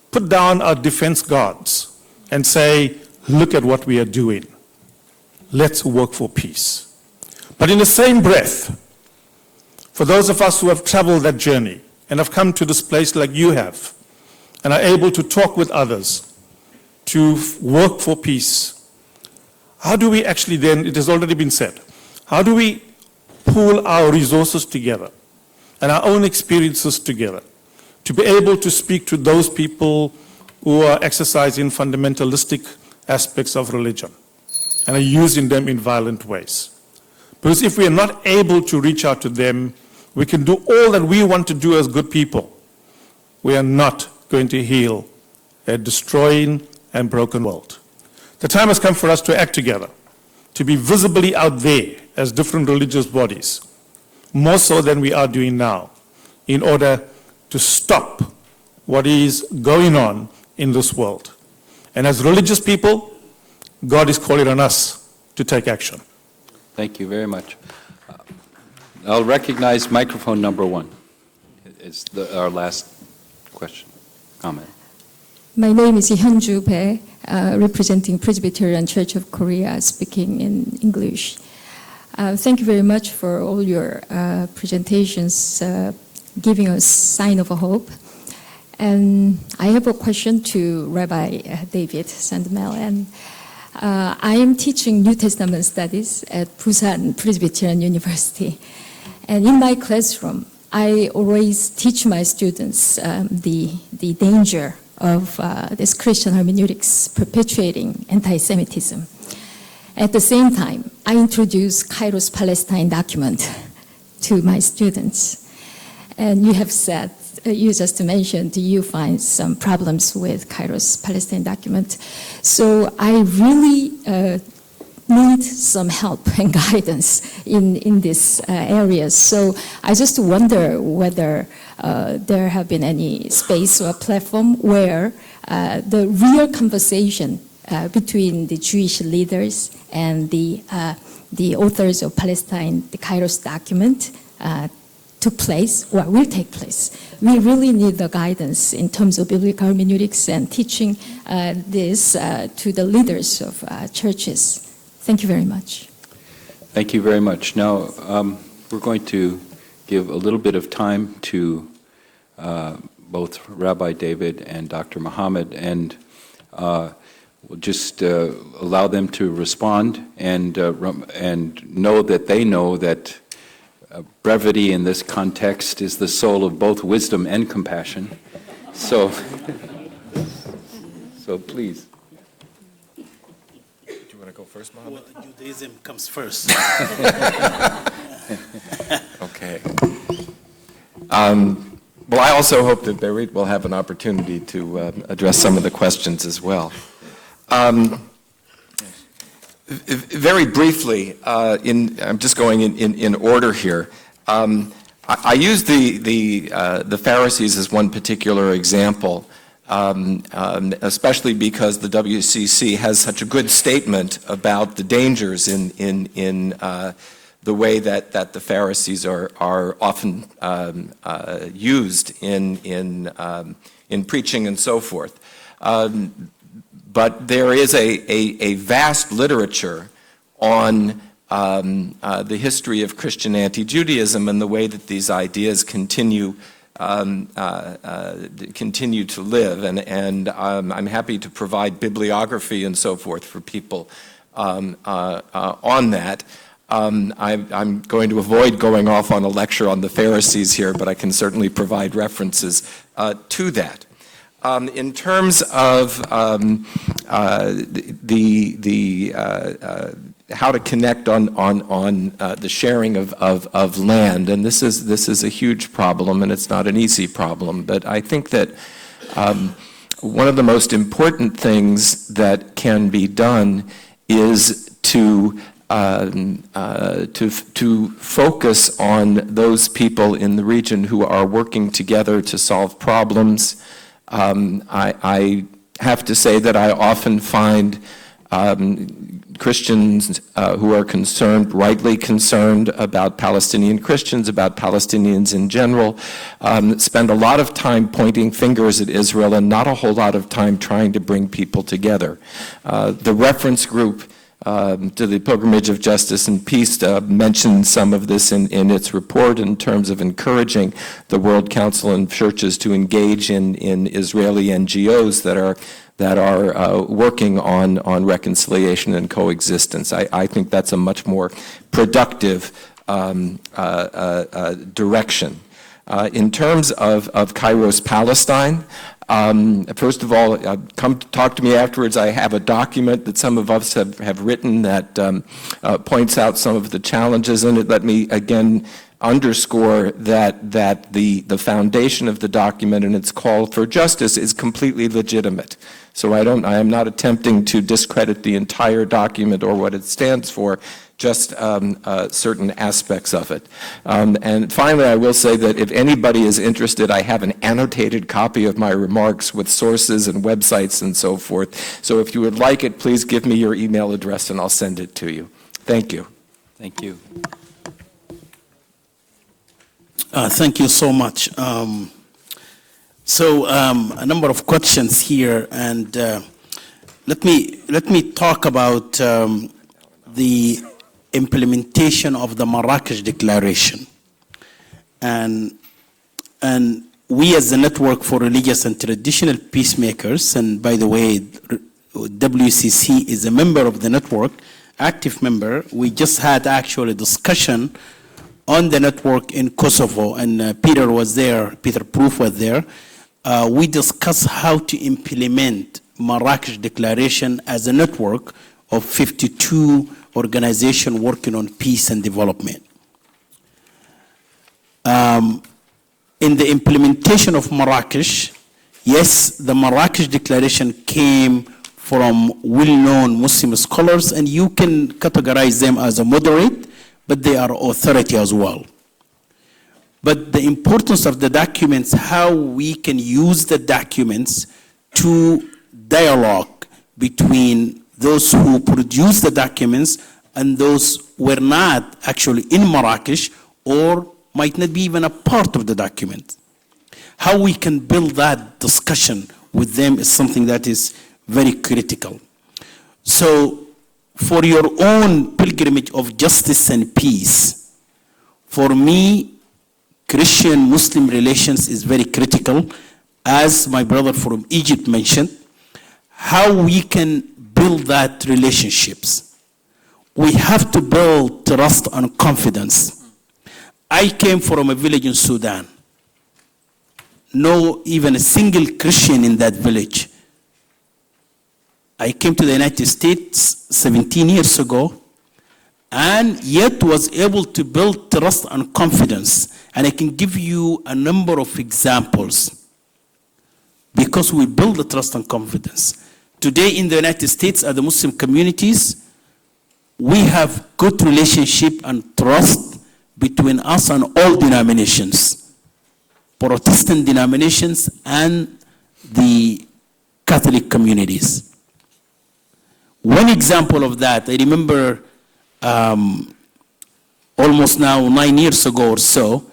H: put down our defense guards, and say, look at what we are doing. Let's work for peace. But in the same breath, for those of us who have traveled that journey and have come to this place like you have, and are able to talk with others, to work for peace, how do we actually then, it has already been said, how do we pool our resources together and our own experiences together to be able to speak to those people who are exercising fundamentalistic aspects of religion and are using them in violent ways? Because if we are not able to reach out to them, we can do all that we want to do as good people. We are not going to heal a destroying and broken world. The time has come for us to act together, to be visibly out there as different religious bodies, more so than we are doing now, in order to stop what is going on in this world. And as religious people, God is calling on us to take action.
A: Thank you very much. I'll recognize microphone number 1. It's our last question, comment.
S: My name is Hyunju Bae, representing Presbyterian Church of Korea, speaking in English. Thank you very much for all your presentations, giving us sign of hope. And I have a question to Rabbi David Sandmel. And I am teaching New Testament studies at Busan Presbyterian University. And in my classroom, I always teach my students the danger of this Christian hermeneutics perpetuating anti-Semitism. At the same time, I introduce Kairos Palestine document to my students. And you have said, you just mentioned, you find some problems with Kairos Palestine document. So I really need some help and guidance in these areas. So I just wonder whether there have been any space or platform where the real conversation between the Jewish leaders and the authors of Palestine, the Kairos document, took place or will take place. We really need the guidance in terms of biblical hermeneutics and teaching this to the leaders of churches. Thank you very much.
A: Thank you very much. Now, we're going to give a little bit of time to both Rabbi David and Dr. Muhammad, and we'll just allow them to respond and know that they know that brevity in this context is the soul of both wisdom and compassion. So, so please.
D: Do you want to go first, Mohammed?
B: Well, Judaism comes first.
D: Okay. Well, I also hope that Berit will have an opportunity to address some of the questions as well. Very briefly, I'm just going in order here. I use the Pharisees as one particular example, especially because the WCC has such a good statement about the dangers in the way that the Pharisees are often used in preaching and so forth. But there is a vast literature on the history of Christian anti-Judaism and the way that these ideas continue to live. And I'm happy to provide bibliography and so forth for people on that. I'm going to avoid going off on a lecture on the Pharisees here, but I can certainly provide references to that. In terms of how to connect on the sharing of land, and this is a huge problem, and it's not an easy problem, but I think that one of the most important things that can be done is to focus on those people in the region who are working together to solve problems. I have to say that I often find Christians who are concerned, rightly concerned about Palestinian Christians, about Palestinians in general, spend a lot of time pointing fingers at Israel and not a whole lot of time trying to bring people together. The reference group to the Pilgrimage of Justice and Peace mentioned some of this in its report in terms of encouraging the World Council and churches to engage in Israeli NGOs that are working on reconciliation and coexistence. I think that's a much more productive direction. In terms of Kairos Palestine, first of all, come talk to me afterwards. I have a document that some of us have written that points out some of the challenges in it. Let me again underscore that the foundation of the document and its call for justice is completely legitimate. So I am not attempting to discredit the entire document or what it stands for, just certain aspects of it. And finally, I will say that if anybody is interested, I have an annotated copy of my remarks with sources and websites and so forth. So if you would like it, please give me your email address and I'll send it to you. Thank you.
A: Thank you.
B: Thank you so much. So a number of questions here, and let me talk about the implementation of the Marrakesh Declaration. And we as the Network for Religious and Traditional Peacemakers, and by the way, WCC is a member of the network, active member. We just had actually a discussion on the network in Kosovo, and Peter was there, Peter Proof was there. We discussed how to implement Marrakesh Declaration as a network of 52 organizations working on peace and development. In the implementation of Marrakesh, yes, the Marrakesh Declaration came from well-known Muslim scholars, and you can categorize them as a moderate, but they are authority as well. But the importance of the documents, how we can use the documents to dialogue between those who produce the documents and those who were not actually in Marrakesh or might not be even a part of the document. How we can build that discussion with them is something that is very critical. So for your own pilgrimage of justice and peace, for me, Christian-Muslim relations is very critical. As my brother from Egypt mentioned, how we can build that relationships. We have to build trust and confidence. I came from a village in Sudan. No even a single Christian in that village. I came to the United States 17 years ago, and yet was able to build trust and confidence. And I can give you a number of examples because we build the trust and confidence. Today in the United States, at the Muslim communities, we have good relationship and trust between us and all denominations, Protestant denominations and the Catholic communities. One example of that, I remember almost now 9 years ago or so,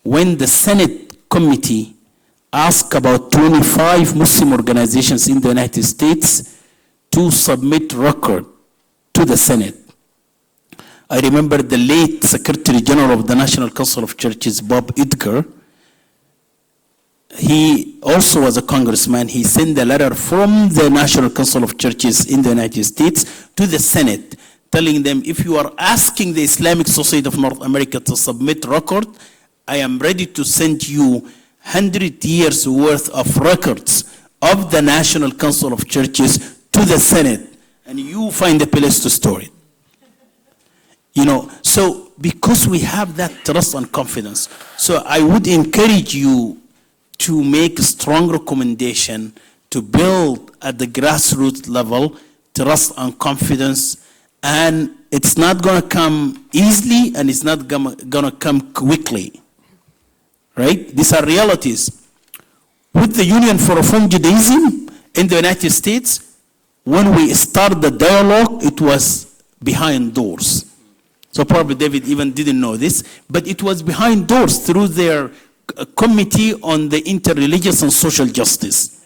B: when the Senate committee asked about 25 Muslim organizations in the United States to submit record to the Senate. I remember the late Secretary General of the National Council of Churches, Bob Edgar. He also was a congressman. He sent a letter from the National Council of Churches in the United States to the Senate, telling them, if you are asking the Islamic Society of North America to submit record, I am ready to send you 100 years worth of records of the National Council of Churches to the Senate, and you find a place to store it. You know, so because we have that trust and confidence, so I would encourage you to make a strong recommendation to build at the grassroots level trust and confidence, and it's not going to come easily and it's not going to come quickly. Right? These are realities. With the Union for Reform Judaism in the United States, when we started the dialogue, it was behind doors. So probably David even didn't know this, but it was behind doors through their committee on the interreligious and social justice.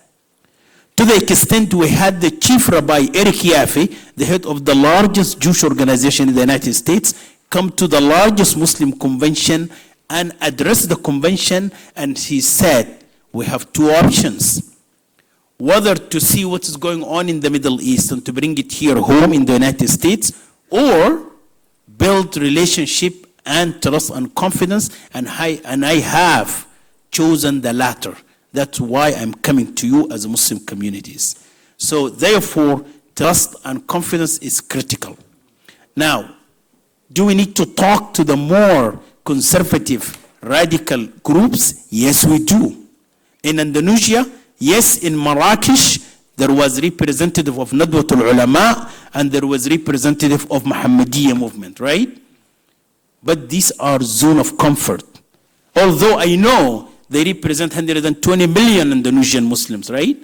B: To the extent we had the chief rabbi, Eric Yaffe, the head of the largest Jewish organization in the United States, come to the largest Muslim convention and address the convention, and he said, we have two options. Whether to see what is going on in the Middle East and to bring it here home in the United States, or build relationship and trust and confidence, and I have chosen the latter. That's why I'm coming to you as Muslim communities. So therefore, trust and confidence is critical. Now, do we need to talk to the more conservative, radical groups? Yes, we do. In Indonesia, yes, in Marrakesh, there was representative of Nadwatul Ulama and there was representative of Muhammadiyya movement, right? But these are zone of comfort. Although I know they represent 120 million Indonesian Muslims, right?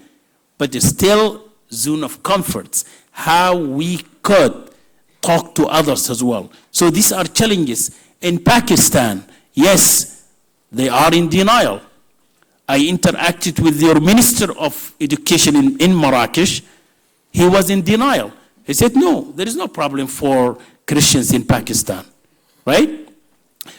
B: But it's still zone of comforts. How we could talk to others as well. So these are challenges. In Pakistan, yes, they are in denial. I interacted with your Minister of Education in Marrakesh. He was in denial. He said, no, there is no problem for Christians in Pakistan, right?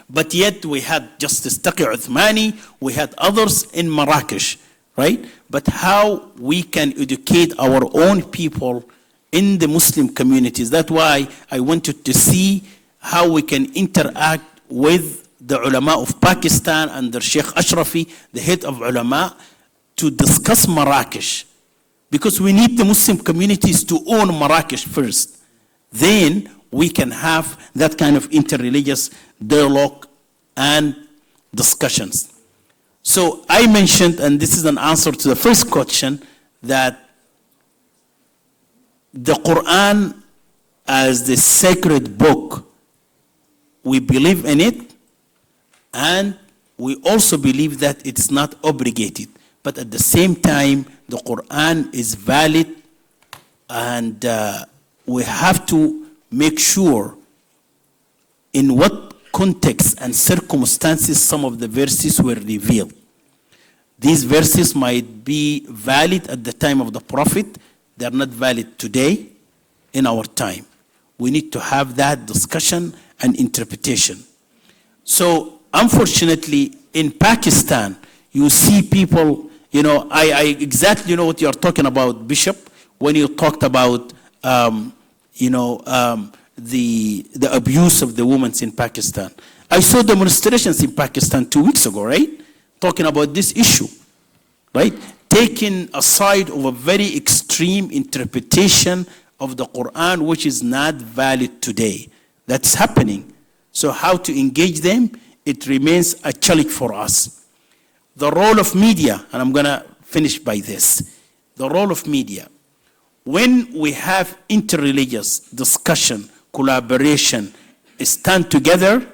B: But yet we had Justice Taqi Uthmani, we had others in Marrakesh, right? But how we can educate our own people in the Muslim communities. That's why I wanted to see how we can interact with the ulama of Pakistan under Sheikh Ashrafi, the head of ulama, to discuss Marrakesh. Because we need the Muslim communities to own Marrakesh first. Then we can have that kind of interreligious dialogue and discussions. So I mentioned, and this is an answer to the first question, that the Quran as the sacred book, we believe in it, and we also believe that it's not obligated. But at the same time, the Quran is valid, and we have to make sure in what context and circumstances some of the verses were revealed. These verses might be valid at the time of the Prophet. They're not valid today in our time. We need to have that discussion and interpretation. So unfortunately, in Pakistan, you see people, you know, I exactly know what you're talking about, Bishop, when you talked about, the abuse of the women in Pakistan. I saw demonstrations in Pakistan 2 weeks ago, right? Talking about this issue, right? Taking a side of a very extreme interpretation of the Quran, which is not valid today. That's happening. So how to engage them? It remains a challenge for us. The role of media, and I'm going to finish by this. The role of media. When we have interreligious discussion, collaboration, stand together,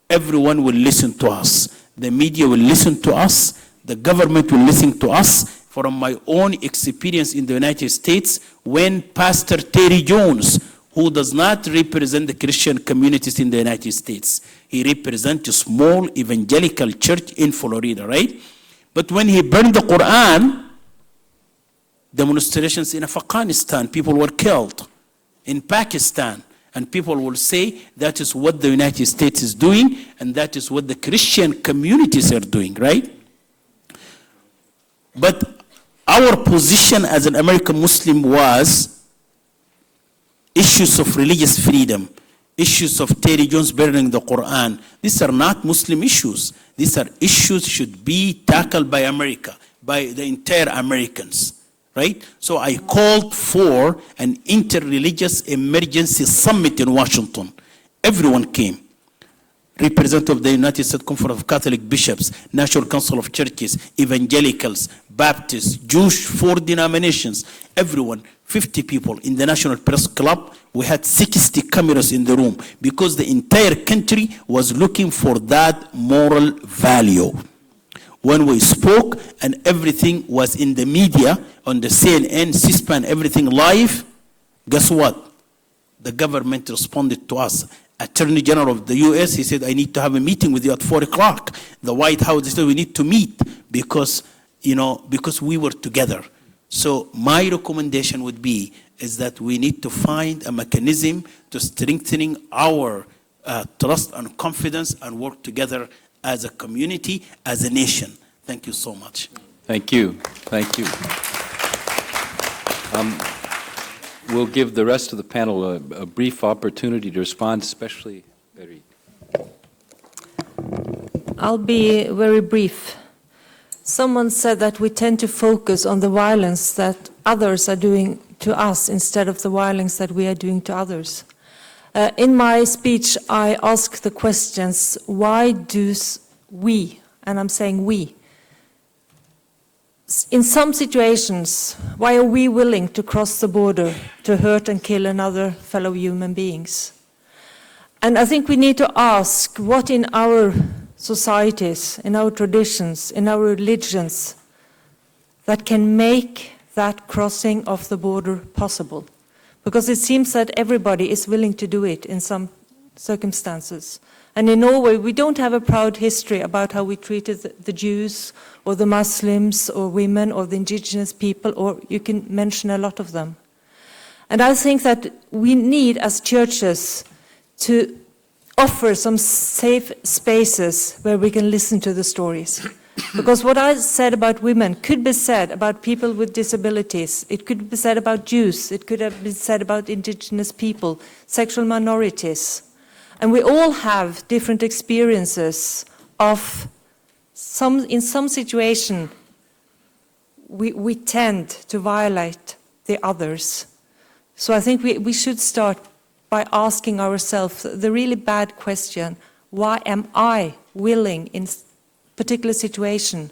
B: everyone will listen to us. The media will listen to us. The government will listen to us. From my own experience in the United States, when Pastor Terry Jones, who does not represent the Christian communities in the United States, he represents a small evangelical church in Florida, right? But when he burned the Quran, demonstrations in Afghanistan, people were killed. In Pakistan, and people will say that is what the United States is doing, and that is what the Christian communities are doing, right? But our position as an American Muslim was issues of religious freedom, issues of Terry Jones burning the Quran. These are not Muslim issues. These are issues should be tackled by America, by the entire Americans. Right? So I called for an interreligious emergency summit in Washington. Everyone came. Representatives of the United States Conference of Catholic Bishops, National Council of Churches, Evangelicals, Baptists, Jewish, 4 denominations, everyone, 50 people in the National Press Club. We had 60 cameras in the room because the entire country was looking for that moral value. When we spoke and everything was in the media, on the CNN, C-SPAN, everything live, guess what? The government responded to us. Attorney General of the US, he said, I need to have a meeting with you at 4 o'clock. The White House said, we need to meet because we were together. So my recommendation would be is that we need to find a mechanism to strengthening our trust and confidence and work together as a community, as a nation. Thank you so much.
A: Thank you. Thank you. We'll give the rest of the panel a brief opportunity to respond, especially Berit.
F: I'll be very brief. Someone said that we tend to focus on the violence that others are doing to us instead of the violence that we are doing to others. In my speech, I asked the questions, why do we, and I'm saying we, in some situations, why are we willing to cross the border to hurt and kill another fellow human beings? And I think we need to ask what in our societies, in our traditions, in our religions, that can make that crossing of the border possible. Because it seems that everybody is willing to do it in some circumstances. And in Norway, we don't have a proud history about how we treated the Jews or the Muslims or women or the indigenous people, or you can mention a lot of them. And I think that we need, as churches, to offer some safe spaces where we can listen to the stories. Because what I said about women could be said about people with disabilities. It could be said about Jews. It could have been said about indigenous people, sexual minorities. And we all have different experiences of in some situation, we tend to violate the others. So I think we should start by asking ourselves the really bad question, why am I willing in particular situation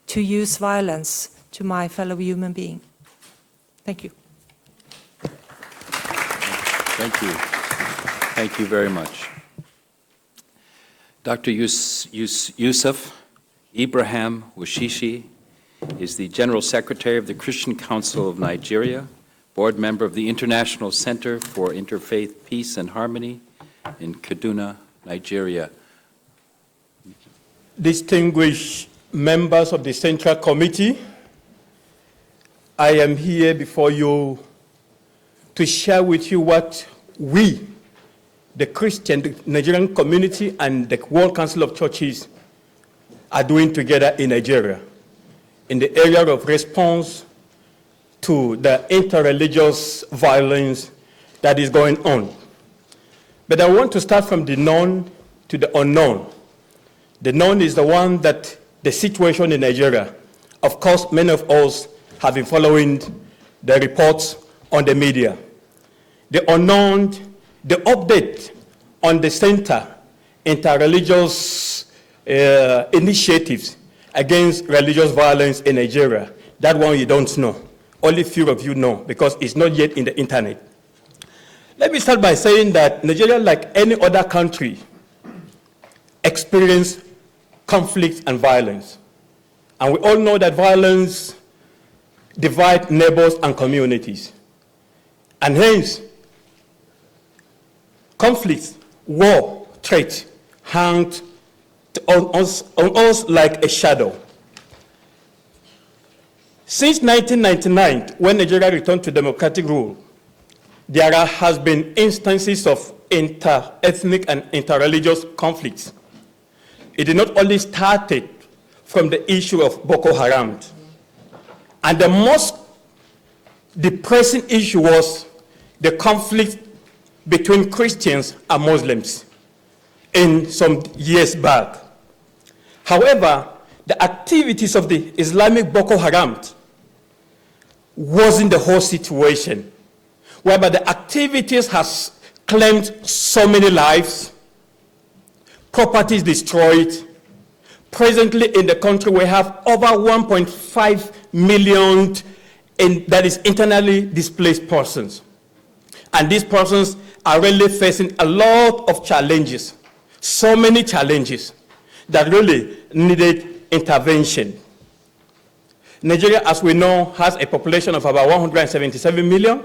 F: to use violence to my fellow human being? Thank you.
A: Thank you. Thank you very much. Dr. Yusuf Ibrahim Washishi is the General Secretary of the Christian Council of Nigeria, board member of the International Center for Interfaith Peace and Harmony in Kaduna, Nigeria.
T: Distinguished members of the Central Committee, I am here before you to share with you what we, the Christian, the Nigerian community, and the World Council of Churches are doing together in Nigeria in the area of response to the interreligious violence that is going on. But I want to start from the known to the unknown. The known is the one that the situation in Nigeria. Of course, many of us have been following the reports on the media. The unknown, the update on the center, interreligious initiatives against religious violence in Nigeria. That one you don't know. Only few of you know because it's not yet in the internet. Let me start by saying that Nigeria, like any other country, experiences conflict and violence. And we all know that violence divides neighbors and communities. And hence, conflicts, war, threat hang on us like a shadow. Since 1999, when Nigeria returned to democratic rule, there has been instances of inter-ethnic and interreligious conflicts. It did not only started from the issue of Boko Haram. And the most depressing issue was the conflict between Christians and Muslims in some years back. However, the activities of the Islamic Boko Haram wasn't the whole situation, whereby the activities has claimed so many lives, properties destroyed. Presently in the country, we have over 1.5 million that is internally displaced persons. And these persons are really facing a lot of challenges, so many challenges that really needed intervention. Nigeria, as we know, has a population of about 177 million,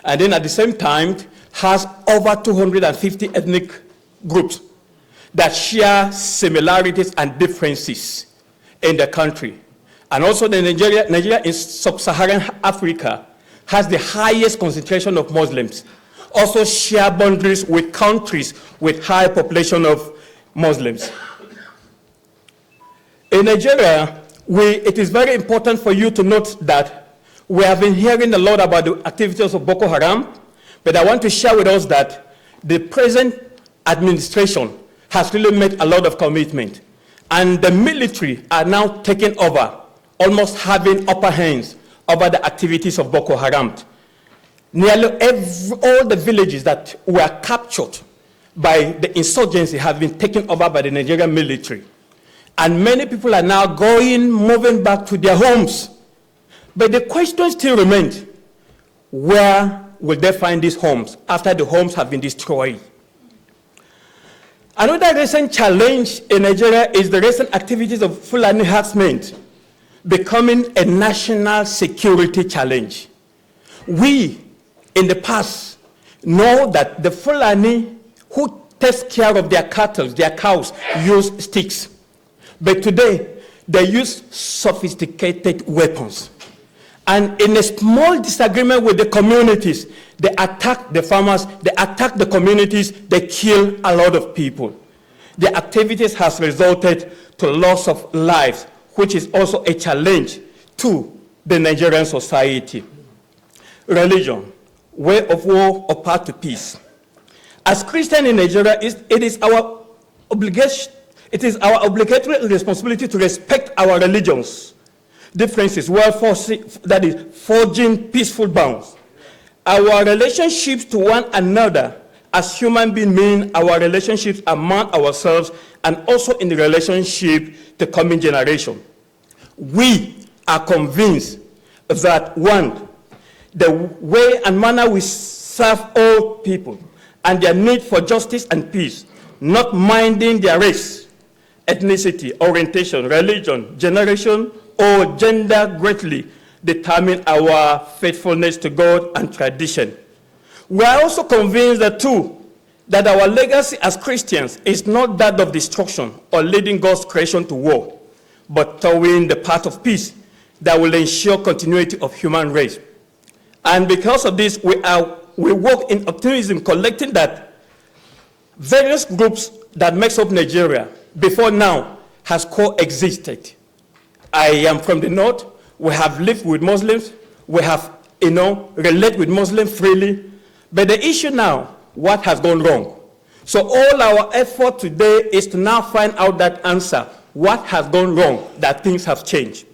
T: and then at the same time has over 250 ethnic groups that share similarities and differences in the country. And also Nigeria in sub-Saharan Africa has the highest concentration of Muslims, also share boundaries with countries with high population of Muslims. In Nigeria, it is very important for you to note that we have been hearing a lot about the activities of Boko Haram, but I want to share with us that the present administration has really made a lot of commitment. And the military are now taking over, almost having upper hands over the activities of Boko Haram. Nearly all the villages that were captured by the insurgency have been taken over by the Nigerian military. And many people are now moving back to their homes. But the question still remains, where will they find these homes after the homes have been destroyed? Another recent challenge in Nigeria is the recent activities of Fulani herdsmen becoming a national security challenge. We, in the past, know that the Fulani who take care of their cattle, their cows, use sticks. But today, they use sophisticated weapons. And in a small disagreement with the communities, they attack the farmers, they attack the communities, they kill a lot of people. The activities has resulted to loss of lives, which is also a challenge to the Nigerian society. Religion, way of war or path to peace. As Christians in Nigeria, it is our obligation, it is our obligatory responsibility to respect our religions differences while forging peaceful bonds. Our relationships to one another as human beings mean our relationships among ourselves and also in the relationship to coming generation. We are convinced that one, the way and manner we serve all people and their need for justice and peace, not minding their race, ethnicity, orientation, religion, generation, or gender greatly determine our faithfulness to God and tradition. We are also convinced that too, that our legacy as Christians is not that of destruction or leading God's creation to war, but towing the path of peace that will ensure continuity of human race. And because of this, we work in optimism, collecting that various groups that makes up Nigeria before now has coexisted. I am from the north. We have lived with Muslims. We have, relate with Muslims freely. But the issue now, what has gone wrong? So all our effort today is to now find out that answer. What has gone wrong that things have changed?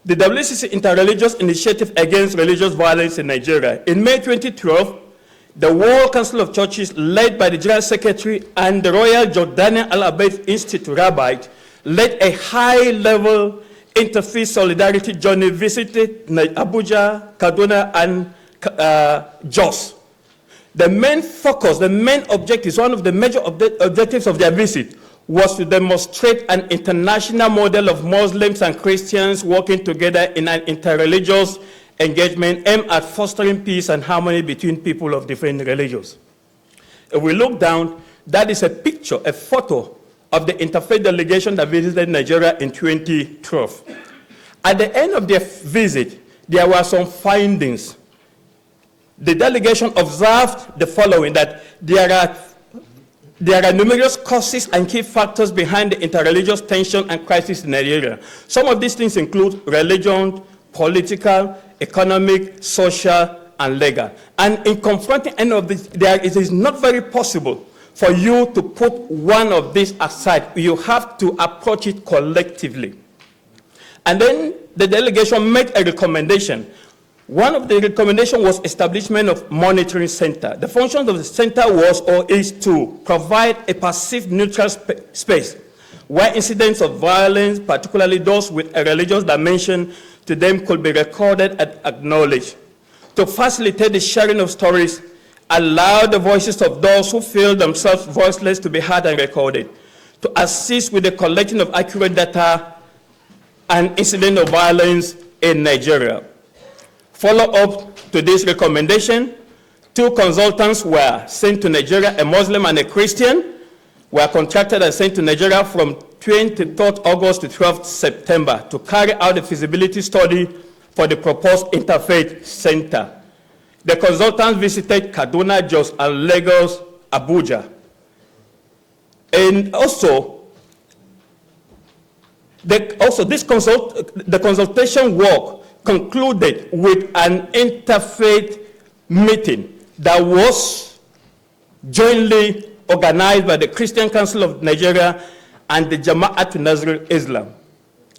T: The WCC Interreligious Initiative Against Religious Violence in Nigeria. In May 2012, the World Council of Churches, led by the General Secretary and the Royal Jordanian Al-Abaid Institute Rabbi, led a high-level interfaith solidarity journey, visited Abuja, Kaduna, and Jos. The main focus, the main objective, one of the major objectives of their visit was to demonstrate an international model of Muslims and Christians working together in an interreligious engagement aimed at fostering peace and harmony between people of different religions. If we look down, that is a picture, a photo of the interfaith delegation that visited Nigeria in 2012. At the end of their visit, there were some findings. The delegation observed the following, that there are numerous causes and key factors behind the interreligious tension and crisis in Nigeria. Some of these things include religion, political, economic, social, and legal. And in confronting any of this, it is not very possible for you to put one of these aside. You have to approach it collectively. And then the delegation made a recommendation. One of the recommendations was establishment of monitoring center. The function of the center was or is to provide a passive neutral space where incidents of violence, particularly those with a religious dimension to them, could be recorded and acknowledged. To facilitate the sharing of stories, allow the voices of those who feel themselves voiceless to be heard and recorded. To assist with the collecting of accurate data and incident of violence in Nigeria. Follow up to this recommendation, 2 consultants were sent to Nigeria, a Muslim and a Christian, were contracted and sent to Nigeria from 23rd August to 12th September to carry out a feasibility study for the proposed interfaith center. The consultants visited Kaduna, Jos, and Lagos, Abuja. And the consultation work concluded with an interfaith meeting that was jointly organized by the Christian Council of Nigeria and the Jama'at Nazir Islam.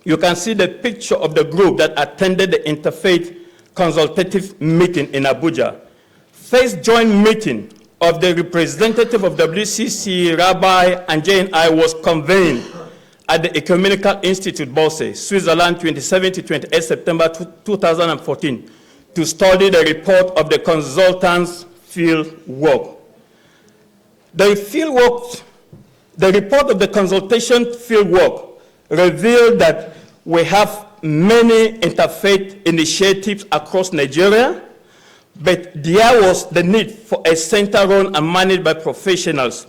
T: You can see the picture of the group that attended the interfaith consultative meeting in Abuja. First joint meeting of the representative of WCC, Rabbi, and JNI was convened at the Ecumenical Institute, Bosse, Switzerland, 27 to 28 September 2014, to study the report of the consultants' field work. The report of the consultation field work revealed that we have many interfaith initiatives across Nigeria, but there was the need for a center run and managed by professionals,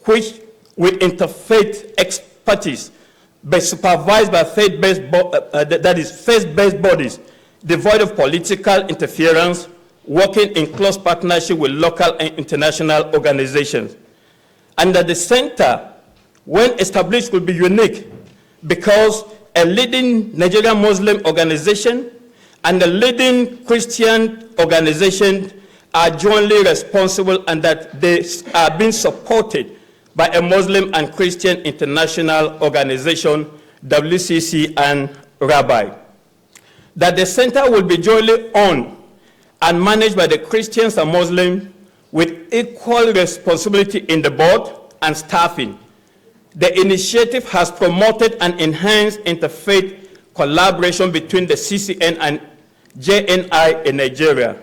T: which with interfaith expertise, but supervised by faith-based, faith-based bodies, devoid of political interference, working in close partnership with local and international organizations. And that the center, when established, will be unique because a leading Nigerian Muslim organization and a leading Christian organization are jointly responsible, and that they are being supported by a Muslim and Christian international organization, WCC and Rabbi. That the center will be jointly owned and managed by the Christians and Muslims with equal responsibility in the board and staffing. The initiative has promoted and enhanced interfaith collaboration between the CCN and JNI in Nigeria.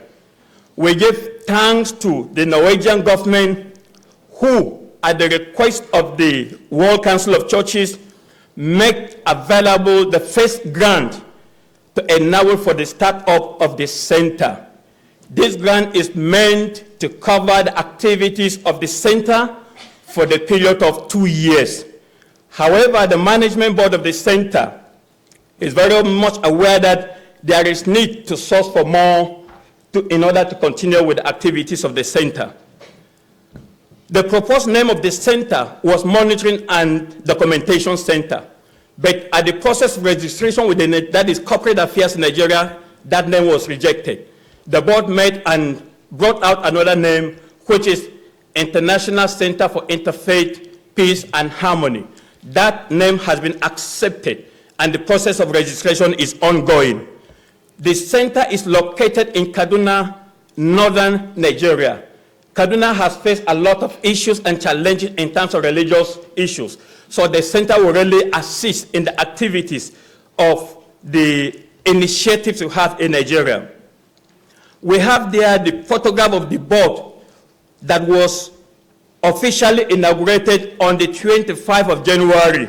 T: We give thanks to the Norwegian government who, at the request of the World Council of Churches, make available the first grant to enable for the start-up of the center. This grant is meant to cover the activities of the center for the period of 2 years. However, the management board of the center is very much aware that there is need to source for more in order to continue with the activities of the center. The proposed name of the center was Monitoring and Documentation Center. But at the process of registration with that is Corporate Affairs in Nigeria, that name was rejected. The board met and brought out another name, which is International Center for Interfaith, Peace and Harmony. That name has been accepted, and the process of registration is ongoing. The center is located in Kaduna, northern Nigeria. Kaduna has faced a lot of issues and challenges in terms of religious issues. So the center will really assist in the activities of the initiatives we have in Nigeria. We have there the photograph of the board that was officially inaugurated on the 25th of January.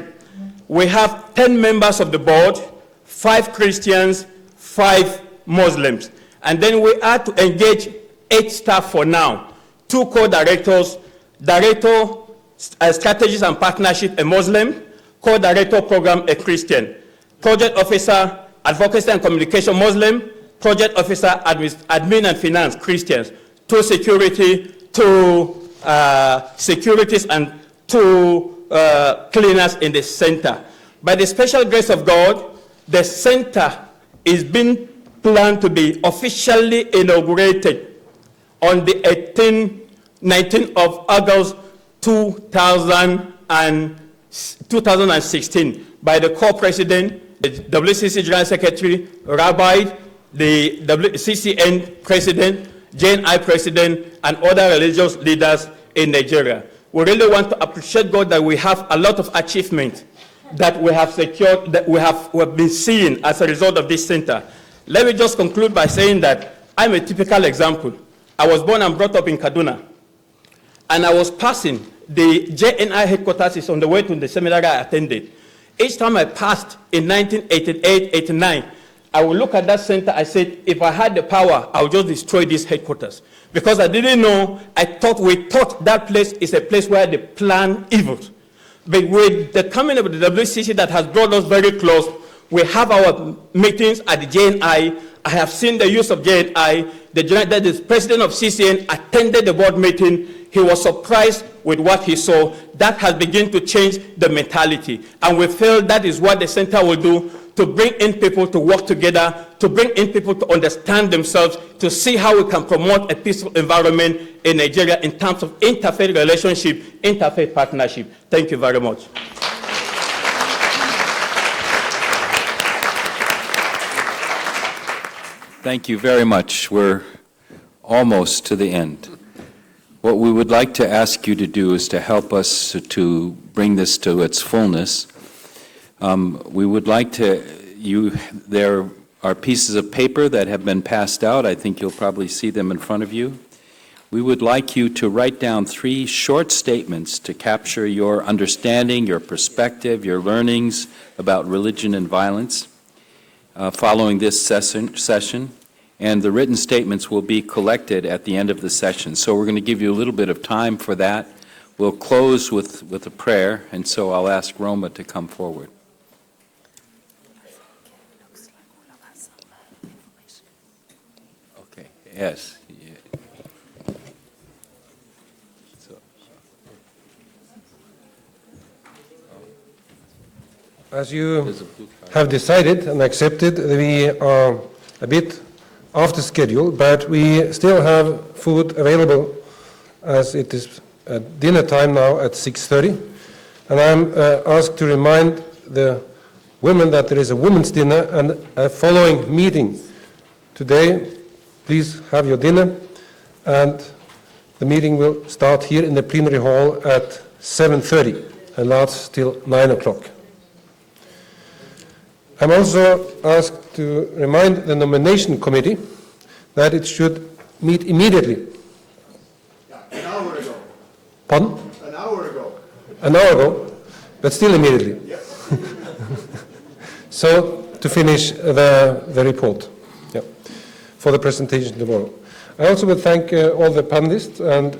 T: We have 10 members of the board, 5 Christians, 5 Muslims. And then we are to engage 8 staff for now. 2 co-directors, Director Strategies and Partnership, a Muslim, Co-Director Program, a Christian, Project Officer, Advocacy and Communication, Muslim, Project Officer, Admin and Finance, Christians, 2 security, 2 securities, and 2 cleaners in the center. By the special grace of God, the center is being planned to be officially inaugurated on the 19th of August 2016 by the co-president, the WCC General Secretary, Rabbi, the CCN President, JNI President, and other religious leaders in Nigeria. We really want to appreciate God that we have a lot of achievements that we have secured, that we have been seeing as a result of this center. Let me just conclude by saying that I'm a typical example. I was born and brought up in Kaduna, and I was passing the JNI headquarters is on the way to the seminary I attended. Each time I passed in 1988, 89, I would look at that center. I said, if I had the power, I would just destroy this headquarters. Because I didn't know, we thought that place is a place where they plan evil. But with the coming of the WCC that has brought us very close, we have our meetings at the JNI. I have seen the use of JNI. The president of CCN attended the board meeting. He was surprised with what he saw. That has begun to change the mentality. And we feel that is what the center will do, to bring in people to work together, to bring in people to understand themselves, to see how we can promote a peaceful environment in Nigeria in terms of interfaith relationship, interfaith partnership. Thank you very much.
A: Thank you very much. We're almost to the end. What we would like to ask you to do is to help us to bring this to its fullness. We would like there are pieces of paper that have been passed out. I think you'll probably see them in front of you. We would like you to write down 3 short statements to capture your understanding, your perspective, your learnings about religion and violence following this session. And the written statements will be collected at the end of the session. So we're going to give you a little bit of time for that. We'll close with a prayer, and so I'll ask Roma to come forward. Okay, yes.
U: As you have decided and accepted, we are a bit after schedule, but we still have food available as it is at dinner time now at 6:30. And I'm asked to remind the women that there is a women's dinner and a following meeting today. Please have your dinner, and the meeting will start here in the plenary hall at 7:30 and lasts till 9 o'clock. I'm also asked to remind the nomination committee that it should meet immediately.
C: An hour ago.
U: Pardon?
C: An hour ago.
U: An hour ago, but still immediately.
C: Yes.
U: So, to finish the report, yeah, for the presentation tomorrow. I also would thank all the panelists and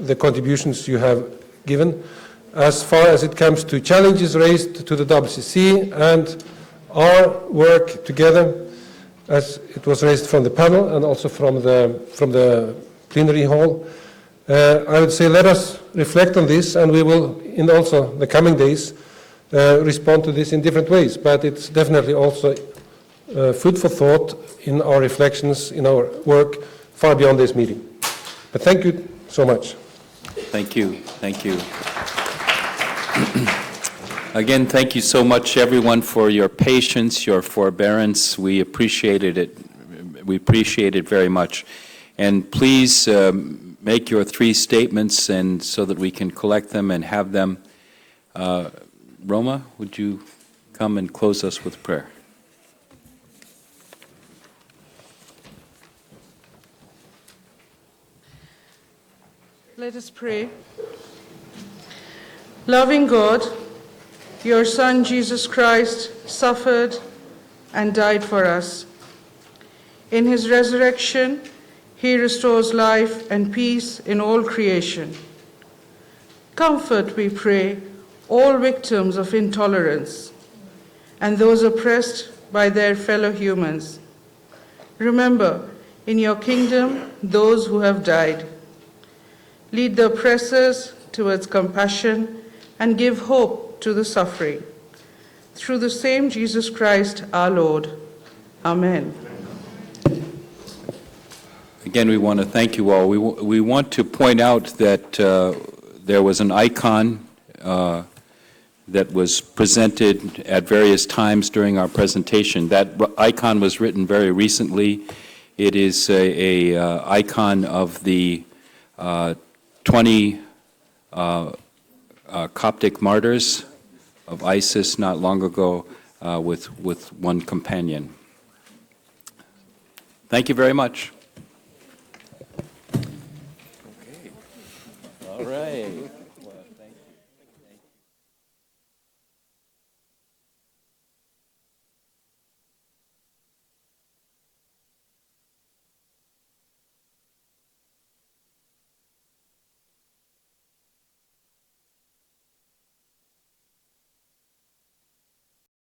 U: the contributions you have given as far as it comes to challenges raised to the WCC and our work together, as it was raised from the panel and also from the plenary hall. I would say let us reflect on this, and we will, in also the coming days, respond to this in different ways. But it's definitely also food for thought in our reflections, in our work, far beyond this meeting. But thank you so much.
A: Thank you. Thank you. Again, thank you so much, everyone, for your patience, your forbearance. We appreciated it. We appreciate it very much. And please make your 3 statements, and so that we can collect them and have them. Roma, would you come and close us with prayer?
V: Let us pray. Loving God, your Son Jesus Christ suffered and died for us. In his resurrection, he restores life and peace in all creation. Comfort, we pray, all victims of intolerance and those oppressed by their fellow humans. Remember, in your kingdom, those who have died. Lead the oppressors towards compassion and give hope to the suffering. Through the same Jesus Christ, our Lord. Amen.
A: Again, we want to thank you all. We want to point out that there was an icon that was presented at various times during our presentation. That icon was written very recently. It is a icon of the 20 Coptic martyrs of ISIS not long ago with one companion. Thank you very much. Okay. All right.